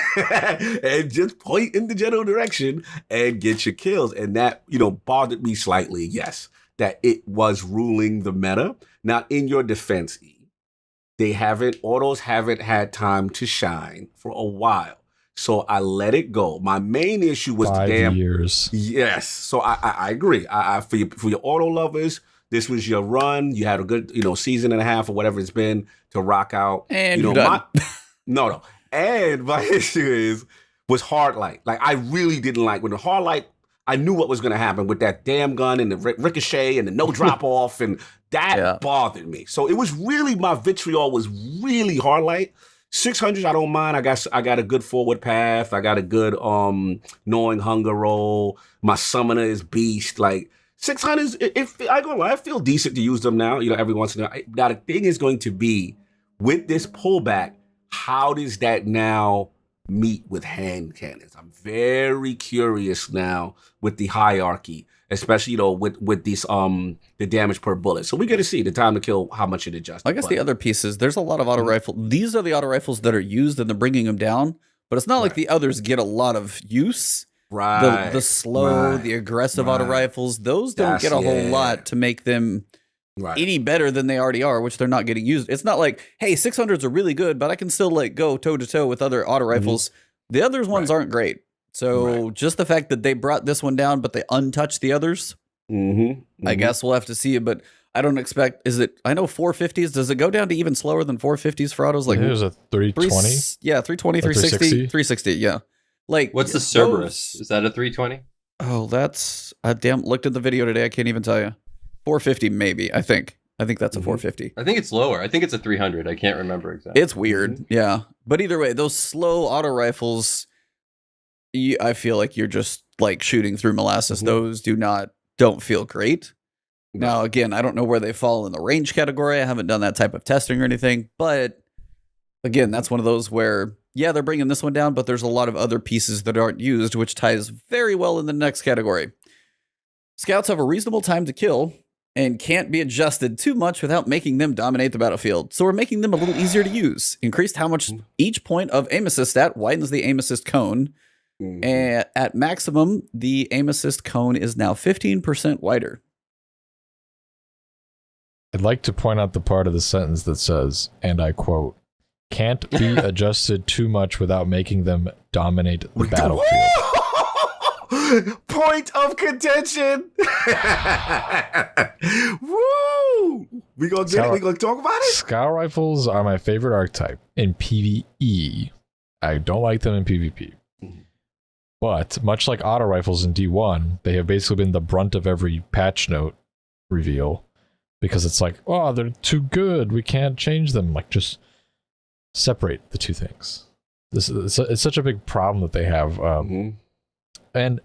and just point in the general direction and get your kills. And that, bothered me slightly. Yes, that it was ruling the meta. Now, in your defense, E, autos haven't had time to shine for a while. So I let it go. My main issue was 5 damn years. Yes. So I agree. For your auto lovers, this was your run. You had a good, season and a half or whatever it's been to rock out. And you're done. No. And my issue was hard light. Like, I really didn't like when the hard light, I knew what was going to happen with that damn gun and the ricochet and the no drop off. And that bothered me. So it was really, my vitriol was really hard light. 600s, I don't mind. I got a good forward path. I got a good knowing hunger roll. My summoner is beast. Like 600s, if I go lie, I feel decent to use them now. Every once in a while. Now the thing is going to be with this pullback. How does that now meet with hand cannons? I'm very curious now with the hierarchy, especially with these the damage per bullet. So we're gonna see the time to kill, how much it adjusts. I guess the other pieces, there's a lot of auto rifle. These are the auto rifles that are used and they're bringing them down, but it's not like the others get a lot of use. Right. The slow, the aggressive auto rifles, those don't get a whole lot to make them any better than they already are, which they're not getting used. It's not like, hey, 600s are really good, but I can still go toe to toe with other auto rifles. The others ones aren't great. So just the fact that they brought this one down, but they untouched the others, I guess we'll have to see it. But I don't expect, I know 450s, does it go down to even slower than 450s for autos? Like, there's a 320. 320, 360, 360, yeah. Like, what's the Cerberus? Is that a 320? Oh, that's looked at the video today. I can't even tell you. 450, maybe. I think that's a 450. I think it's lower. I think it's a 300. I can't remember exactly. It's weird. Yeah. But either way, those slow auto rifles, I feel like you're just like shooting through molasses. Those don't feel great. Now, again, I don't know where they fall in the range category. I haven't done that type of testing or anything. But again, that's one of those where, they're bringing this one down, but there's a lot of other pieces that aren't used, which ties very well in the next category. Scouts have a reasonable time to kill and can't be adjusted too much without making them dominate the battlefield. So we're making them a little easier to use. Increased how much each point of aim assist stat widens the aim assist cone. And at maximum, the aim assist cone is now 15% wider. I'd like to point out the part of the sentence that says, and I quote, can't be adjusted too much without making them dominate the battlefield. Point of contention. Woo! We gonna talk about it? Scout rifles are my favorite archetype in PvE. I don't like them in PvP. But much like auto rifles in D1, they have basically been the brunt of every patch note reveal because it's like, oh, they're too good. We can't change them. Like, just separate the two things. It's such a big problem that they have. And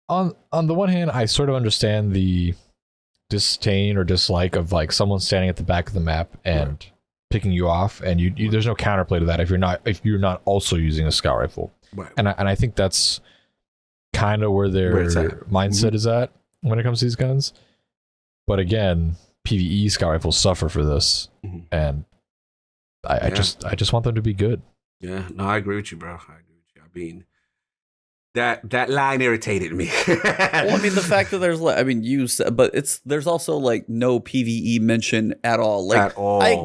on the one hand, I sort of understand the disdain or dislike of like someone standing at the back of the map and picking you off, and you there's no counterplay to that if you're not also using a scout rifle. Right. And I think that's kind of where their mindset is at when it comes to these guns. But again, PvE scout rifles suffer for this, and I just want them to be good. Yeah, no, I agree with you, bro. I agree with you. I mean, that line irritated me. Well, I mean, the fact that there's also like no PvE mention at all. Like, at all. I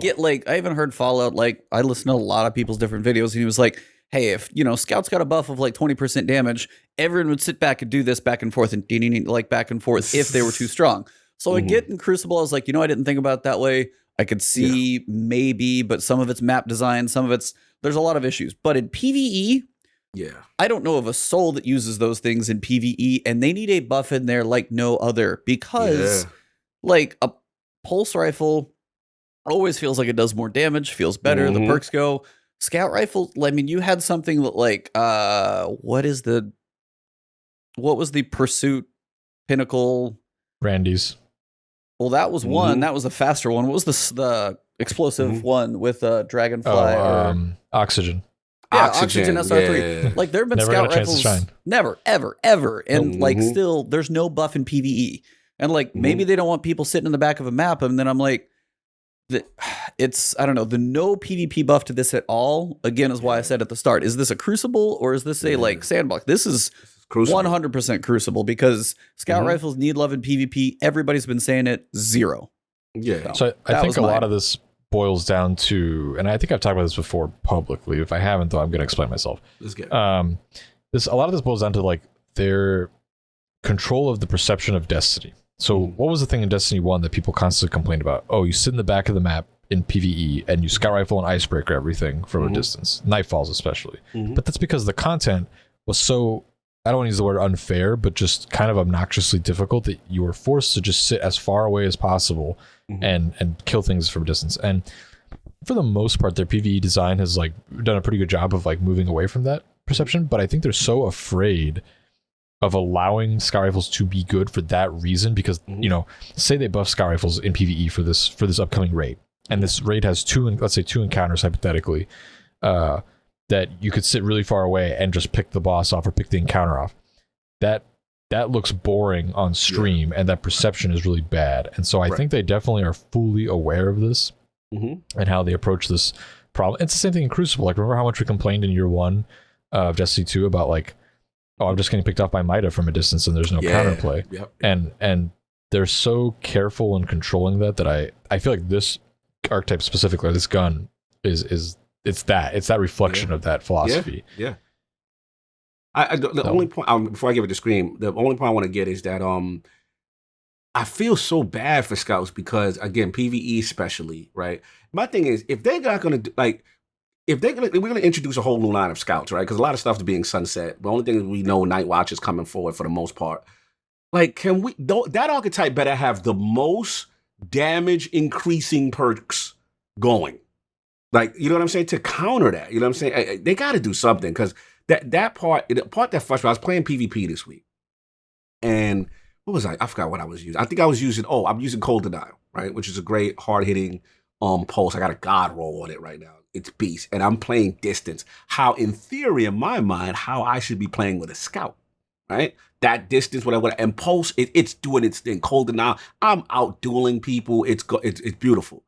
even heard Fallout. Like, I listened to a lot of people's different videos, and he was like, hey, if scouts got a buff of like 20% damage, everyone would sit back and do this back and forth and like back and forth if they were too strong. So I get in Crucible, I was like, I didn't think about it that way. I could see maybe, but some of it's map design, there's a lot of issues. But in PvE, I don't know of a soul that uses those things in PvE, and they need a buff in there like no other, because like a pulse rifle always feels like it does more damage, feels better. The perks go. Scout rifle, I mean, you had something that like what was the pursuit pinnacle? Randy's. Well, that was one. That was a faster one. What was the explosive one with Dragonfly? Oxygen. Yeah, Oxygen SR3. Yeah. Like there have been Never scout got a chance to rifles. shine. Never, ever. And like still, there's no buff in PvE. And like maybe they don't want people sitting in the back of a map. And then I'm like, I don't know, the no PvP buff to this at all, again, is why I said at the start, is this a Crucible or is this a like Sandbox? This is Crucible. 100% Crucible, because scout rifles need love in PvP. Everybody's been saying it. Zero. Yeah. So I think a lot of this boils down to, and I think I've talked about this before publicly. If I haven't, though, I'm going to explain myself. Let's get a lot of this boils down to like their control of the perception of Destiny. So what was the thing in Destiny 1 that people constantly complained about? Oh, you sit in the back of the map in PvE and you scout rifle and icebreaker everything from a distance. Nightfalls especially. But that's because the content was so, I don't want to use the word unfair, but just kind of obnoxiously difficult that you were forced to just sit as far away as possible and kill things from a distance. And for the most part, their PvE design has like done a pretty good job of like moving away from that perception. But I think they're so afraid of allowing scout rifles to be good for that reason, because you know, say they buff scout rifles in PvE for this upcoming raid, and this raid has two encounters hypothetically, that you could sit really far away and just pick the boss off or pick the encounter off. That looks boring on stream, and that perception is really bad. And so I think they definitely are fully aware of this and how they approach this problem. It's the same thing in Crucible. Like, remember how much we complained in year 1 of Destiny 2 about like, oh, I'm just getting picked off by Mida from a distance and there's no counterplay. And they're so careful in controlling that I feel like this archetype specifically, or this gun, is that reflection of that philosophy. The only point, before I give it to Scream, the only point I want to get is that I feel so bad for scouts because, again, PvE especially, right? My thing is, if they're not going to like, we're going to introduce a whole new line of scouts, right? Because a lot of stuff is being sunset. The only thing is we know Night Watch is coming forward for the most part. Like, that archetype better have the most damage increasing perks going. Like, you know what I'm saying? To counter that, you know what I'm saying? They got to do something, because that part that frustrated. I was playing PvP this week, and what was I forgot what I was using. I think I was using, I'm using Cold Denial, right? Which is a great hard hitting pulse. I got a God roll on it right now. It's beast, and I'm playing distance. How, in theory, in my mind, how I should be playing with a scout, right? That distance, whatever, and pulse, it's doing its thing. Cold Denial, I'm out dueling people. It's beautiful.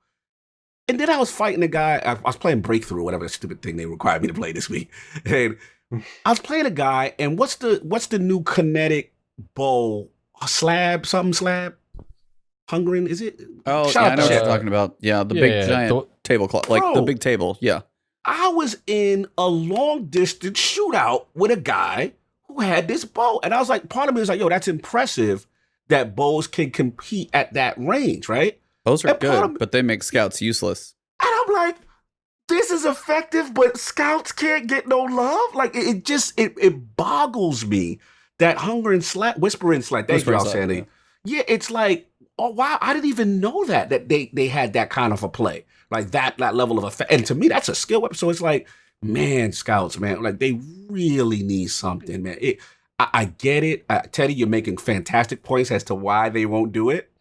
And then I was fighting a guy. I was playing Breakthrough, whatever stupid thing they required me to play this week. And I was playing a guy, and what's the new kinetic bow? Slab? Hungering, is it? Oh, yeah, I know what you're talking about. Yeah, the big giant tablecloth, like the big table. Yeah. I was in a long distance shootout with a guy who had this bow. And I was like, part of me was like, yo, that's impressive that bows can compete at that range, right? Bows are good, but they make scouts useless. And I'm like, this is effective, but scouts can't get no love? Like, it boggles me that Whispering Slat, thank you, Sandy. Yeah, it's like, oh, wow, I didn't even know that they had that kind of a play. Like that level of effect. And to me, that's a skill weapon. So it's like, man, scouts, man, like they really need something, man. I get it. Teddy, you're making fantastic points as to why they won't do it.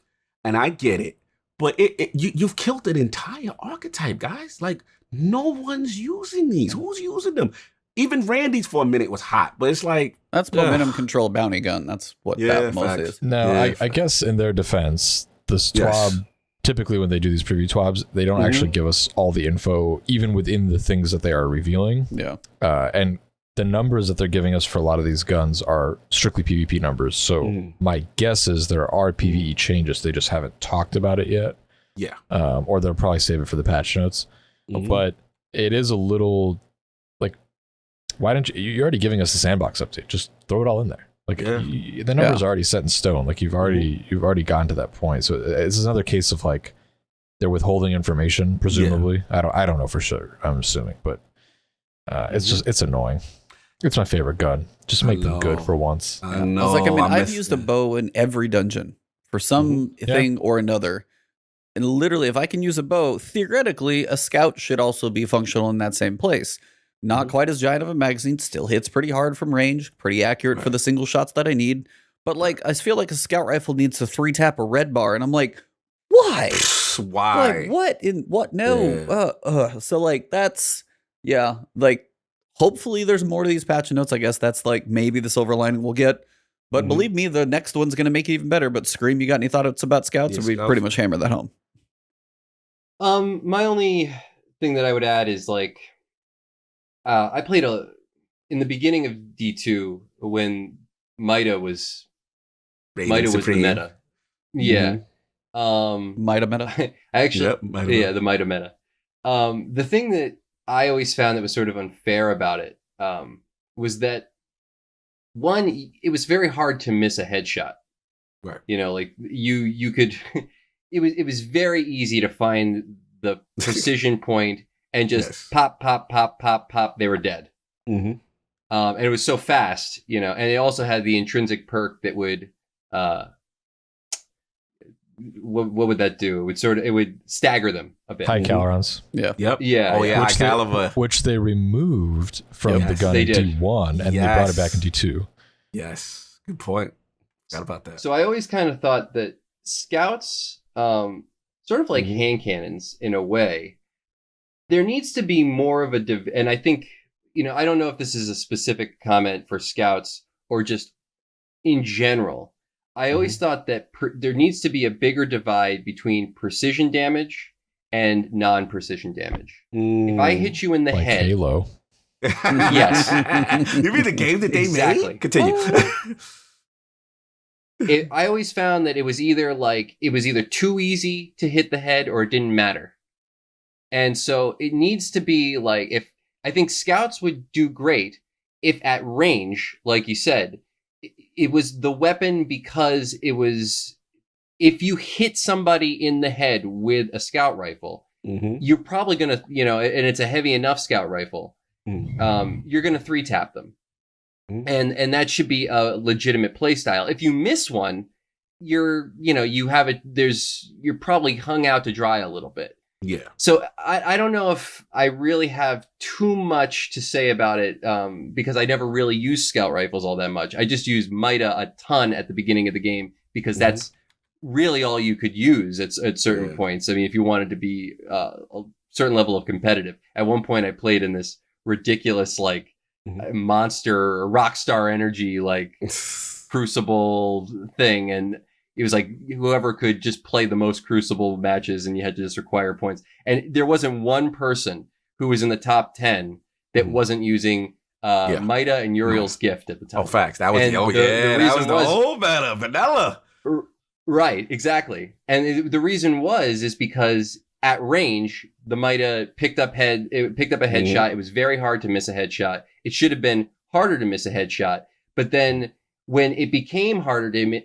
And I get it. But you've killed an entire archetype, guys. Like, no one's using these. Who's using them? Even Randy's for a minute was hot, but it's like... That's momentum control bounty gun. That's what that most is. No, I guess in their defense, the TWAB, typically when they do these preview TWABs, they don't actually give us all the info, even within the things that they are revealing. Yeah. And the numbers that they're giving us for a lot of these guns are strictly PvP numbers. So my guess is there are PvE changes. They just haven't talked about it yet. Yeah. Or they'll probably save it for the patch notes. But it is a little like, why don't you're already giving us a Sandbox update. Just throw it all in there. Like the numbers are already set in stone. Like you've already gone to that point. So this is another case of like, they're withholding information, presumably. I don't know for sure. I'm assuming, but it's annoying. It's my favorite gun. Just make them good for once. I know. I was like, I've used a bow in every dungeon for some thing or another. And literally, if I can use a bow, theoretically, a scout should also be functional in that same place. Not quite as giant of a magazine, still hits pretty hard from range, pretty accurate for the single shots that I need. But like, I feel like a scout rifle needs to 3-tap a red bar, and I'm like, why? Why? Like, what? No. Yeah. So like, that's, like, hopefully there's more to these patch notes. I guess that's like maybe the silver lining we'll get. But believe me, the next one's going to make it even better. But Scream, you got any thoughts about scouts? Or we pretty much hammer that home? My only thing that I would add is like, I played in the beginning of D2 when Mida was the meta. Yeah. Mida meta. I actually, the Mida meta. The thing that I always found that was sort of unfair about it was that one, it was very hard to miss a headshot. Right. You know, like you could. It was very easy to find the precision point and just pop, pop, pop, pop, pop. They were dead. And it was so fast, you know. And it also had the intrinsic perk that would, what would that do? It would stagger them a bit. High calorons. Yeah. Yeah. Oh yeah. Which high caliber. Which they removed from the gun in D1, and they brought it back in D2. Yes. Good point. Forgot about that. So I always kind of thought that scouts, sort of like hand cannons in a way, there needs to be more of a and I think, you know, I don't know if this is a specific comment for scouts or just in general. I always thought that there needs to be a bigger divide between precision damage and non-precision damage. If I hit you in the like head, Halo. Yes. You mean the game that they made? Continue. I always found that it was either too easy to hit the head or it didn't matter. And so it needs to be like, I think scouts would do great if at range, like you said, it was the weapon, because if you hit somebody in the head with a scout rifle, you're probably going to, you know, and it's a heavy enough scout rifle, you're going to 3-tap them. And that should be a legitimate play style. If you miss one, you're probably hung out to dry a little bit. Yeah. So I don't know if I really have too much to say about it, because I never really used scout rifles all that much. I just used Mida a ton at the beginning of the game because that's really all you could use at certain points. I mean, if you wanted to be a certain level of competitive. At one point I played in this ridiculous monster or Rockstar Energy Crucible thing, and it was like whoever could just play the most Crucible matches, and you had to just require points. And there wasn't one person who was in the top 10 that wasn't using Mida and Uriel's Gift at the time. Oh, facts. That was that was the old meta, vanilla. Right, exactly. And the reason is because at range, the Mida picked up a headshot. It was very hard to miss a headshot. It should have been harder to miss a headshot. But then when it became harder to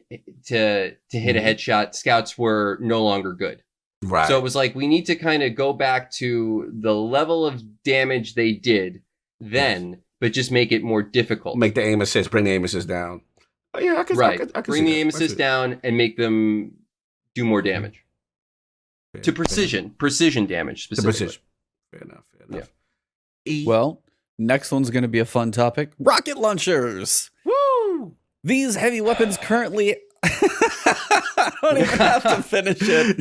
hit a headshot, scouts were no longer good. Right. So it was like, we need to kind of go back to the level of damage they did then, but just make it more difficult. Make the aim assist, bring the aim assist down. Oh, yeah, I can bring the aim assist down and make them do more damage. To precision damage specifically. Fair enough. Yeah. Well, next one's going to be a fun topic. Rocket launchers. Woo! These heavy weapons currently... I don't even have to finish it.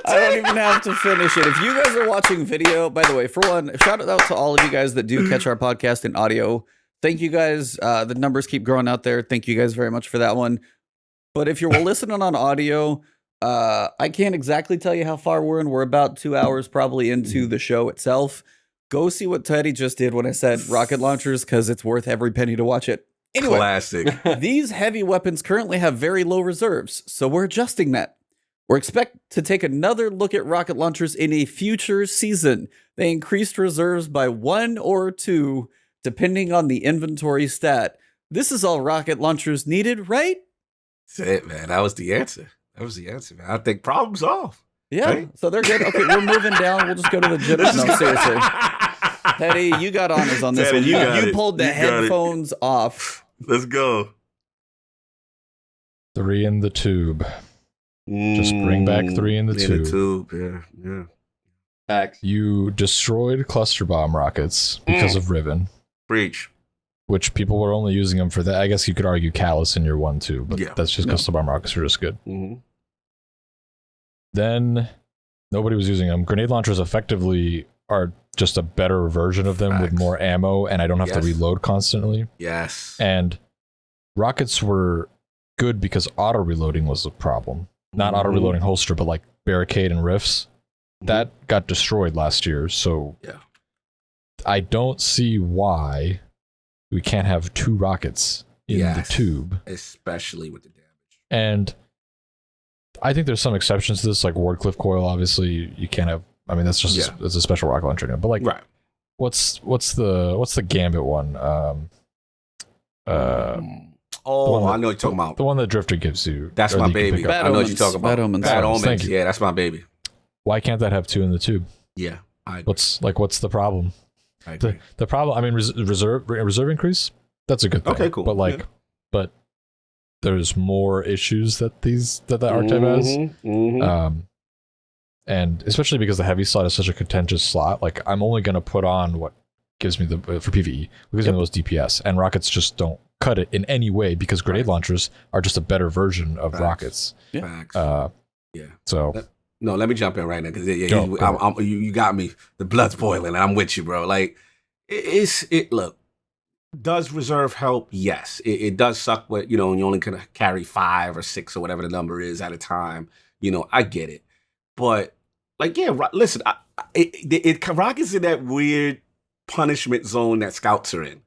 I don't even have to finish it. If you guys are watching video, by the way, for one, shout out to all of you guys that do catch our podcast in audio. Thank you guys. The numbers keep growing out there. Thank you guys very much for that one. But if you're listening on audio, I can't exactly tell you how far we're in. We're about 2 hours probably into the show itself. Go see what Teddy just did when I said rocket launchers, because it's worth every penny to watch it. Anyway, classic. These heavy weapons currently have very low reserves, so we're adjusting that. We're expect to take another look at rocket launchers in a future season. They increased reserves by 1 or 2, depending on the inventory stat. This is all rocket launchers needed, right? That's it, man. That was the answer. Man. I think problem solved. Yeah, Right? so they're good. Okay, we're moving down. We'll just go to the gym. No, seriously. Teddy, you got honors on this Teddy, one. you got You it. pulled the You got it. headphones off. Let's go. 3 in the tube. Just bring back 3 in the tube. Yeah. Facts. You destroyed cluster bomb rockets because of Riven, Breach. which people were only using them for that. I guess you could argue Callus in your 1-2, but Yeah. that's just cluster bomb rockets are just good. Mm-hmm. Then nobody was using them. Grenade launchers effectively are just a better version of them with Facts. more ammo, and I don't have to Yes. reload constantly. Yes. And rockets were good because auto reloading was a problem. Not auto reloading holster, but like barricade and rifts. That got destroyed last year, so Yeah. I don't see why we can't have 2 rockets in Yes. the tube. Especially with the damage. And I think there's some exceptions to this, like Wardcliff coil. Obviously, you can't have. I mean, that's just it's a special rocket launcher. But like, Right. what's the Gambit one? Oh, I know what you're talking about. The one that Drifter gives you. That's or my that you can baby. pick up. I know what you're talking about. Bad Omens. Bad Omens, Omens. thank you. Yeah, that's my baby. Why can't that have 2 in the tube? Yeah. I agree. What's the problem? I agree. The problem. I mean, reserve increase. That's a good thing. Okay, cool. But like, Yeah. but there's more issues that the archetype has. Mm-hmm. And especially because the heavy slot is such a contentious slot, like I'm only going to put on what gives me for PvE, what gives me the most DPS, and rockets just don't cut it in any way because grenade launchers are just a better version of Facts. rockets. Facts. Yeah. So No, let me jump in right now because Go. you got me. The blood's boiling, and I'm with you, bro. Like, look, does reserve help? Yes. It does suck when, you only can carry 5 or 6 or whatever the number is at a time. I get it. But, like, yeah, listen, Rocket's in that weird punishment zone that scouts are in,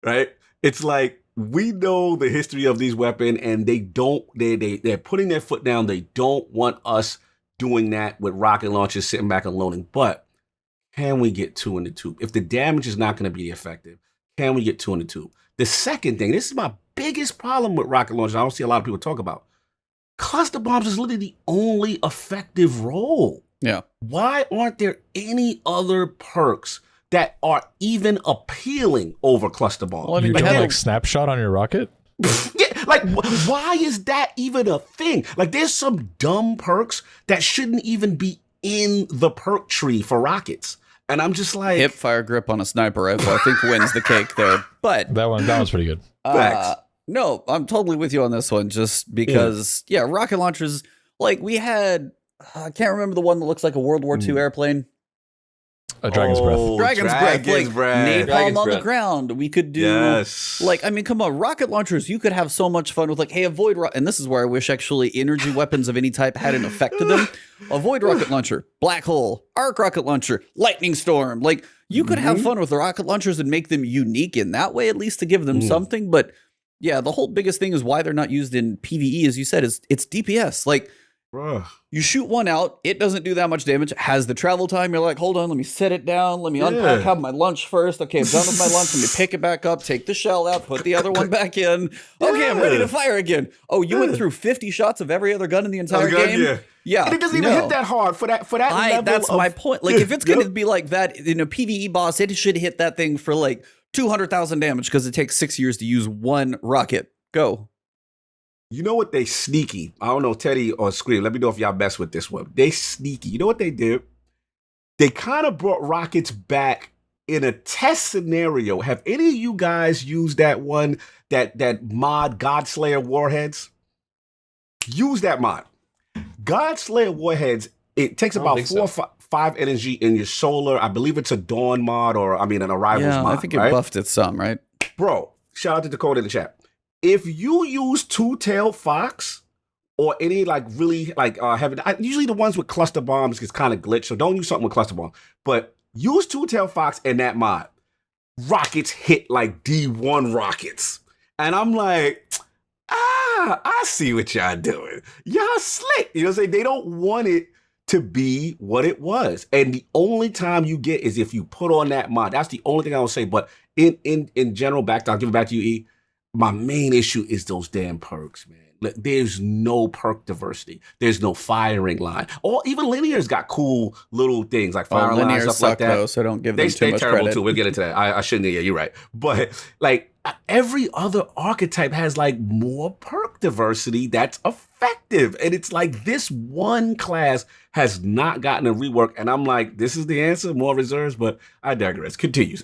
right? It's like, we know the history of these weapons, and they're putting their foot down. They don't want us doing that with rocket launchers sitting back and loading. But can we get 2 in the tube? If the damage is not going to be effective, can we get 2 in the tube? The second thing, this is my biggest problem with rocket launchers, I don't see a lot of people talk about. Cluster bombs is literally the only effective role. Yeah. Why aren't there any other perks that are even appealing over cluster bombs? Well, I mean, you we don't had like snapshot on your rocket? Yeah, like, why is that even a thing? Like, there's some dumb perks that shouldn't even be in the perk tree for rockets. And I'm just like... hip fire grip on a sniper rifle, I think, wins the cake there. But That one's pretty good. Facts. no, I'm totally with you on this one, just because, rocket launchers, like, we had... I can't remember the one that looks like a World War II airplane. A Dragon's Breath. Dragon's Breath, like napalm Dragon's on the Breath. ground. We could do, Yes. like, I mean, come on, rocket launchers. You could have so much fun with, like, hey, avoid, and this is where I wish actually energy weapons of any type had an effect to them. Avoid rocket launcher, black hole, arc rocket launcher, lightning storm. Like, you could have fun with the rocket launchers and make them unique in that way, at least to give them something. But yeah, the whole biggest thing is why they're not used in PvE, as you said, is it's DPS. Like, Bruh. you shoot one out, it doesn't do that much damage, has the travel time, you're like, hold on, let me set it down, let me unpack, have my lunch first, okay, I'm done with my lunch, let me pick it back up, take the shell out, put the other one back in, okay, I'm ready to fire again. Oh, you went through 50 shots of every other gun in the entire game? Yeah. And it doesn't even hit that hard for that level That's of, my point. Like, if it's going to be like that in a PvE boss, it should hit that thing for like 200,000 damage because it takes 6 years to use one rocket. Go. You know what they sneaky? I don't know, Teddy or Scream. Let me know if y'all mess with this one. They sneaky. You know what they did? They kind of brought rockets back in a test scenario. Have any of you guys used that one, that mod Godslayer Warheads? Use that mod. Godslayer Warheads, it takes about 4 or 5 energy in your solar. I believe it's a Dawn mod or, an Arrivals mod. I think it right? buffed it some, right? Bro, shout out to Dakota in the chat. If you use Two-Tailed Fox or any really usually the ones with cluster bombs is kind of glitch, so don't use something with cluster bombs. But use Two-Tailed Fox and that mod. Rockets hit like D1 rockets. And I'm like, I see what y'all doing. Y'all slick. You know what I'm saying? They don't want it to be what it was. And the only time you get is if you put on that mod. That's the only thing I will say. But in general, I'll give it back to you, E. My main issue is those damn perks, man. There's no perk diversity. There's no firing line. Or even linear's got cool little things like firing line, stuff like that. Though, so don't give them too much terrible credit. too. We'll get into that. I shouldn't. Yeah, you're right. But like every other archetype has like more perk diversity that's effective, and it's like this one class has not gotten a rework, and I'm like, this is the answer. More reserves, but I digress. Continue.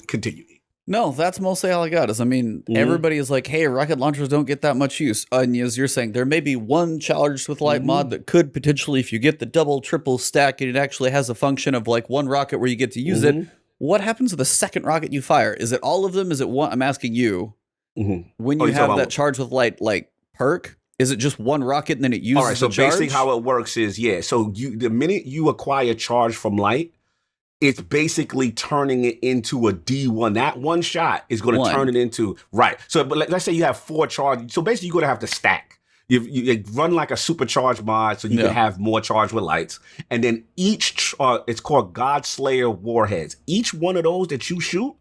No, that's mostly all I got. Everybody is like, hey, rocket launchers don't get that much use. And as you're saying, there may be one charged with light mod that could potentially, if you get the double, triple stack, and it actually has a function of like one rocket where you get to use it. What happens to the second rocket you fire? Is it all of them? Is it one? I'm asking you. When you have that charge with light, like perk, is it just one rocket and then it uses all right, so the charge? basically how it works is, so the minute you acquire charge from light, it's basically turning it into a D1. That one shot is going to turn it into, right. So but let's say you have 4 charge. So basically you're going to have to stack. You run like a supercharged mod so you can have more charge with lights. And then each, it's called Godslayer warheads. Each one of those that you shoot,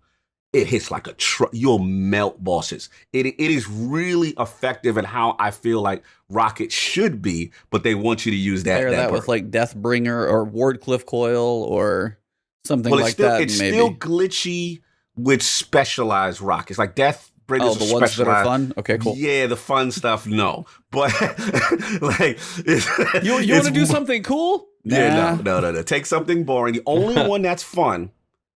it hits like a you'll melt bosses. It is really effective in how I feel like rockets should be, but they want you to use that. Pair that with like Deathbringer or Wardcliff Coil or something like that. It's maybe. Still glitchy with specialized rockets. Like Deathbringers the ones that are fun? Okay, cool. Yeah, the fun stuff, no. But like you want to do something cool? Yeah, no. Take something boring. The only one that's fun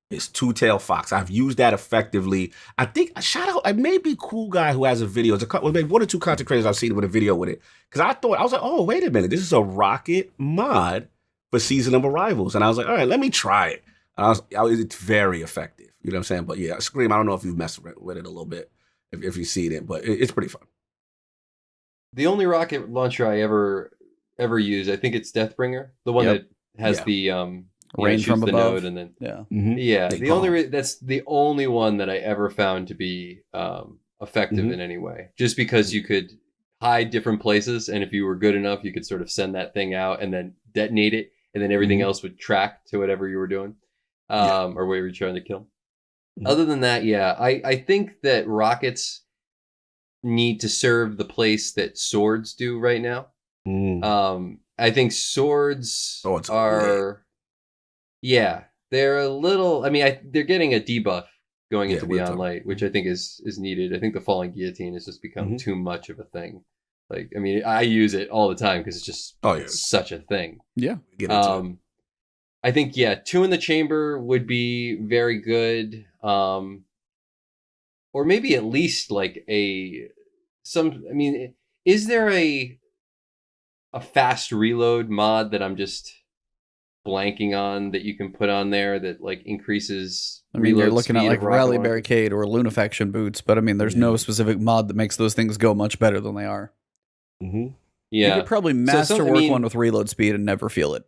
is Two-Tailed Fox. I've used that effectively. I think, shout out, it may be Cool Guy who has a video. It's a couple, maybe 1 or 2 content creators I've seen with a video with it. Because I was like, oh, wait a minute. This is a rocket mod for Season of Arrivals. And I was like, all right, let me try it. And it's very effective. You know what I'm saying? But yeah, Scream, I don't know if you've messed with it a little bit, if you've seen it, but it's pretty fun. The only rocket launcher I ever use, I think it's Deathbringer, the one that has the rain from the above. node and then that's the only one that I ever found to be effective in any way. Just because you could hide different places, and if you were good enough, you could sort of send that thing out and then detonate it, and then everything else would track to whatever you were doing, or where you were trying to kill. Other than that, I think that rockets need to serve the place that swords do right now. I think swords are, they're a little. I mean, they're getting a debuff going into Beyond Light, which I think is needed. I think the Falling Guillotine has just become too much of a thing. Like, I mean, I use it all the time because it's just such a thing. Yeah. I think 2 in the chamber would be very good. Or maybe at least like is there a fast reload mod that I'm just blanking on that you can put on there that like increases reload you're looking speed at like of rocket Rally launcher? Barricade or Lunafaction boots, but I mean, there's no specific mod that makes those things go much better than they are. You could probably masterwork one with reload speed and never feel it.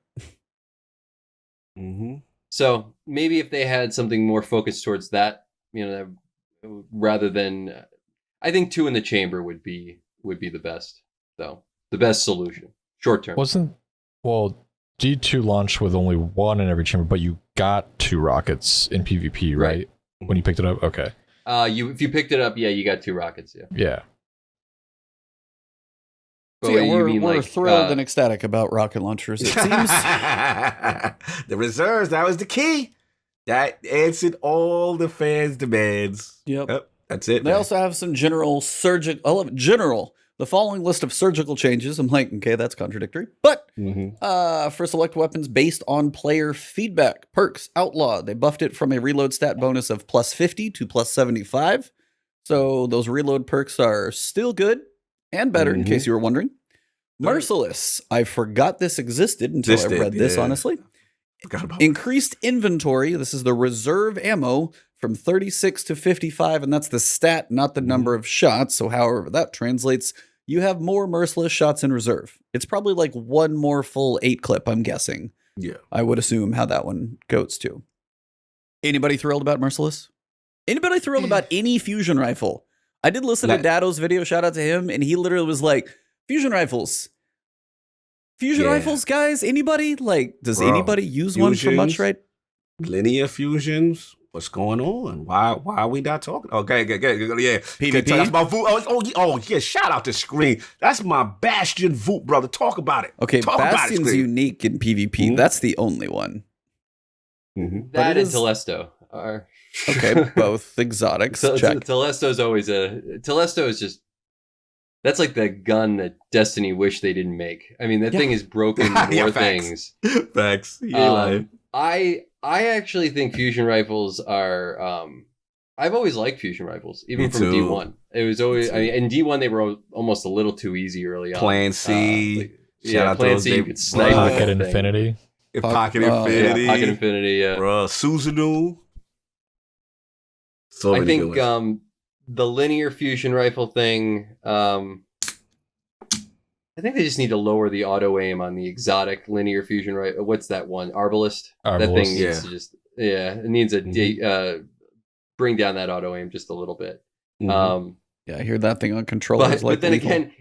So maybe if they had something more focused towards that, rather than, I think 2 in the chamber would be the best, though. The best solution, short term. D2 launched with only 1 in every chamber, but you got 2 rockets in PvP, right? When you picked it up, okay. If you picked it up, you got 2 rockets, Yeah. So we're thrilled and ecstatic about rocket launchers. It seems the reserves, that was the key. That answered all the fans' demands. Yep, that's it. They also have some general the following list of surgical changes. I'm like, okay, that's contradictory. But for select weapons based on player feedback, perks, outlaw, they buffed it from a reload stat bonus of +50 to +75. So those reload perks are still good and better, in case you were wondering. Merciless. I forgot this existed until I read this, honestly. Increased inventory. This is the reserve ammo from 36 to 55, and that's the stat, not the number of shots. So however that translates, you have more Merciless shots in reserve. It's probably like 1 more full 8 clip, I'm guessing. Yeah. I would assume how that one goes too. Anybody thrilled about Merciless? Anybody thrilled about any fusion rifle? I did listen to Dado's video, shout out to him, and he literally was like, fusion rifles. Fusion rifles, guys? Anybody? Like, does anybody use one for much, right? Linear fusions, What's going on? Why are we not talking? Okay, yeah. PvP? That's my Voot. Yeah. Shout out to Screen. That's my Bastion Voot, brother. Talk about it. Okay, Talk about it, Bastion's Screen. unique in PvP. That's the only one. That it and is- Telesto are Okay, both exotics. Check. Telesto's always Telesto is just that's like the gun that Destiny wished they didn't make. I mean, that thing is broken more Yeah, facts. things. Facts. Yeah, I actually think fusion rifles are. I've always liked fusion rifles, even Me from too. D1. It was always. I mean, in D1 they were almost a little too easy early on. Plan C. Shout out Plan those C. You Dave- could snipe Pocket with Pocket that thing. Infinity. Pocket Oh, Infinity. Yeah, Pocket Infinity. Yeah. Bruh, Susanoo. So I many think good ones. the linear fusion rifle thing. I think they just need to lower the auto aim on the exotic linear fusion rifle. What's that one? Arbalist. That Arbalist. thing needs to just it needs a bring down that auto aim just a little bit. Mhm. Yeah, I hear that thing on controllers. But then lethal. again,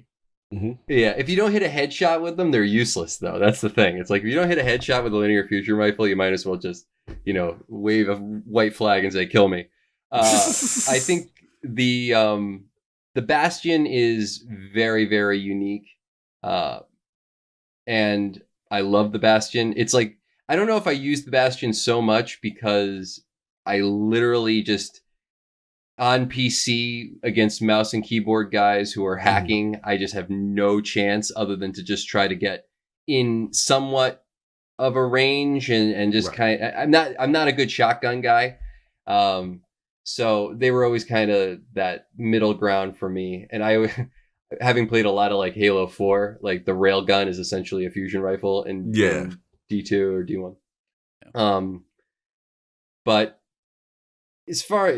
yeah, if you don't hit a headshot with them, they're useless though. That's the thing. It's like if you don't hit a headshot with a linear fusion rifle, you might as well just wave a white flag and say "kill me." I think the Bastion is very, very unique, and I love the Bastion. It's like I don't know if I use the Bastion so much because I literally just on PC against mouse and keyboard guys who are hacking, I just have no chance other than to just try to get in somewhat of a range and just kind of I'm not a good shotgun guy. So they were always kind of that middle ground for me. And I having played a lot of like Halo 4, like the railgun is essentially a fusion rifle in D2 or D1. But as far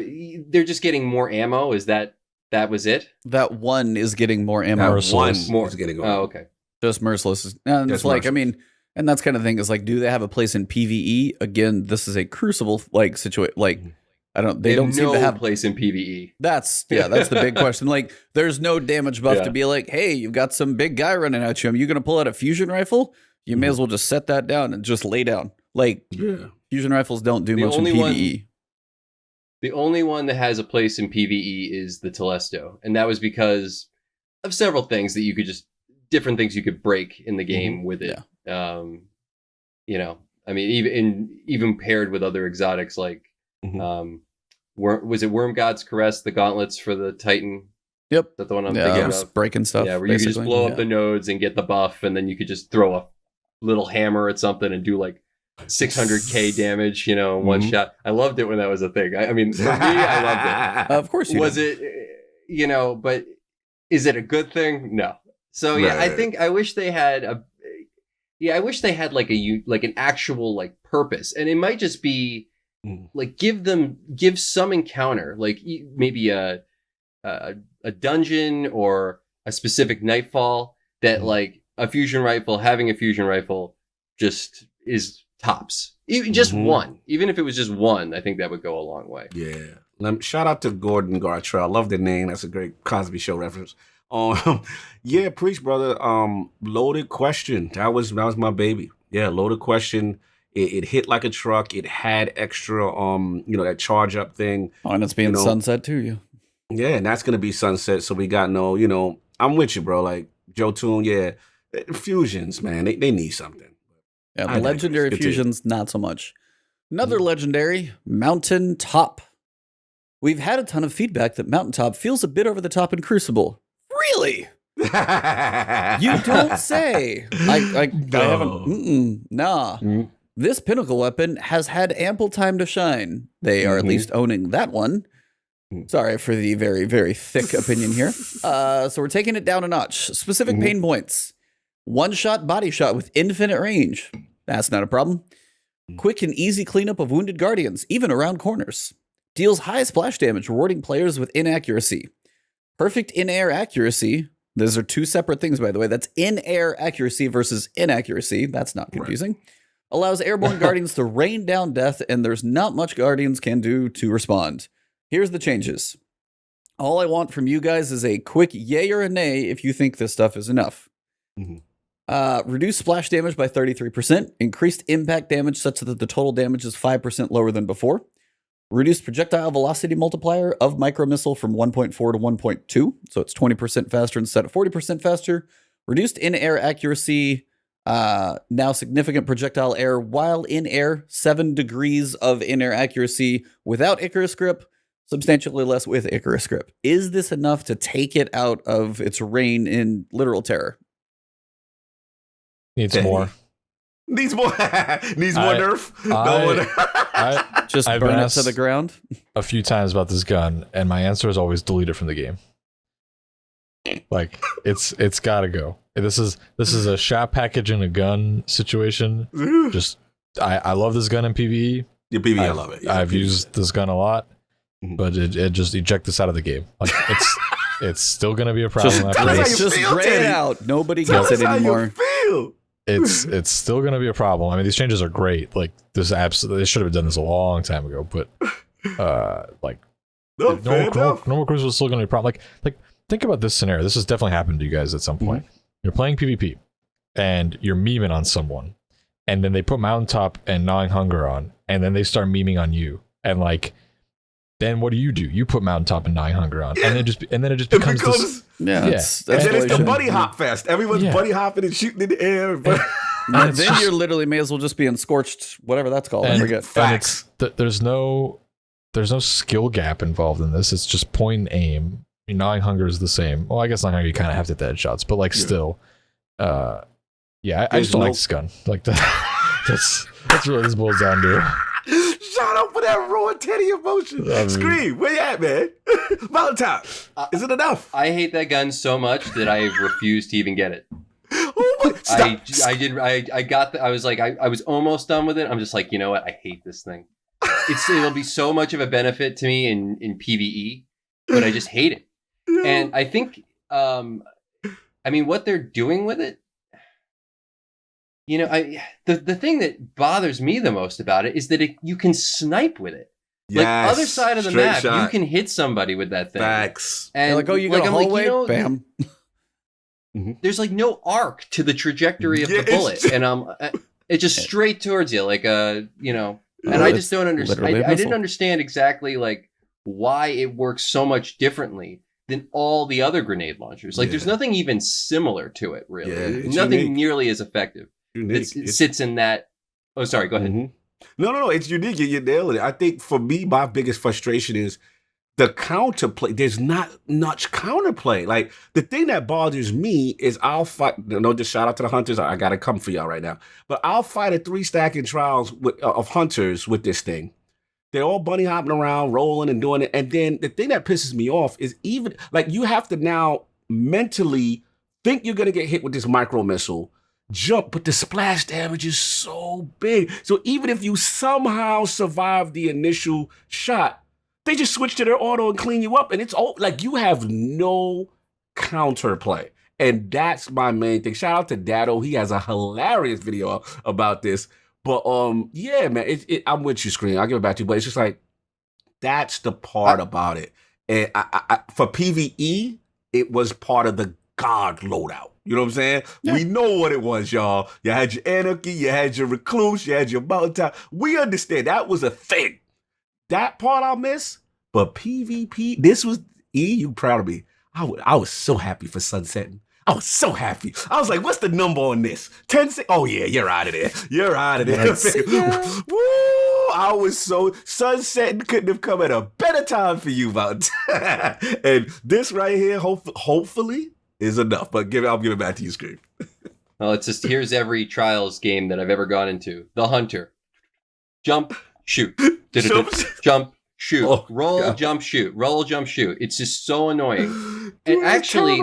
they're just getting more ammo, is that was it? That one is getting more ammo. That one Merciless. is getting Oh, okay. Just merciless. And it's Just like, I merciless. mean, and that's kind of thing is like, do they have a place in PvE? Again, this is a crucible like situation. Like, they don't have seem no to have place in PvE. That's the big question. Like, there's no damage buff to be like, hey, you've got some big guy running at you. Are you going to pull out a fusion rifle? You may as well just set that down and just lay down. Like, fusion rifles don't do much in PvE. The only one that has a place in PvE is the Telesto, and that was because of several things that you could just different things you could break in the game with it. I mean, even paired with other exotics like, was it Worm God's Caress, the gauntlets for the Titan? Yep. Is that the one I'm thinking of? Breaking stuff. Yeah, where you could just blow up the nodes and get the buff, and then you could just throw a little hammer at something and do like 600k damage, in one shot. I loved it when that was a thing. I mean, for me, I loved it. Of course, was it? But is it a good thing? No. So yeah, I think I wish they had I wish they had like an actual like purpose, and it might just be like give some encounter, like maybe a dungeon or a specific nightfall that like having a fusion rifle just is tops. Just one. Even if it was just one, I think that would go a long way. Yeah. Shout out to Gordon Gartrell. I love the name. That's a great Cosby Show reference. Preach, brother. Loaded question. That was my baby. Yeah, loaded question. It hit like a truck. It had extra, that charge up thing. Oh, and it's being sunset too, Yeah, and that's gonna be sunset. So we got I'm with you, bro. Like Joe Toon, fusions, man. They need something. Yeah, the legendary fusions, not so much. Another legendary, Mountaintop. We've had a ton of feedback that Mountaintop feels a bit over the top in Crucible. Really? You don't say. I haven't. Nah. This pinnacle weapon has had ample time to shine. They are at least owning that one. Sorry for the very, very thick opinion here. So we're taking it down a notch. Specific pain points. One-shot body shot with infinite range. That's not a problem. Quick and easy cleanup of wounded guardians, even around corners. Deals high splash damage, rewarding players with inaccuracy. Perfect in-air accuracy. Those are two separate things, by the way. That's in-air accuracy versus inaccuracy. That's not confusing. Right. Allows airborne guardians to rain down death, and there's not much guardians can do to respond. Here's the changes. All I want from you guys is a quick yay or a nay if you think this stuff is enough. Reduce splash damage by 33%. Increased impact damage such that the total damage is 5% lower than before. Reduced projectile velocity multiplier of micro missile from 1.4 to 1.2. So it's 20% faster instead of 40% faster. Reduced in-air accuracy, now significant projectile air while in air, 7 degrees of in-air accuracy without Icarus grip, substantially less with Icarus grip. Is this enough to take it out of its reign in literal terror? Needs more. Needs more. Needs more nerf. Just I've burn been it to the ground. a few times about this gun, and my answer is always delete it from the game. Like it's gotta go. This is a shot package in a gun situation. Just I love this gun in PvE. Your PvE, I love it. Yeah, I've used this gun a lot, but it just eject this out of the game. Like it's still gonna be a problem after this. Just gray it out. Nobody gets it anymore. It's still gonna be a problem. I mean, these changes are great. Like this absolutely, they should have done this a long time ago. But like normal cruise was still gonna be a problem. Like think about this scenario. This has definitely happened to you guys at some point. You're playing PvP and you're memeing on someone, and then they put Mountaintop and Gnawing Hunger on, and then they start memeing on you, and like. Then what do? You put Mountaintop and Gnawing Hunger on, and then it just becomes this. Yeah, and then it's the bunny hop fest. Everyone's bunny hopping and shooting in the air. And then you literally may as well just be in scorched, whatever that's called. I forget. Facts. There's no skill gap involved in this. It's just point and aim. Gnawing Hunger is the same. Well, I guess Gnawing Hunger you kind of have to hit headshots, but like still, I just don't like this gun. Like that's really what this boils down to. Shout out for that raw Teddy emotion. Scream, where you at, man? Mountaintop. Is it enough? I hate that gun so much that I refuse to even get it. Stop. I was almost done with it. I'm just like, you know what? I hate this thing. It'll be so much of a benefit to me in PvE, but I just hate it. And I think, what they're doing with it, the thing that bothers me the most about it is that you can snipe with it. Like other side of the map, you can hit somebody with that thing. Facts. And like, you got a hallway, bam. There's like no arc to the trajectory of the bullet, and it's just straight towards you, like And I just don't understand. I didn't understand exactly like why it works so much differently than all the other grenade launchers. Like, there's nothing even similar to it, really. Yeah, nothing nearly as effective. It sits in that. Oh, sorry. Go ahead. No. It's unique. You're nailing it. I think for me, my biggest frustration is the counterplay. There's not much counterplay. Like the thing that bothers me is I'll fight. No, just shout out to the hunters. I gotta come for y'all right now. But I'll fight a 3-stacking trials of hunters with this thing. They're all bunny hopping around, rolling and doing it. And then the thing that pisses me off is even like you have to now mentally think you're gonna get hit with this micro missile. Jump, but the splash damage is so big. So even if you somehow survive the initial shot, they just switch to their auto and clean you up, and it's all like you have no counterplay. And that's my main thing. Shout out to Dado. He has a hilarious video about this. But yeah, man, I'm with you, Screen. I'll give it back to you. But it's just like that's the part about it. And I for PvE, it was part of the God loadout. You know what I'm saying? Yeah. We know what it was, y'all. You had your Anarchy, you had your Recluse, you had your Mountaintop. We understand that was a thing. That part I'll miss. But PvP, this was you proud of me. I was so happy for sunsetting. I was so happy. I was like, what's the number on this? 10? Oh yeah, you're out of there. You're out of there. Woo! I was so sunsetting couldn't have come at a better time for you, Mountain. And this right here, hopefully, is enough. But I'll give it back to you, Scream. Well, it's just here's every Trials game that I've ever gone into. The Hunter. Jump, shoot. Jump, shoot. Oh, roll, God. Jump, shoot. Roll, jump, shoot. It's just so annoying. And actually,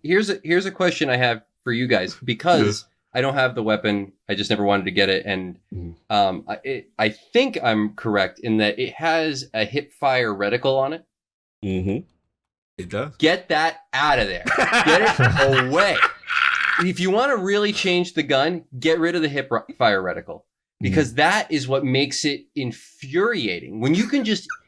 here's a question I have for you guys, because I don't have the weapon. I just never wanted to get it. And I think I'm correct in that it has a hip fire reticle on it. Mm-hmm. It does. Get that out of there. Get it away. If you want to really change the gun, get rid of the hip fire reticle. Because that is what makes it infuriating. When you can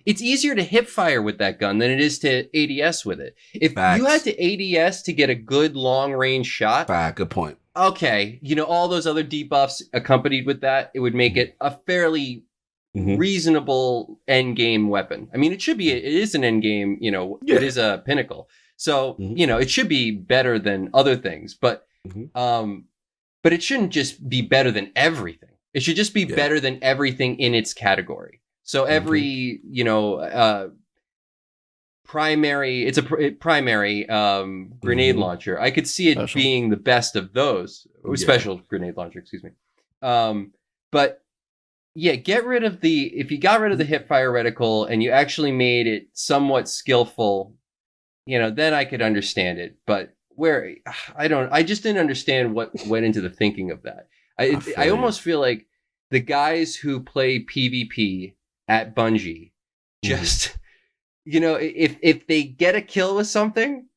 it's easier to hip fire with that gun than it is to ADS with it. If you had to ADS to get a good long range shot. Good point. Okay. All those other debuffs accompanied with that, it would make it a fairly reasonable end game weapon. I mean, it is an end game, it is a pinnacle. So, it should be better than other things, but it shouldn't just be better than everything. It should just be better than everything in its category. So every, primary grenade launcher, I could see it being the best of those. Special grenade launcher, excuse me. But yeah, if you got rid of the hipfire reticle and you actually made it somewhat skillful, then I could understand it. But I just didn't understand what went into the thinking of that. I almost feel like the guys who play PvP at Bungie just, if they get a kill with something,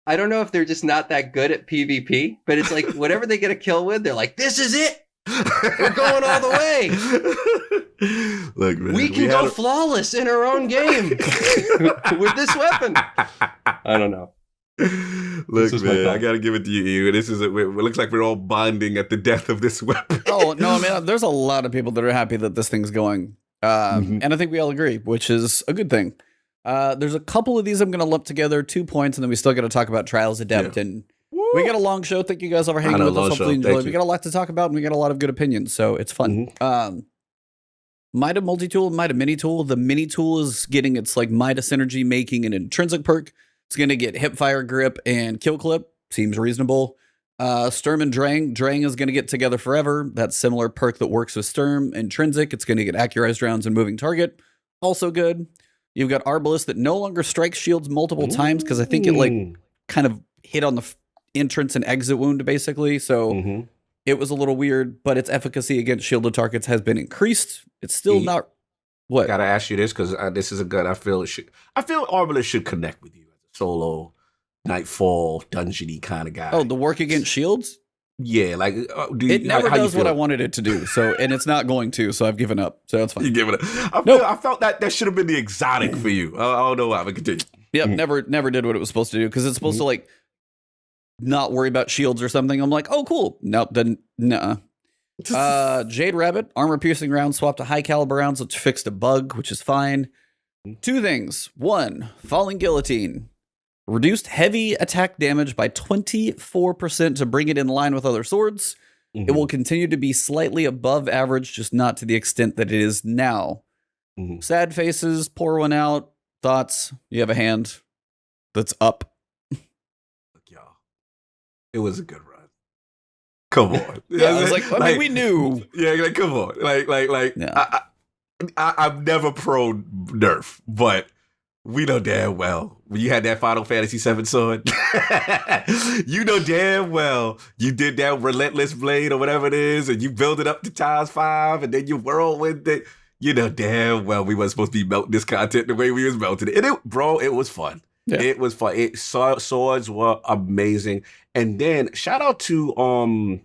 I don't know if they're just not that good at PvP, but it's like whatever they get a kill with, they're like, this is it. We're going all the way. Look, man, we can go flawless in our own game with this weapon. I don't know. Look, man, I gotta give it to you. This is it looks like we're all bonding at the death of this weapon. Oh no, I mean, there's a lot of people that are happy that this thing's going, and I think we all agree, which is a good thing. There's a couple of these I'm gonna lump together, 2 points, and then we still got to talk about Trials Adept. And we got a long show. Thank you guys all for hanging with us. Hopefully you enjoy. We got a lot to talk about, and we got a lot of good opinions, so it's fun. Mida multi-tool, Mida mini-tool. The mini-tool is getting its like Mida synergy, making an intrinsic perk. It's going to get hipfire grip and kill clip. Seems reasonable. Sturm and Drang. Drang is going to get together forever. That similar perk that works with Sturm. Intrinsic, it's going to get accurized rounds and moving target. Also good. You've got Arbalist that no longer strikes shields multiple times because I think it like kind of hit on the entrance and exit wound basically. So it was a little weird, but its efficacy against shielded targets has been increased. It's still not what. Gotta ask you this because this is a good. I feel Arbalist should connect with you as a solo Nightfall dungeony kind of guy. Oh, the work against shields? Yeah, like it never does what I wanted it to do. So, and it's not going to. So I've given up. So that's fine. You give it up. I felt that should have been the exotic for you. I don't know why. But continue. Yep, never did what it was supposed to do because it's supposed to like not worry about shields or something. I'm like, oh cool. Nope, then nuh-uh. Jade Rabbit, armor piercing rounds swapped to high caliber rounds, which fixed a bug, which is fine. 2 things. 1, falling guillotine. Reduced heavy attack damage by 24% to bring it in line with other swords. It will continue to be slightly above average, just not to the extent that it is now. Sad faces, pour one out. Thoughts? You have a hand that's up. Look, y'all. It was a good run. Come on. Yeah, I was like, I mean, we knew. Yeah, like, come on. Yeah. I'm never pro nerf, but we know damn well when you had that Final Fantasy VII sword, you know damn well you did that relentless blade or whatever it is, and you build it up to ×5, and then you whirlwind it. You know damn well we wasn't supposed to be melting this content the way we was melting it. And it was fun. Yeah. It was fun. Swords were amazing. And then shout out to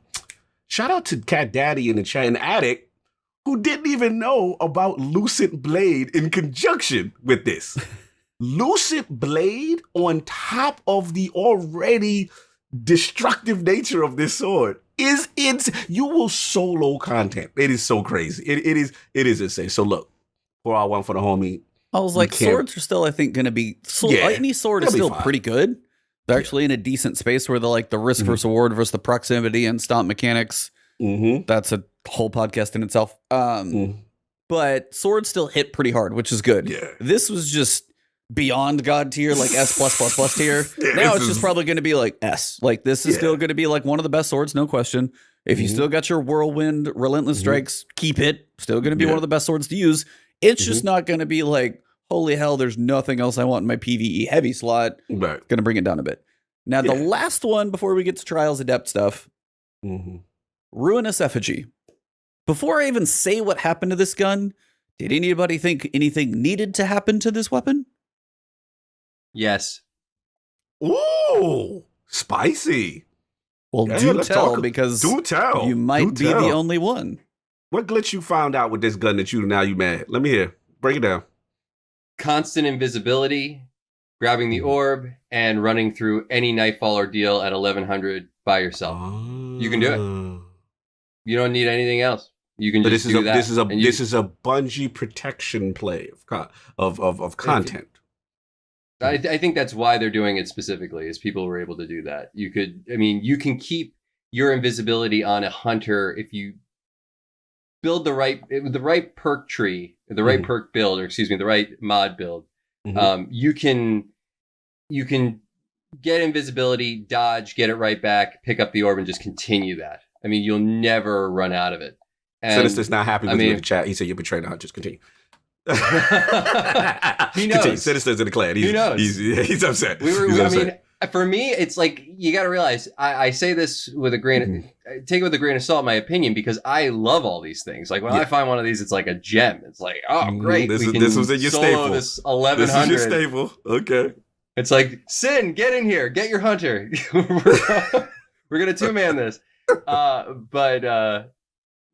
Cat Daddy in the chat and Addict, who didn't even know about Lucent Blade in conjunction with this. Lucent Blade on top of the already destructive nature of this sword is you will solo content. It is so crazy. It is insane. So look, pour out one for the homie. I was like, swords are still, I think, going to be... any sword is still pretty good. They're actually in a decent space where they're like the risk versus reward versus the proximity and stomp mechanics. That's a whole podcast in itself. But swords still hit pretty hard, which is good. Yeah. This was just beyond God tier, like S+++ tier. Now it's just probably going to be like S. Like this is still going to be like one of the best swords, no question. If you still got your whirlwind, relentless strikes, keep it. Still going to be one of the best swords to use. It's just not going to be like, holy hell, there's nothing else I want in my PvE heavy slot. Right. Going to bring it down a bit. Now, the last one before we get to Trials Adept stuff, Ruinous Effigy. Before I even say what happened to this gun, did anybody think anything needed to happen to this weapon? Yes. Ooh, spicy. Well, do tell, because you might be the only one. What glitch you found out with this gun that you mad? Let me hear. Break it down. Constant invisibility, grabbing the orb, and running through any Nightfall ordeal at 1100 by yourself. You can do it. You don't need anything else. You can But just do that. this is a Bungie protection play of content. I think that's why they're doing it specifically, is people were able to do that. You can keep your invisibility on a hunter if you build the right perk tree, the right perk build, or excuse me, the right mod build. You can get invisibility, dodge, get it right back, pick up the orb, and just continue that. I mean, you'll never run out of it. And Sinister's not happy with you in the chat. He said you're betraying the hunters. Continue. He knows. Continue. Sinister's in the clan. He knows. He's upset. I mean, for me, it's like, you got to take it with a grain of salt, in my opinion, because I love all these things. Like, when I find one of these, it's like a gem. It's like, oh, great. This was in your staple. This 1100. This is your staple. Okay. It's like, Sin, get in here. Get your hunter. We're going to two-man this.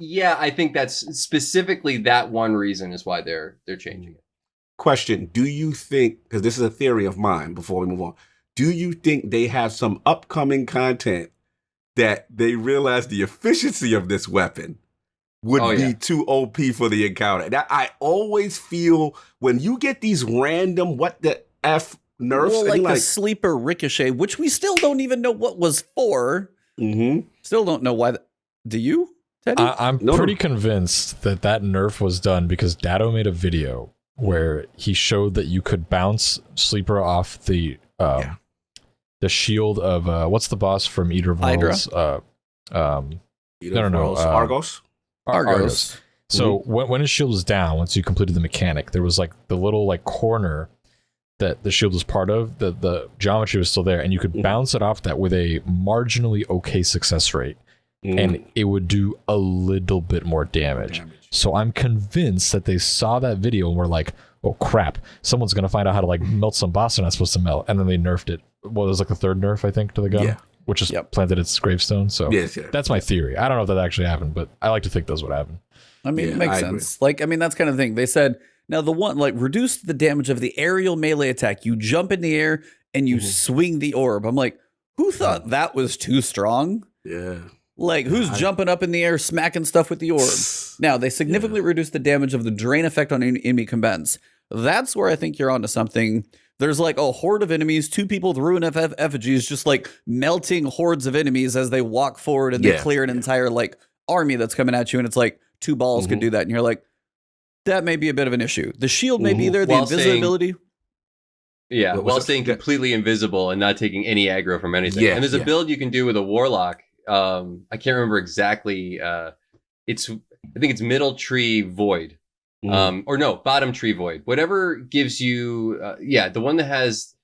Yeah, I think that's specifically that one reason is why they're changing it. Question: do you think, because this is a theory of mine before we move on, do you think they have some upcoming content that they realize the efficiency of this weapon would be too OP for the encounter? That I always feel when you get these random what the F nerfs, well, like the sleeper ricochet, which we still don't even know what was for. Still don't know why. Do you, Teddy? I'm pretty convinced that nerf was done because Datto made a video where he showed that you could bounce sleeper off the shield of what's the boss from Eater of Worlds? Argos. So when his shield was down, once you completed the mechanic, there was like the little like corner that the shield was part of. The geometry was still there, and you could bounce it off that with a marginally okay success rate, and it would do a little bit more damage. So I'm convinced that they saw that video and were like, oh crap, someone's going to find out how to like melt some boss they're not supposed to melt. And then they nerfed it. Well, it was like the third nerf, I think, to the gun, which just planted its gravestone. So that's my theory. I don't know if that actually happened, but I like to think that's what happened. I mean, it makes sense. Agree. Like, I mean, that's kind of thing. They said, now the one, like, reduce the damage of the aerial melee attack. You jump in the air and you swing the orb. I'm like, who thought that was too strong? Yeah. Like, who's jumping up in the air, smacking stuff with the orb? Now, they significantly reduce the damage of the drain effect on enemy combatants. That's where I think you're onto something. There's like a horde of enemies, 2 people with ruinous effigies, just like melting hordes of enemies as they walk forward and they clear an entire like army that's coming at you. And it's like 2 balls could do that. And you're like, that may be a bit of an issue. The shield may be there, the invisibility. While staying completely invisible and not taking any aggro from anything. And there's a build you can do with a warlock. I can't remember exactly. I think it's middle tree void, or no, bottom tree void. Whatever gives you, the one that has.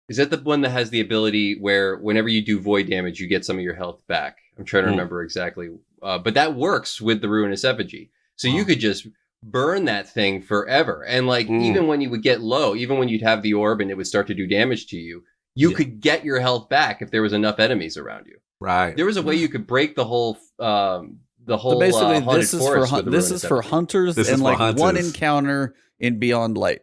Is that the one that has the ability where whenever you do void damage, you get some of your health back? I'm trying to remember exactly, but that works with the ruinous effigy. So you could just burn that thing forever, and like even when you would get low, even when you'd have the orb and it would start to do damage to you. You could get your health back if there was enough enemies around you. Right. There was a way you could break the whole basically this is for hunters and like hunters. One encounter in Beyond Light.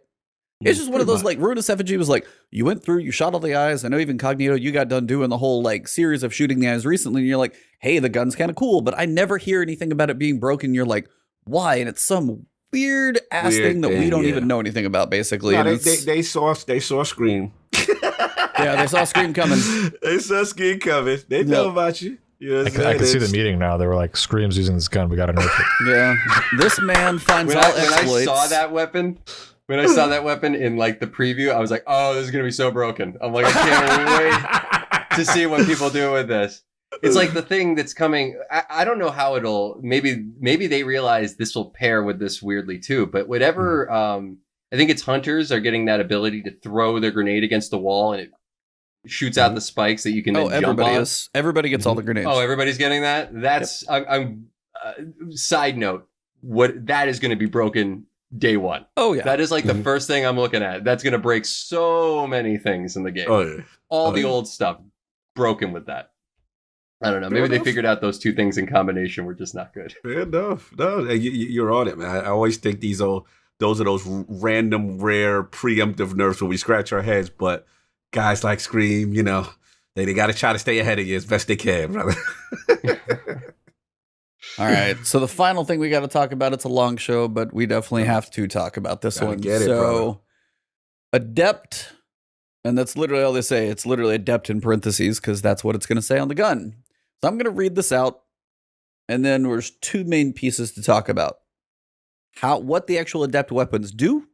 It's just one of those like ruinous effigy was like you went through, you shot all the eyes. I know even Cognito, you got done doing the whole like series of shooting the eyes recently, and you're like, hey, the gun's kind of cool, but I never hear anything about it being broken. You're like, why? And it's some weird ass thing that we don't even know anything about, basically. No, they saw Scream. Yeah, they saw Scream coming. They saw Scream coming. They know about you. You know I can see the meeting now. They were like, Scream's using this gun. We got to nerf it. Yeah. This man finds all exploits. When I saw that weapon in like the preview, I was like, oh, this is going to be so broken. I'm like, I can't wait to see what people do with this. It's like the thing that's coming. I don't know how it'll, maybe they realize this will pair with this weirdly too, but whatever, I think it's hunters are getting that ability to throw their grenade against the wall and it shoots out the spikes that you can then jump on. Everybody gets all the grenades. Oh, everybody's getting that? That's, I'm side note, that is going to be broken day one. Oh, yeah. That is like the first thing I'm looking at. That's going to break so many things in the game. Oh, yeah. All the old stuff broken with that. I don't know. Maybe they figured out those 2 things in combination were just not good. Fair enough. No, you're on it, man. I always think those are those random, rare, preemptive nerfs where we scratch our heads. But guys like Scream, you know, they got to try to stay ahead of you as best they can, brother. All right. So the final thing we got to talk about, it's a long show, but we definitely have to talk about this Gotta one. get it, so Adept, and that's literally all they say. It's literally Adept in parentheses because that's what it's going to say on the gun. So I'm going to read this out, and then there's two main pieces to talk about. What the actual Adept weapons do,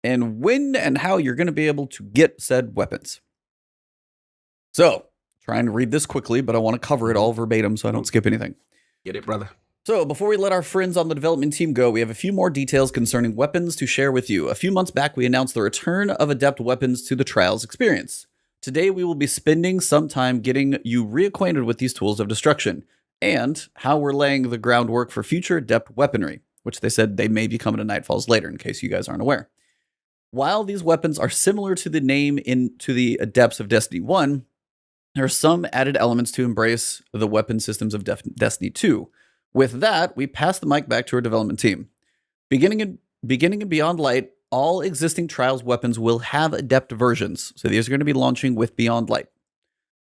and when and how you're going to be able to get said weapons. So, trying to read this quickly, but I want to cover it all verbatim so I don't skip anything. Get it, brother. So, before we let our friends on the development team go, we have a few more details concerning weapons to share with you. A few months back, we announced the return of Adept weapons to the Trials experience. Today, we will be spending some time getting you reacquainted with these tools of destruction, and how we're laying the groundwork for future Adept weaponry, which they said they may be coming to Nightfalls later, in case you guys aren't aware. While these weapons are similar to the name to the Adepts of Destiny 1, there are some added elements to embrace the weapon systems of Destiny 2. With that, we pass the mic back to our development team. Beginning in Beyond Light, all existing Trials weapons will have Adept versions, so these are going to be launching with Beyond Light.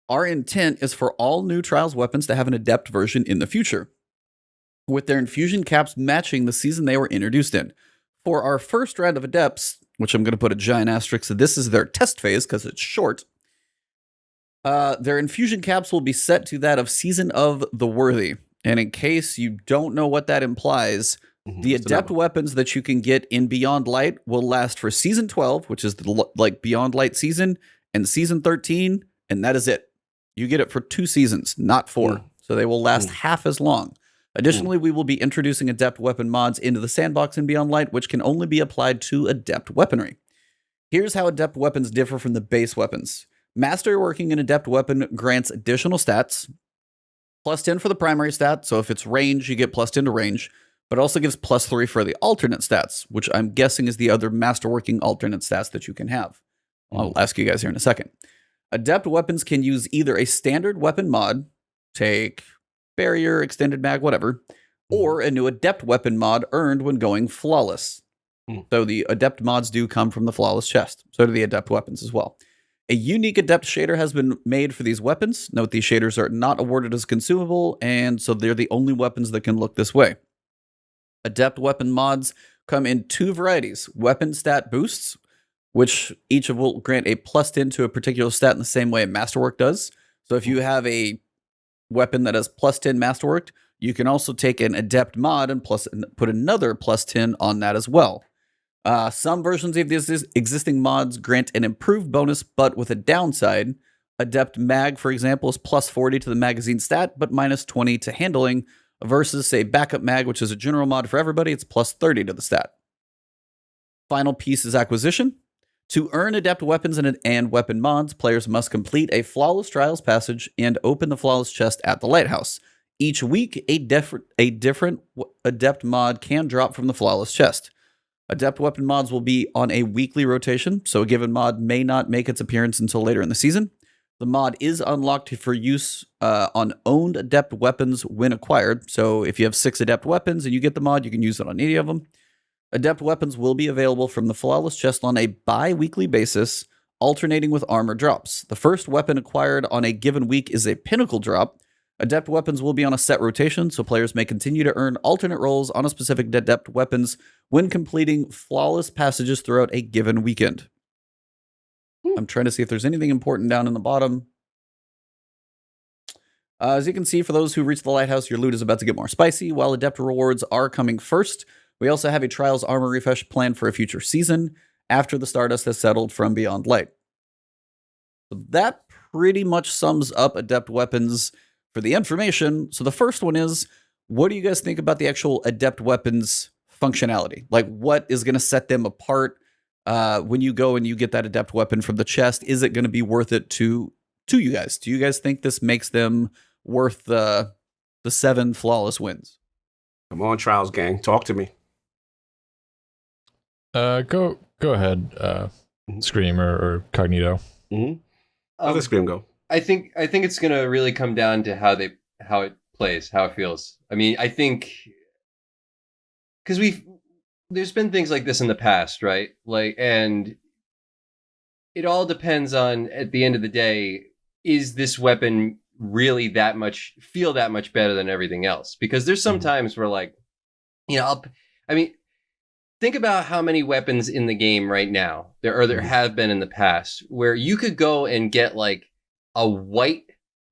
Our intent is for all new Trials weapons to have an Adept version in the future, with their infusion caps matching the season they were introduced in. For our first round of Adepts, which I'm going to put a giant asterisk, so this is their test phase because it's short, their infusion caps will be set to that of Season of the Worthy. And in case you don't know what that implies, the Adept weapons that you can get in Beyond Light will last for Season 12, which is the Beyond Light season, and Season 13, and that is it. You get it for 2 seasons, not 4. So they will last half as long. Additionally, we will be introducing Adept weapon mods into the Sandbox in Beyond Light, which can only be applied to Adept weaponry. Here's how Adept weapons differ from the base weapons. Master working an Adept weapon grants additional stats, plus 10 for the primary stat, so if it's range, you get plus 10 to range, but it also gives plus 3 for the alternate stats, which I'm guessing is the other masterworking alternate stats that you can have. I'll ask you guys here in a second. Adept weapons can use either a standard weapon mod, take barrier, extended mag, whatever, or a new Adept weapon mod earned when going flawless. So the Adept mods do come from the flawless chest. So do the Adept weapons as well. A unique Adept shader has been made for these weapons. Note these shaders are not awarded as consumable, and so they're the only weapons that can look this way. Adept weapon mods come in 2 varieties. Weapon stat boosts, which each of will grant a plus 10 to a particular stat in the same way Masterwork does. So if you have a weapon that has plus 10 Masterworked, you can also take an Adept mod and put another plus 10 on that as well. Some versions of these existing mods grant an improved bonus, but with a downside. Adept Mag, for example, is plus 40 to the magazine stat, but minus 20 to handling, versus, say, Backup Mag, which is a general mod for everybody, it's plus 30 to the stat. Final piece is acquisition. To earn Adept weapons and weapon mods, players must complete a Flawless Trials passage and open the Flawless chest at the Lighthouse. Each week, a different Adept mod can drop from the Flawless chest. Adept weapon mods will be on a weekly rotation, so a given mod may not make its appearance until later in the season. The mod is unlocked for use on owned Adept weapons when acquired, so if you have 6 Adept weapons and you get the mod, you can use it on any of them. Adept weapons will be available from the Flawless chest on a bi-weekly basis, alternating with armor drops. The first weapon acquired on a given week is a pinnacle drop. Adept weapons will be on a set rotation, so players may continue to earn alternate rolls on a specific Adept weapons when completing Flawless passages throughout a given weekend. I'm trying to see if there's anything important down in the bottom. As you can see, for those who reach the Lighthouse, your loot is about to get more spicy. While Adept rewards are coming first, we also have a Trials armor refresh planned for a future season after the Stardust has settled from Beyond Light. So that pretty much sums up Adept weapons for the information. So the first one is, what do you guys think about the actual Adept weapons functionality? Like, what is going to set them apart when you go and you get that Adept weapon from the chest? Is it going to be worth it to you guys? Do you guys think this makes them worth the 7 flawless wins? Come on, Trials gang, talk to me. Go ahead, Scream or Cognito. How's the Scream go? I think it's gonna really come down to how it plays, how it feels. I mean, I think because there's been things like this in the past, right? Like, and it all depends on, at the end of the day, is this weapon really feel that much better than everything else. Because there's some times where, like, you know, think about how many weapons in the game right now there have been in the past where you could go and get like a white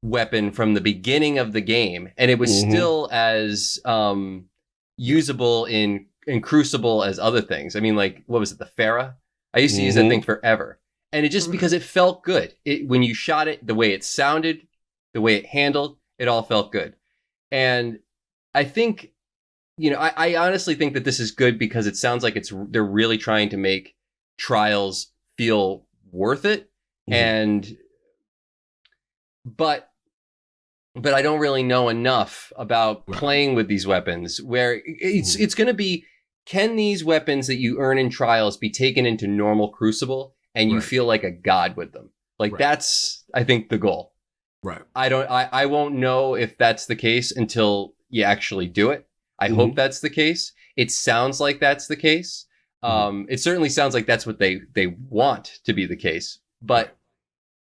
weapon from the beginning of the game, and it was still as usable in Crucible as other things. I mean, like, what was it, the Farah? I used to use that thing forever. And it just, because it felt good. When you shot it, the way it sounded, the way it handled, it all felt good. And I think, you know, I honestly think that this is good because it sounds like they're really trying to make Trials feel worth it. But I don't really know enough about playing with these weapons where it's going to be, can these weapons that you earn in Trials be taken into normal Crucible and you feel like a god with them? Like that's, I think, the goal. Right. I won't know if that's the case until you actually do it. I hope that's the case. It sounds like that's the case. It certainly sounds like that's what they want to be the case, but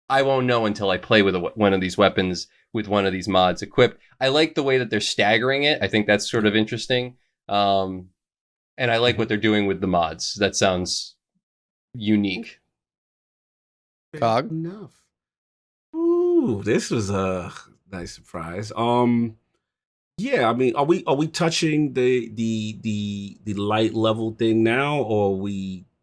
I won't know until I play with one of these weapons with one of these mods equipped. I like the way that they're staggering it. I think that's sort of interesting. And I like what they're doing with the mods. That sounds unique. Cog? Enough. Ooh, this was a nice surprise. Yeah, I mean, are we touching the light level thing now, or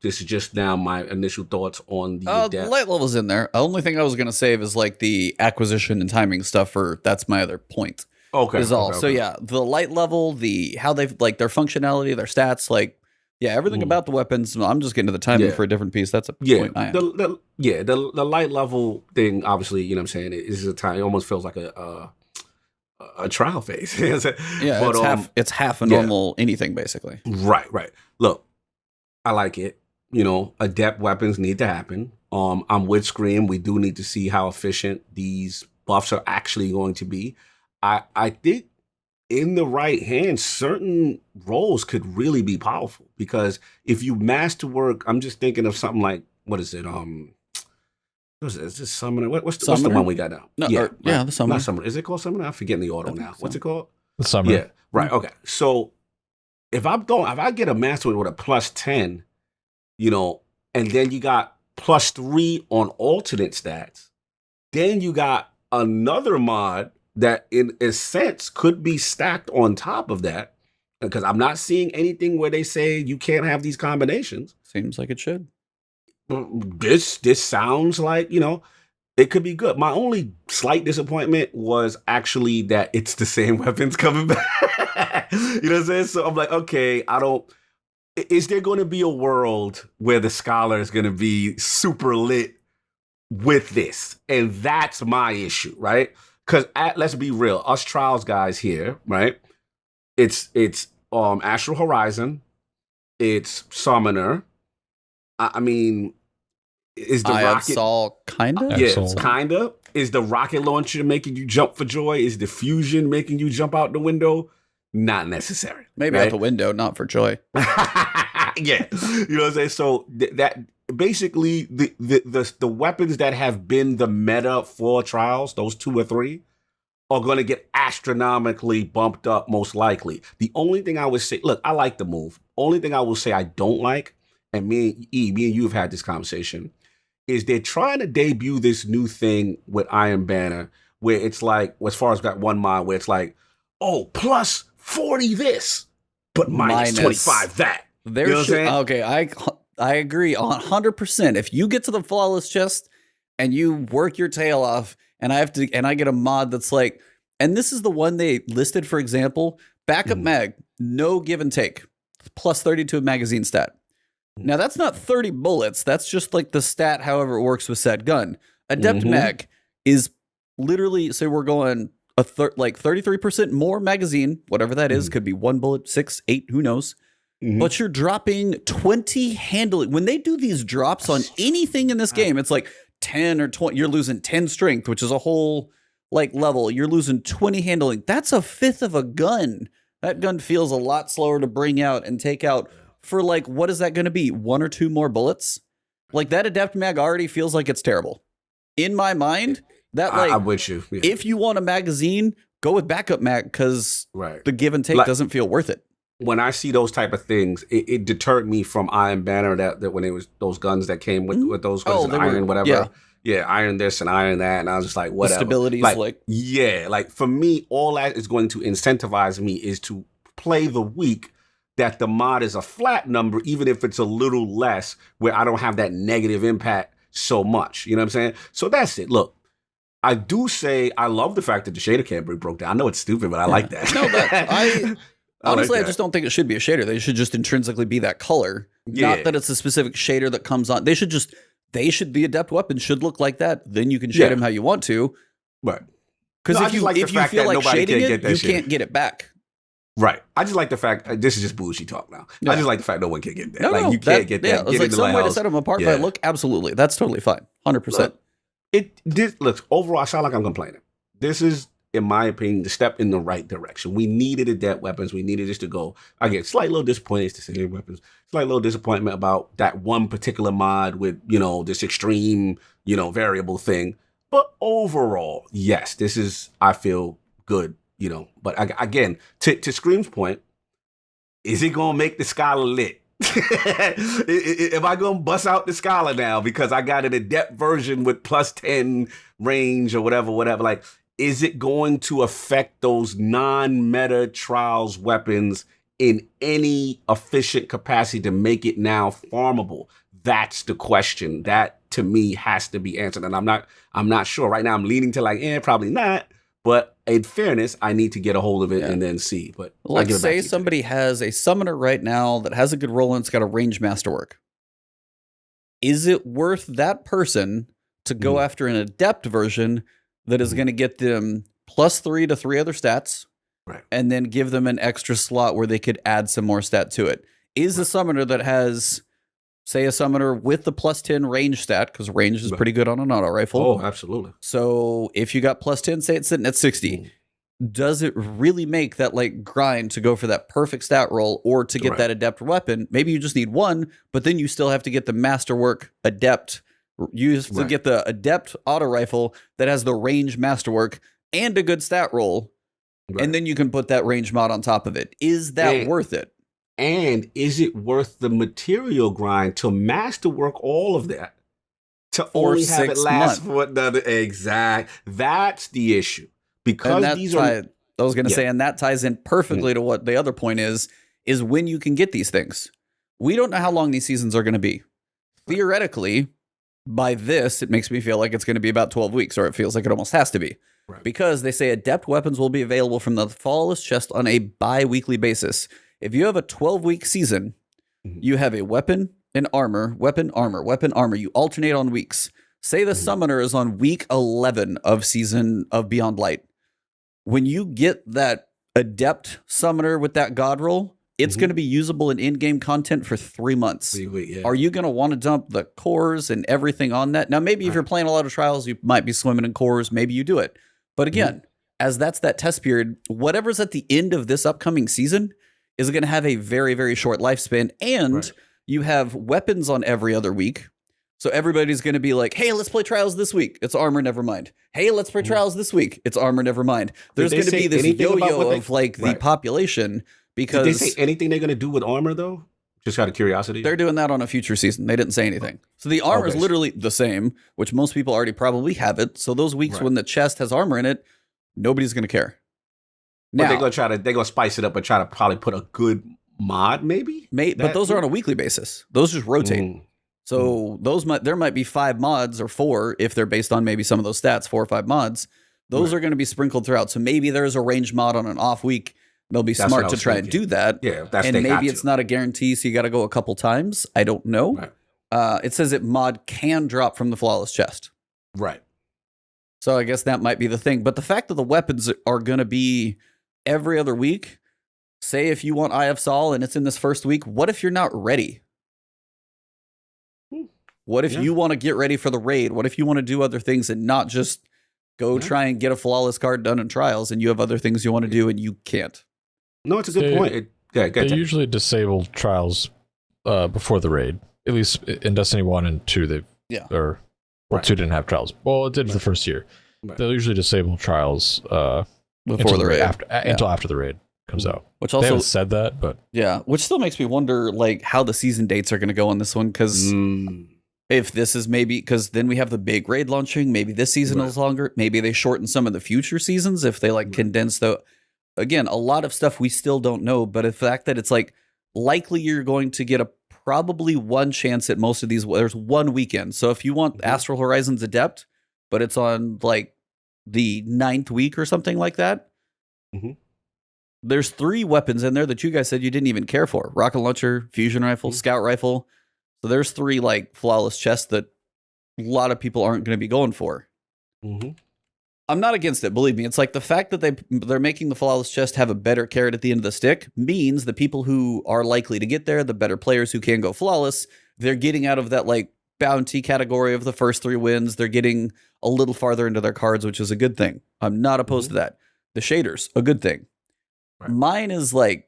this is just now my initial thoughts on the The light level's in there. The only thing I was gonna save is like the acquisition and timing stuff. That's my other point. Okay. Is all. Okay. So yeah, the light level, how they've like their functionality, their stats, like everything about the weapons. I'm just getting to the timing for a different piece. That's a point I am. The light level thing, obviously, you know what I'm saying, is a time. It almost feels like a trial phase. But, it's half a normal anything basically. Right. Look, I like it. You know, adept weapons need to happen. I'm with Scream. We do need to see how efficient these buffs are actually going to be. I think in the right hands, certain roles could really be powerful, because if you masterwork, I'm just thinking of something like, what is it? What's it? Is this Summoner? What's the one we got now? No, the Summoner. Not Summoner. Is it called Summoner? I'm forgetting the auto now. What's it called? The Summoner. Yeah. Right. Okay. So if I get a master with a +10, you know, and then you got +3 on alternate stats, then you got another mod that in a sense could be stacked on top of that, because I'm not seeing anything where they say you can't have these combinations. Seems like it should. This sounds like, you know, it could be good. My only slight disappointment was actually that it's the same weapons coming back. You know what I'm saying? So I'm like, okay, is there going to be a world where the Scholar is going to be super lit with this? And that's my issue, right? Because let's be real, us Trials guys here, right? It's Astral Horizon, it's Summoner. I mean, is the rocket kinda? Yeah, kinda. Is the rocket launcher making you jump for joy? Is the fusion making you jump out the window? Not necessary. Maybe right? out the window, not for joy. Yeah, you know what I'm saying. So that basically the weapons that have been the meta for Trials, those 2 or 3, are going to get astronomically bumped up most likely. The only thing I would say, look, I like the move. Only thing I will say I don't like, and me and you have had this conversation, is they're trying to debut this new thing with Iron Banner, where it's like, as far as that one mod, where it's like, oh, +40 this, but minus 25 that. You know what I'm saying? Okay, I agree 100%. If you get to the flawless chest and you work your tail off, and I get a mod that's like, and this is the one they listed, for example, backup mag, no give and take, +30 to a magazine stat. Now that's not 30 bullets. That's just like the stat, however it works with said gun. Adept mag is literally, so we're going like 33% more magazine, whatever that is. Could be 1 bullet, 6, 8, who knows? But you're dropping 20 handling. When they do these drops on anything in this game, it's like 10 or 20. You're losing 10 strength, which is a whole like level. You're losing 20 handling. That's a fifth of a gun. That gun feels a lot slower to bring out and take out for like, what is that going to be? 1 or 2 more bullets? Like that Adept mag already feels like it's terrible. In my mind, That like I'm with you. Yeah. if you want a magazine, go with backup mag because Right. the give and take Like- doesn't feel worth it. When I see those type of things, it deterred me from Iron Banner. That when it was those guns that came with those guns, they were- iron whatever. Yeah, iron this and iron that, and I was just like, The whatever. stability's like yeah, like for me, all that is going to incentivize me is to play the week that the mod is a flat number, even if it's a little less, where I don't have that negative impact so much. You know what I'm saying? So that's it. Look, I do say I love the fact that the shader camber broke down. I know it's stupid, but I like that. No, but honestly, like I just don't think it should be a shader. They should just intrinsically be that color. Yeah. Not that it's a specific shader that comes on. The adept weapon should look like that. Then you can shade them how you want to. Right. Because No, I if just you like the if you fact feel that like nobody shading can it, get that you shit. can't get it back. Right. I just like the fact this is just bullshit talk now. Yeah. I just like the fact no one can get that. No, like no, you can't get that. Yeah, it's Get like into some my way to house. set them apart Yeah. by look. Absolutely, that's totally fine. 100%. Look, overall, I sound like I'm complaining. This is, in my opinion, the step in the right direction. We needed adept weapons. We needed this to go. I get slight little disappointed to say weapons. Slight little disappointment about that one particular mod with, this extreme, variable thing. But overall, yes, this is, I feel good, But again, to Scream's point, is it going to make the scholar lit? Am I going to bust out the scholar now because I got an adept version with plus 10 range or whatever? Like, is it going to affect those non-meta trials weapons in any efficient capacity to make it now farmable? That's the question. That to me has to be answered. And I'm not sure. Right now I'm leaning to probably not. But in fairness, I need to get a hold of it and then see. But let's say somebody has a summoner right now that has a good roll and it's got a range masterwork. Is it worth that person to go after an adept version that is going to get them +3 to 3 other stats, right, and then give them an extra slot where they could add some more stat to it? Is a summoner that has, say, a summoner with the +10 range stat, because range is pretty good on an auto rifle. Oh, absolutely. So if you got +10, say it's sitting at 60, does it really make that grind to go for that perfect stat roll or to get that adept weapon? Maybe you just need one, but then you still have to get the masterwork adept. You have to get the adept auto rifle that has the range masterwork and a good stat roll. And then you can put that range mod on top of it. Is that worth it? And is it worth the material grind to masterwork all of that? To only have it last for another exact. That's the issue. Because these are, I was going to say, and that ties in perfectly to what the other point is when you can get these things. We don't know how long these seasons are going to be. Theoretically, by this, it makes me feel like it's going to be about 12 weeks, or it feels like it almost has to be. Right. Because they say adept weapons will be available from the flawless chest on a bi-weekly basis. If you have a 12-week season, you have a weapon and armor, weapon, armor, weapon, armor. You alternate on weeks. Say the summoner is on week 11 of season of Beyond Light. When you get that adept summoner with that god roll, it's going to be usable in in-game content for 3 months. Are you going to want to dump the cores and everything on that? Now, maybe if you're playing a lot of trials, you might be swimming in cores. Maybe you do it. But again, as that's that test period, whatever's at the end of this upcoming season is going to have a very, very short lifespan. And you have weapons on every other week. So everybody's going to be like, hey, let's play trials this week. It's armor, never mind. Hey, let's play trials this week. It's armor, never mind. There's going to be this yo-yo of the population. Because did they say anything they're going to do with armor, though? Just out of curiosity. They're doing that on a future season. They didn't say anything. So the armor is literally the same, which most people already probably have it. So those weeks when the chest has armor in it, nobody's going to care. Now, but they're going to spice it up and try to probably put a good mod, maybe? But those are on a weekly basis. Those just rotate. So there might be 5 mods or 4 if they're based on maybe some of those stats, 4 or 5 mods. Those are going to be sprinkled throughout. So maybe there's a range mod on an off week. They'll be smart to try and do that. Yeah, and maybe it's not a guarantee, so you got to go a couple times. I don't know. It says it mod can drop from the flawless chest. Right. So I guess that might be the thing. But the fact that the weapons are going to be every other week, say if you want Eye of Saul and it's in this first week, what if you're not ready? What if you want to get ready for the raid? What if you want to do other things and not just go try and get a flawless card done in trials and you have other things you want to do and you can't? No, it's a good point. They usually disable trials before the raid. At least in Destiny 1 and 2, 2 didn't have trials. Well, it did for the first year. Right. They'll usually disable trials Before the raid. until after the raid comes out. Which They also haven't said that, but which still makes me wonder like how the season dates are going to go on this one because if this is maybe because then we have the big raid launching, maybe this season is longer, maybe they shorten some of the future seasons if they like condense the again a lot of stuff we still don't know, but the fact that it's like likely you're going to get a probably one chance at most of these. There's one weekend, so if you want Astral Horizons Adept, but it's on like the 9th week or something like that. There's 3 weapons in there that you guys said you didn't even care for: rocket launcher, fusion rifle, scout rifle. So there's 3 like flawless chests that a lot of people aren't going to be going for. I'm not against it, believe me. It's like the fact that they're making the flawless chest have a better carrot at the end of the stick means the people who are likely to get there, the better players who can go flawless, they're getting out of that like bounty category of the first 3 wins. They're getting a little farther into their cards, which is a good thing. I'm not opposed to that. The shaders, a good thing. Mine is like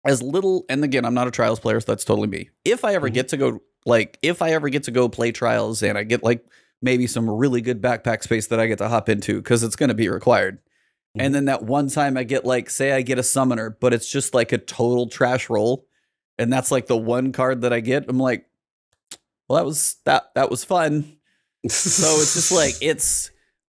as little, and again, I'm not a trials player, so that's totally me. If I ever get to go, play trials and I get like maybe some really good backpack space that I get to hop into because it's going to be required. And then that one time I get like, say I get a summoner, but it's just like a total trash roll. And that's like the one card that I get. I'm like, well, that was fun. So it's just like,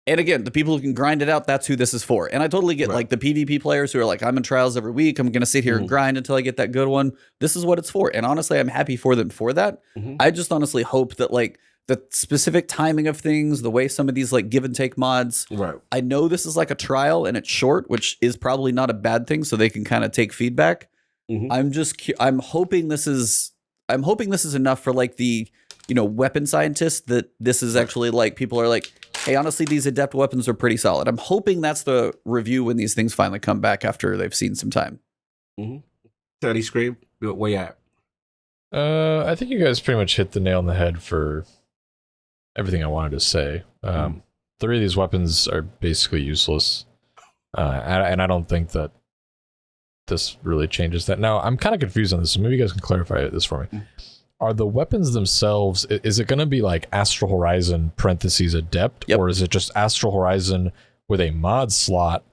and again, the people who can grind it out, that's who this is for. And I totally get like the PvP players who are like, I'm in trials every week. I'm going to sit here and grind until I get that good one. This is what it's for. And honestly, I'm happy for them for that. I just honestly hope that like the specific timing of things, the way some of these like give and take mods, I know this is like a trial and it's short, which is probably not a bad thing. So they can kind of take feedback. I'm hoping this is enough for like the, weapon scientists that this is actually like, people are like, hey, honestly, these Adept weapons are pretty solid. I'm hoping that's the review when these things finally come back after they've seen some time. Teddy Scream, where you at? I think you guys pretty much hit the nail on the head for everything I wanted to say. 3 of these weapons are basically useless. And I don't think that this really changes that. Now, I'm kind of confused on this, so maybe you guys can clarify this for me. Are the weapons themselves, is it going to be like Astral Horizon parentheses Adept, or is it just Astral Horizon with a mod slot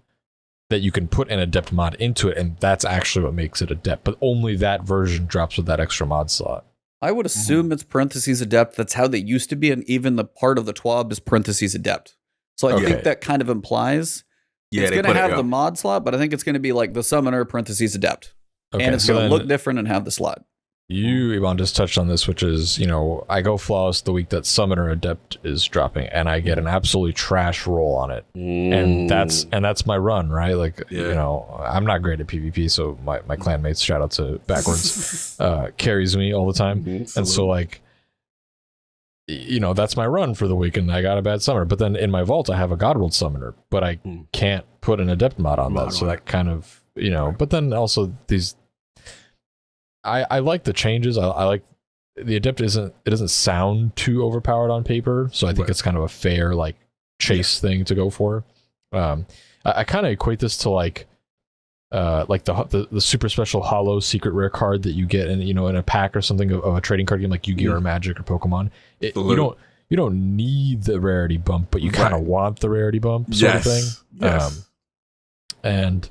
that you can put an Adept mod into it, and that's actually what makes it Adept, but only that version drops with that extra mod slot? I would assume it's parentheses Adept. That's how they used to be, and even the part of the TWAB is parentheses Adept. So I think that kind of implies it's going to have the mod slot, but I think it's going to be like the Summoner parentheses Adept. And it's going to look different and have the slot. You, Ebon, just touched on this, which is, I go flawless the week that Summoner Adept is dropping, and I get an absolutely trash roll on it. And that's my run, right? Like, I'm not great at PvP, so my clanmates, shout out to Backwards, carries me all the time. And so, like, that's my run for the week, and I got a bad Summoner. But then in my vault, I have a Godworld Summoner, but I can't put an Adept mod on that. So that kind of, but then also these... I like the changes. I like the Adept it doesn't sound too overpowered on paper, so I think it's kind of a fair like chase thing to go for. I kind of equate this to like the super special hollow secret rare card that you get in a pack or something of a trading card game like Yu-Gi-Oh or Magic or Pokemon. You don't need the rarity bump, but you kind of want the rarity bump sort of thing. And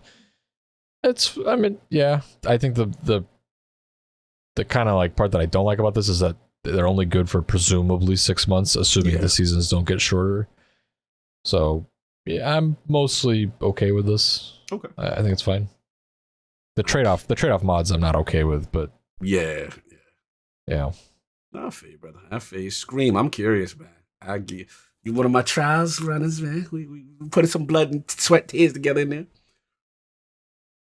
it's I think the kind of like part that I don't like about this is that they're only good for presumably 6 months, assuming the seasons don't get shorter. So I'm mostly okay with this. Okay, I think it's fine. The trade-off mods I'm not okay with, but yeah. I feel you, brother. I feel you. Scream. I'm curious, man. I get you one of my trials runners, man. We putting some blood and sweat tears together in there.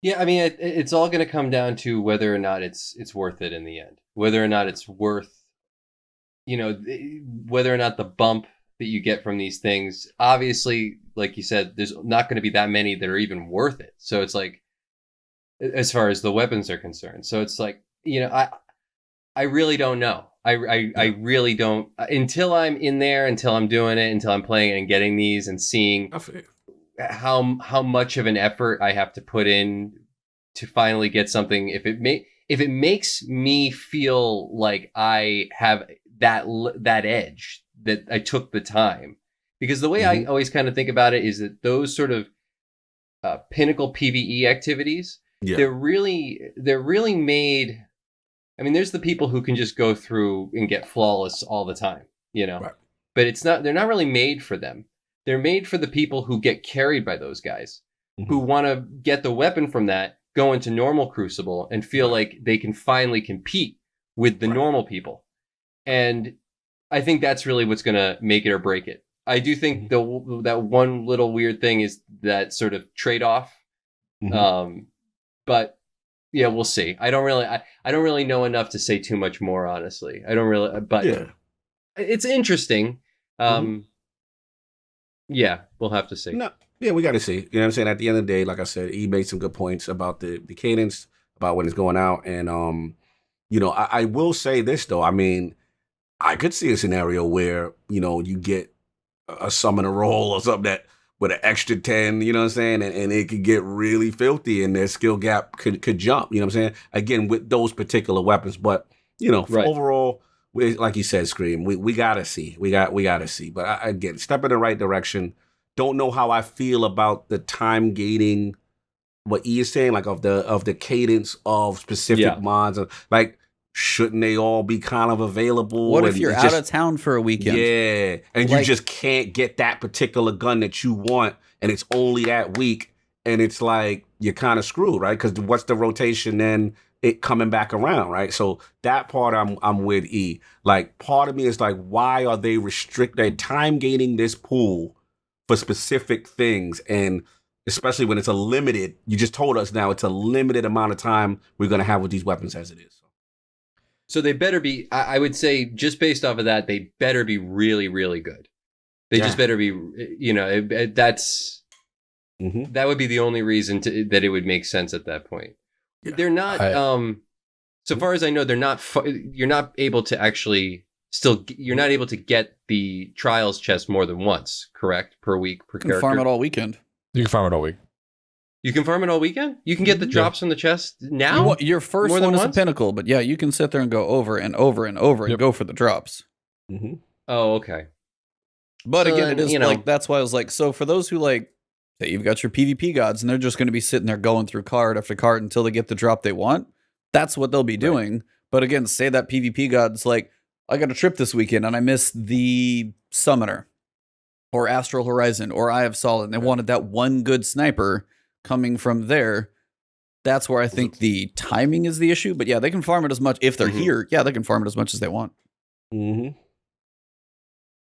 Yeah, I mean, it's all going to come down to whether or not it's worth it in the end. Whether or not it's worth, whether or not the bump that you get from these things. Obviously, like you said, there's not going to be that many that are even worth it. So it's like, as far as the weapons are concerned. So it's like, I really don't know. I really don't, until I'm in there, until I'm doing it, until I'm playing it and getting these and seeing how much of an effort I have to put in to finally get something. If it makes me feel like I have that edge, that I took the time, Because the way I always kind of think about it is that those sort of pinnacle PvE activities, they're really made. I mean, there's the people who can just go through and get flawless all the time, Right. but they're not really made for them. They're made for the people who get carried by those guys, who want to get the weapon from that, go into normal Crucible, and feel like they can finally compete with the normal people. And I think that's really what's going to make it or break it. I do think that one little weird thing is that sort of trade-off. But yeah, we'll see. I don't really know enough to say too much more, honestly. I don't really, but it's interesting. Yeah, we'll have to see. No, yeah, we got to see. You know what I'm saying? At the end of the day, like I said, he made some good points about the cadence, about when it's going out. And, I will say this, though. I mean, I could see a scenario where, you get a summoner roll or something that with an extra 10, you know what I'm saying? And it could get really filthy and their skill gap could jump, you know what I'm saying? Again, with those particular weapons. But, overall, like you said, Scream, we got to see. We got to see. But again, step in the right direction. Don't know how I feel about the time gating, what E is saying, like of the cadence of specific mods. Like, shouldn't they all be kind of available? What if you're out of town for a weekend? Yeah, and you just can't get that particular gun that you want, and it's only that week, and it's like you're kind of screwed, right? Because what's the rotation then? It coming back around, right? So that part I'm with E. Like, part of me is like, why are they time gating this pool for specific things? And especially when it's a limited, you just told us now it's a limited amount of time we're going to have with these weapons as it is. So they better be, I would say, just based off of that, they better be really, really good. They just better be, that's, that would be the only reason that it would make sense at that point. Yeah. They're not, so far as I know, they're not, you're not able to actually you're not able to get the trials chest more than once, correct? Per week, per character. You can farm it all weekend. You can farm it all week. You can farm it all weekend? You can get the drops from the chest now? Your first one is a pinnacle, but yeah, you can sit there and go over and over and over and go for the drops. Oh, okay. But again, it is like, that's why I was like, so for those who say you've got your PvP gods and they're just going to be sitting there going through card after card until they get the drop they want, that's what they'll be doing. But again, say that PvP god's like, I got a trip this weekend and I missed the Summoner or Astral Horizon or Eye of Solid, and they wanted that one good sniper coming from there. That's where I think the timing is the issue. But yeah, they can farm it as much if they're here. Yeah, they can farm it as much as they want.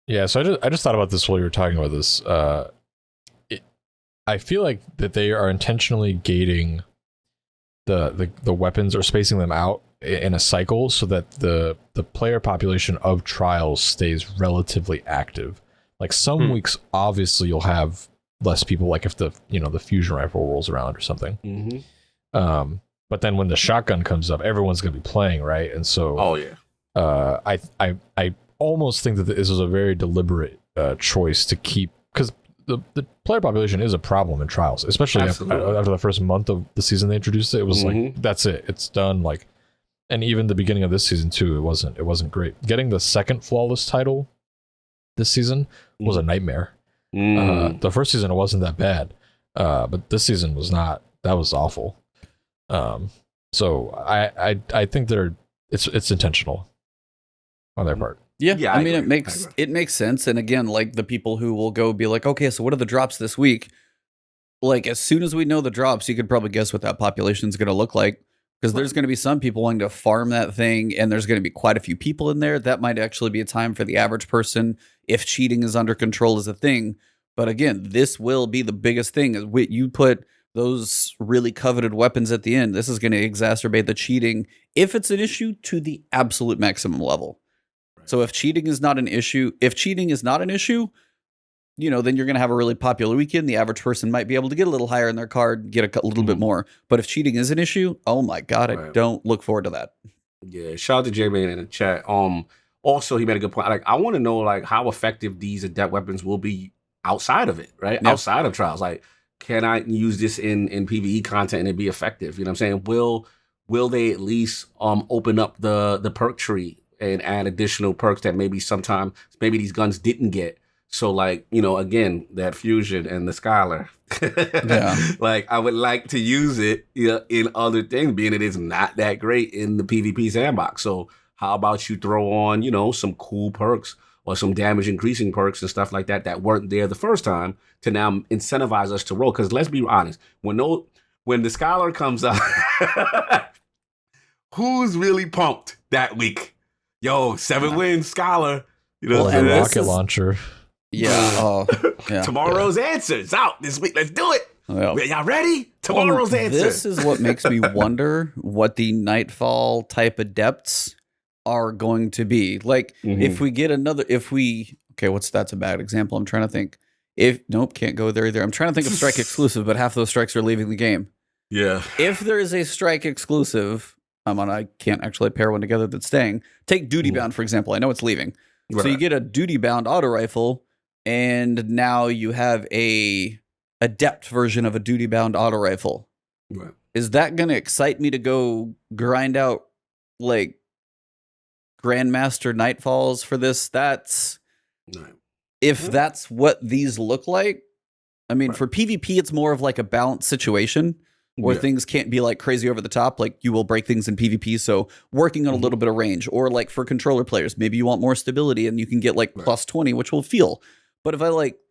Yeah, so I just thought about this while you were talking about this. I feel like that they are intentionally gating the weapons or spacing them out in a cycle so that the player population of trials stays relatively active. Like some weeks, obviously, you'll have less people, like if the fusion rifle rolls around or something. But then when the shotgun comes up, everyone's going to be playing, right? And so, I almost think that this is a very deliberate choice to keep, because the player population is a problem in trials, especially after the first month of the season they introduced it. It was like, that's it, it's done. Like, and even the beginning of this season too, it wasn't great. Getting the second flawless title this season was a nightmare. The first season it wasn't that bad, but this season was not. That was awful. So I think it's intentional on their part. Yeah, I mean, it makes sense. And again, like the people who will go be like, okay, so what are the drops this week? Like, as soon as we know the drops, you could probably guess what that population is going to look like, because there's going to be some people wanting to farm that thing, and there's going to be quite a few people in there. That might actually be a time for the average person if cheating is under control as a thing. But again, this will be the biggest thing. Is you put those really coveted weapons at the end, this is going to exacerbate the cheating, if it's an issue, to the absolute maximum level. So if cheating is not an issue, then you're going to have a really popular weekend. The average person might be able to get a little higher in their card, get a little bit more. But if cheating is an issue, oh my God, I don't look forward to that. Yeah, shout out to J-Man in the chat. Also, he made a good point. Like, I want to know like how effective these adept weapons will be outside of it, right? Yeah. Outside of trials. Like, can I use this in PvE content and it be effective? You know what I'm saying? Will they at least open up the perk tree and add additional perks that maybe these guns didn't get So like, again, that fusion and the scholar. Yeah. Like I would like to use it in other things, being it is not that great in the PvP sandbox. So how about you throw on, some cool perks or some damage increasing perks and stuff like that that weren't there the first time to now incentivize us to roll? Because let's be honest, when the scholar comes out, who's really pumped that week? Yo, 7 wins, scholar. You know, Well, what I'm and saying? Rocket launcher. Yeah. Oh, yeah. Tomorrow's answer is out this week. Let's do it. Yeah. Y'all ready? Tomorrow's Well, answer. This is what makes me wonder what the Nightfall type adepts are going to be. Like, if we get that's a bad example. I'm trying to think. Nope, can't go there either. I'm trying to think of strike exclusive, but half those strikes are leaving the game. Yeah. If there is a strike exclusive, I can't actually pair one together that's staying. Take duty bound, for example. I know it's leaving. Right. So you get a duty bound auto rifle, and now you have a adept version of a duty bound auto rifle. Right. Is that going to excite me to go grind out like Grandmaster Nightfalls for this? Right. If that's what these look like. I mean, for PvP, it's more of like a balanced situation where things can't be like crazy over the top. Like you will break things in PvP. So working on a little bit of range, or like for controller players, maybe you want more stability and you can get like plus 20, which will feel. But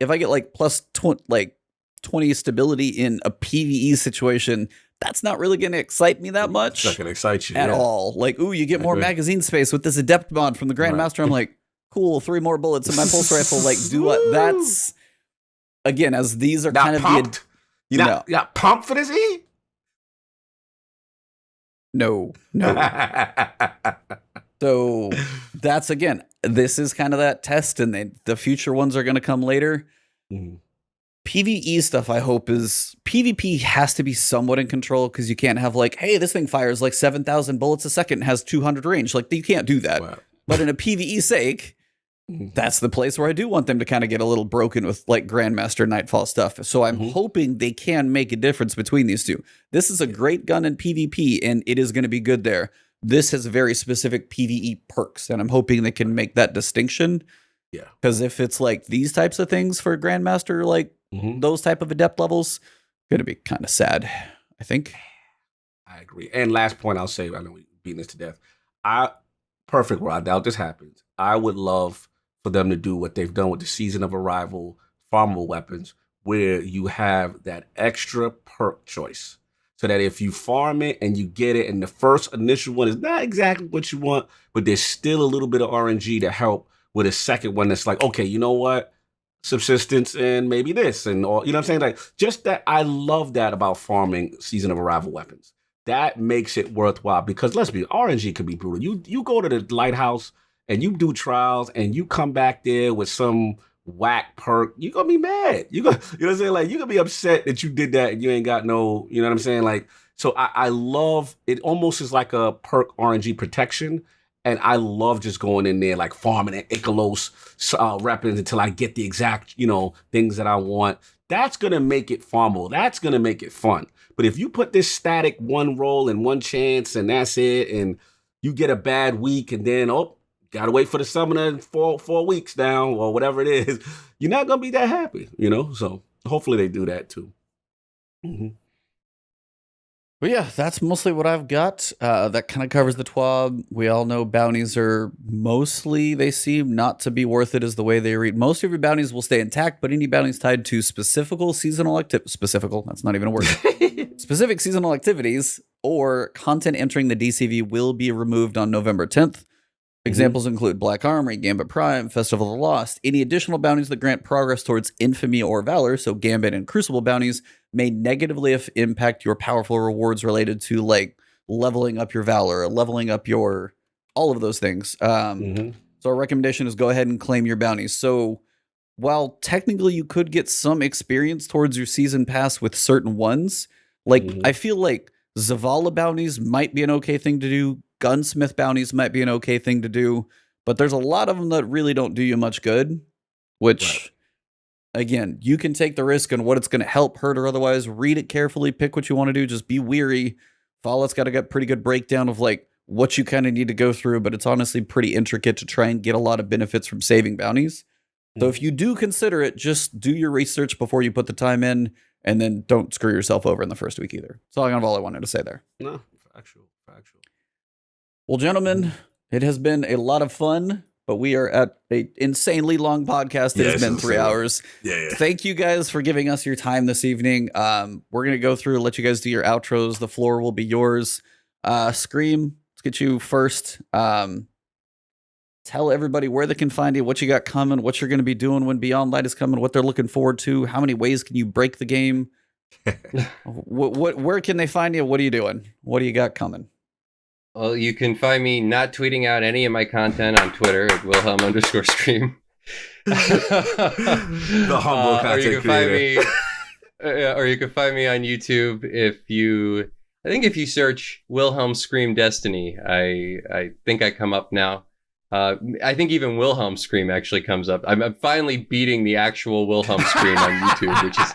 if I get like plus 20 stability in a PvE situation, that's not really going to excite me that much. It's not going to excite you at all. Like, ooh, you get more magazine space with this adept mod from the Grandmaster. I'm like, cool, 3 more bullets in my pulse rifle. Like, do what? That's again, as these are not kind of pumped. You're not pumped for this, E? No. So that's again, this is kind of that test, and the future ones are going to come later. PvE stuff, I hope, is PvP has to be somewhat in control, because you can't have like, hey, this thing fires like 7,000 bullets a second and has 200 range. Like, you can't do that. Wow. But in a PvE sake, that's the place where I do want them to kind of get a little broken with like Grandmaster Nightfall stuff. So I'm hoping they can make a difference between these two. This is a great gun in PvP, and it is going to be good there. This has very specific PvE perks, and I'm hoping they can make that distinction. Yeah. Because if it's like these types of things for Grandmaster, like those type of adept levels, going to be kind of sad, I think. I agree. And last point I'll say, I know we're beating this to death. Perfect world, I doubt this happens. I would love for them to do what they've done with the Season of Arrival farmable weapons, where you have that extra perk choice. So that if you farm it and you get it, and the first initial one is not exactly what you want, but there's still a little bit of RNG to help with a second one that's like, okay, you know what? Subsistence and maybe this, and all, you know what I'm saying? Like, just that, I love that about farming Season of Arrival weapons. That makes it worthwhile, because let's be, RNG can be brutal. You go to the lighthouse and you do trials and you come back there with some whack perk, you're gonna be mad. You know what I'm saying? Like, you're gonna be upset that you did that and you ain't got no, you know what I'm saying? Like, so I love it. Almost is like a perk RNG protection. And I love just going in there, like farming at Icalos weapons until I get the exact, things that I want. That's going to make it farmable. That's going to make it fun. But if you put this static one roll and one chance and that's it, and you get a bad week and then, got to wait for the summoner in 4 weeks now or whatever it is, you're not going to be that happy, So hopefully they do that too. But yeah, that's mostly what I've got. That kind of covers the TWAB. We all know bounties are mostly, they seem not to be worth it, is the way they read. Most of your bounties will stay intact, but any bounties tied to specific seasonal activities, that's not even a word, specific seasonal activities or content entering the DCV will be removed on November 10th. Examples include Black Armory, Gambit Prime, Festival of the Lost. Any additional bounties that grant progress towards Infamy or Valor, so Gambit and Crucible bounties, may negatively impact your powerful rewards related to like leveling up your Valor, leveling up your, all of those things. So our recommendation is go ahead and claim your bounties. So while technically you could get some experience towards your season pass with certain ones, like I feel like Zavala bounties might be an okay thing to do. Gunsmith bounties might be an okay thing to do, but there's a lot of them that really don't do you much good, which, again, you can take the risk on what it's going to help, hurt, or otherwise. Read it carefully, pick what you want to do, just be weary. Fallout's got a pretty good breakdown of like what you kind of need to go through, but it's honestly pretty intricate to try and get a lot of benefits from saving bounties. So if you do consider it, just do your research before you put the time in, and then don't screw yourself over in the first week either. That's all I wanted to say there. No, factual. Well, gentlemen, it has been a lot of fun, but we are at an insanely long podcast. It has been 3 hours. Yeah. Thank you guys for giving us your time this evening. We're going to go through, let you guys do your outros. The floor will be yours. Scream, let's get you first. Tell everybody where they can find you, what you got coming, what you're going to be doing when Beyond Light is coming, what they're looking forward to, how many ways can you break the game? Where can they find you? What are you doing? What do you got coming? Well, you can find me not tweeting out any of my content on Twitter at Wilhe1m_stream. The humble content creator. Or you can find me on YouTube I think if you search Wilhe1m Scream Destiny, I think I come up now. I think even Wilhe1m Scream actually comes up. I'm finally beating the actual Wilhe1m Scream on YouTube, which is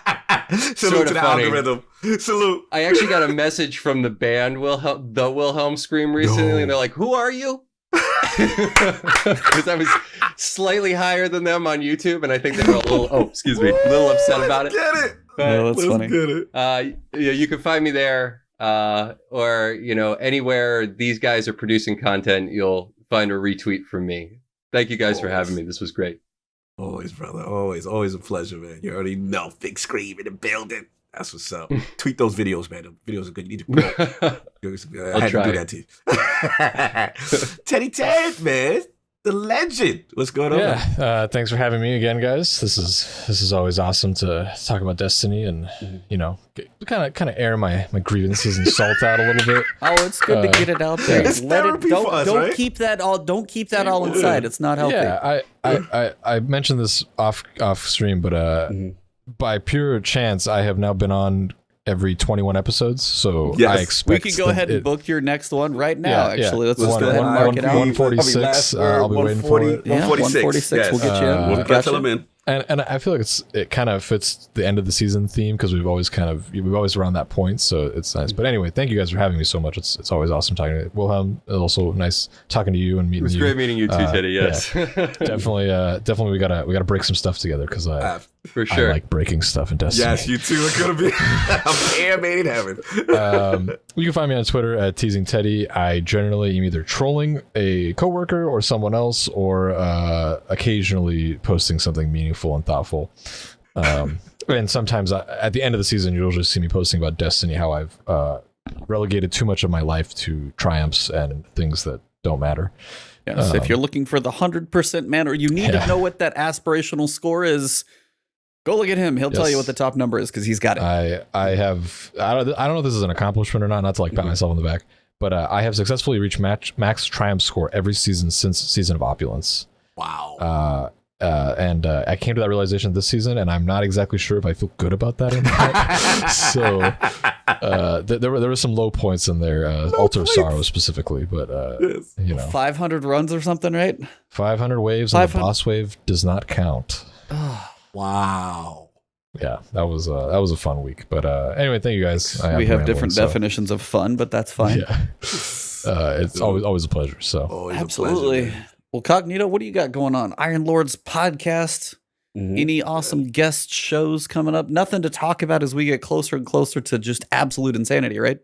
Salute to the funny. algorithm. Salute. I actually got a message from the band the Wilhe1m Scream recently, and they're like, "Who are you?" Because I was slightly higher than them on YouTube, and I think they were a little upset about it. Get it? No, that's funny. Get it. You can find me there, or anywhere these guys are producing content, you'll find a retweet from me. Thank you guys for having me. This was great. Always, brother. Always a pleasure, man. You already know. Big Scream in the building. That's what's up. Tweet those videos, man. The videos are good. You need to promote. I had to do that to you. Teddy Ted, man. The legend. What's going on? Yeah. Thanks for having me again, guys. This is always awesome to talk about Destiny and kind of air my grievances and salt out a little bit. Oh, it's good to get it out there. It's therapy for us, don't right? keep that all inside. It's not healthy. Yeah, I mentioned this off stream, but by pure chance, I have now been on every 21 episodes, so I expect we can go ahead and book your next one right now. Actually, let's go ahead and mark it out. 146. I'll be waiting for it. Yeah, 146. We'll get you in. We'll catch them in. And I feel like it kind of fits the end of the season theme because we've always around that point, so it's nice. But anyway, thank you guys for having me so much. It's always awesome talking to you. Wilhe1m. It's also nice talking to you and meeting you. It was great meeting you too, Teddy. Yes, yeah. definitely we gotta break some stuff together because for sure. I like breaking stuff in Destiny. Yes, you two are gonna be a pair made in heaven. You can find me on Twitter at TeasingTeddy. I generally am either trolling a coworker or someone else, or occasionally posting something meaningful and thoughtful. And sometimes at the end of the season, you'll just see me posting about Destiny, how I've relegated too much of my life to triumphs and things that don't matter. Yes, if you're looking for the 100% man, or you need to know what that aspirational score is, go look at him. He'll tell you what the top number is because he's got it. I don't know if this is an accomplishment or not to like pat myself on the back, but I have successfully reached max triumph score every season since Season of Opulence. Wow. And I came to that realization this season, and I'm not exactly sure if I feel good about that or not. So there were some low points in there, Altar of Sorrow specifically, but 500 runs or something, right? 500 waves, and the boss wave does not count. Wow. Yeah, that was a fun week. But anyway, thank you guys. We have different definitions of fun, but that's fine. Yeah, it's always a pleasure. So Always absolutely. A pleasure, well, Cognito, what do you got going on? Iron Lords podcast. Any awesome guest shows coming up? Nothing to talk about as we get closer and closer to just absolute insanity, right?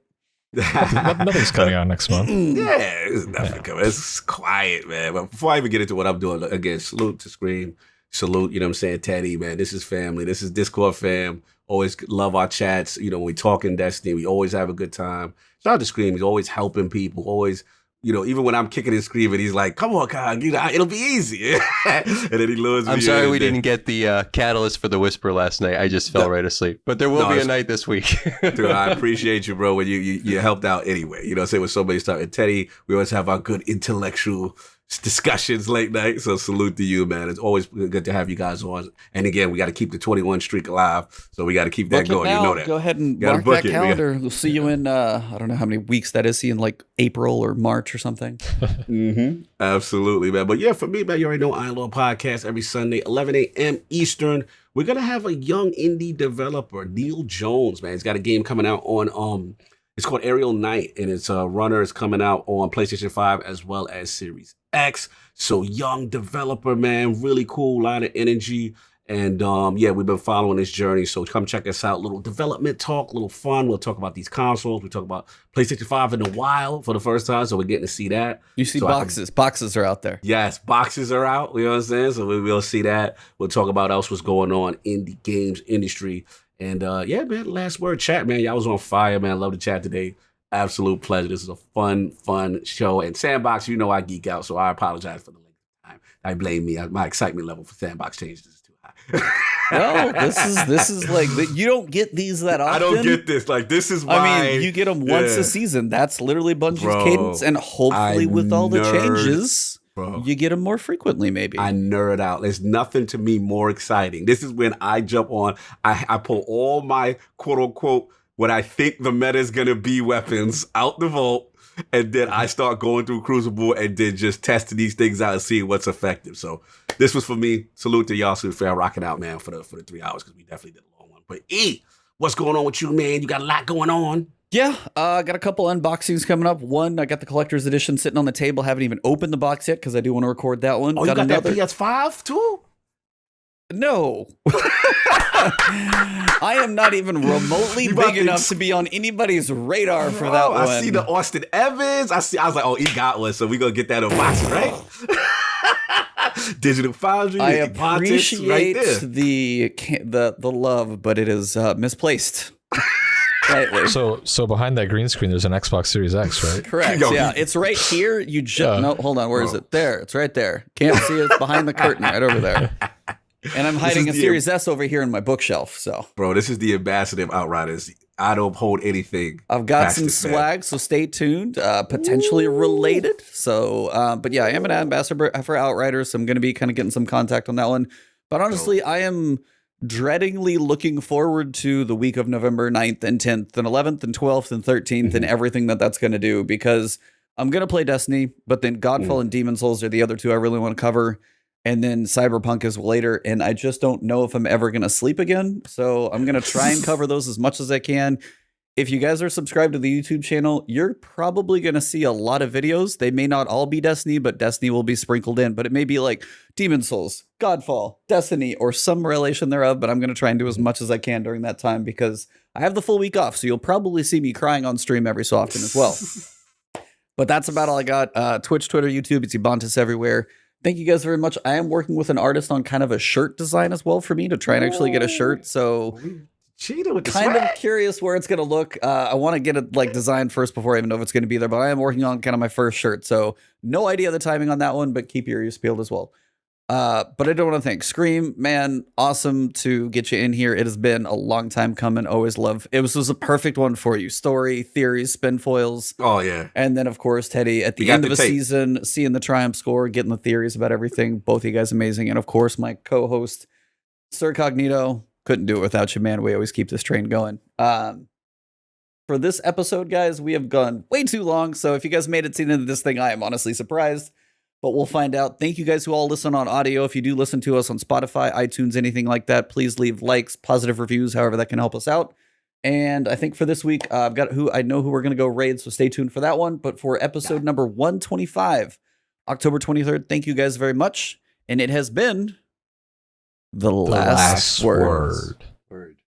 nothing's coming out next month. It's nothing coming. It's quiet, man. But before I even get into what I'm doing, again, salute to Scream. Salute, you know what I'm saying, Teddy, man. This is family. This is Discord fam. Always love our chats. When we talk in Destiny, we always have a good time. Shout out to Scream. He's always helping people. Always, even when I'm kicking and screaming, he's like, come on, Cog, it'll be easy. And then he lures me. I'm sorry we didn't get the catalyst for the Whisper last night. I just fell right asleep. But there will be a night this week. Dude, I appreciate you, bro, when you helped out anyway. Say with so many stuff. And Teddy, we always have our good intellectual discussions late night. So salute to you, man. It's always good to have you guys on. And again, we got to keep the 21 streak alive. So we got to keep that going. You know that. Go ahead and mark that calendar. We'll see you in, I don't know how many weeks that is. See you in like April or March or something. Absolutely, man. But yeah, for me, man, you already know Iron Lord Podcast every Sunday, 11 a.m. Eastern. We're going to have a young indie developer, Neil Jones, man. He's got a game coming out on, It's called Aerial Knight, and it's a runner. It's coming out on PlayStation 5 as well as Series X. So young developer, man, really cool, lot of energy. And yeah, we've been following this journey. So come check us out. Little development talk, little fun. We'll talk about these consoles. We talk about PlayStation 5 in the wild for the first time. So we're getting to see that. You see so boxes. Boxes are out there. Yes, boxes are out. You know what I'm saying? So we'll see that. We'll talk about else what's going on in the games industry. And yeah, man, last word chat, man. Y'all was on fire, man. Love the chat today. Absolute pleasure. This is a fun show. And Sandbox, you know I geek out, so I apologize for the length of time. I blame me. My excitement level for Sandbox changes is too high. No, this is like you don't get these that often. I don't get this. Like this is why. I mean, you get them once a season. That's literally Bungie's cadence, and hopefully with all the changes. Bro, you get them more frequently, maybe. I nerd out. There's nothing to me more exciting. This is when I jump on. I pull all my quote unquote what I think the meta is gonna be weapons out the vault, and then I start going through Crucible and then just testing these things out and seeing what's effective. So this was for me. Salute to y'all, so fair rocking out, man, for the 3 hours because we definitely did a long one. But E, what's going on with you, man? You got a lot going on. Yeah, I got a couple unboxings coming up. One, I got the collector's edition sitting on the table. Haven't even opened the box yet because I do want to record that one. Oh, you got another? That PS5 too? No. I am not even remotely big enough to be on anybody's radar for that one. I see the Austin Evans. I was like, oh, he got one, so we gonna get that unboxing, right? Digital Foundry. I appreciate right the love, but it is misplaced. So behind that green screen, there's an Xbox Series X, right? Correct. Yeah, it's right here. You just no, hold on. Where is it? There. It's right there. Can't see it. It's behind the curtain, right over there. And I'm hiding a Series S over here in my bookshelf. So, bro, this is the ambassador of Outriders. I don't hold anything. I've got some swag, so stay tuned. Potentially related. So, but yeah, I am an ambassador for Outriders. So I'm going to be kind of getting some contact on that one. But honestly, I am dreadingly looking forward to the week of November 9th and 10th and 11th and 12th and 13th and everything that's going to do, because I'm going to play Destiny, but then Godfall and Demon Souls are the other two I really want to cover. And then Cyberpunk is later, and I just don't know if I'm ever going to sleep again. So I'm going to try and cover those as much as I can. If you guys are subscribed to the YouTube channel, you're probably going to see a lot of videos. They may not all be Destiny, but Destiny will be sprinkled in. But it may be like Demon Souls, Godfall, Destiny, or some relation thereof. But I'm going to try and do as much as I can during that time because I have the full week off. So you'll probably see me crying on stream every so often as well. But that's about all I got. Twitch, Twitter, YouTube, it's Ebontis everywhere. Thank you guys very much. I am working with an artist on kind of a shirt design as well for me to try and actually get a shirt. So kind of curious where it's going to look. I want to get it like designed first before I even know if it's going to be there, but I am working on kind of my first shirt. So no idea the timing on that one, but keep your ears peeled as well. But I do want to thank Scream, man. Awesome to get you in here. It has been a long time coming. Always love. It was a perfect one for you. Story, theories, spin foils. Oh yeah. And then of course, Teddy at the end of a season, seeing the triumph score, getting the theories about everything. Both of you guys amazing. And of course, my co-host, LordCognito. Couldn't do it without you, man. We always keep this train going. For this episode, guys, we have gone way too long. So if you guys made it to the end of this thing, I am honestly surprised. But we'll find out. Thank you guys who all listen on audio. If you do listen to us on Spotify, iTunes, anything like that, please leave likes, positive reviews, however that can help us out. And I think for this week, I've got I know who we're going to go raid, so stay tuned for that one. But for episode number 125, October 23rd, thank you guys very much. And it has been the last word.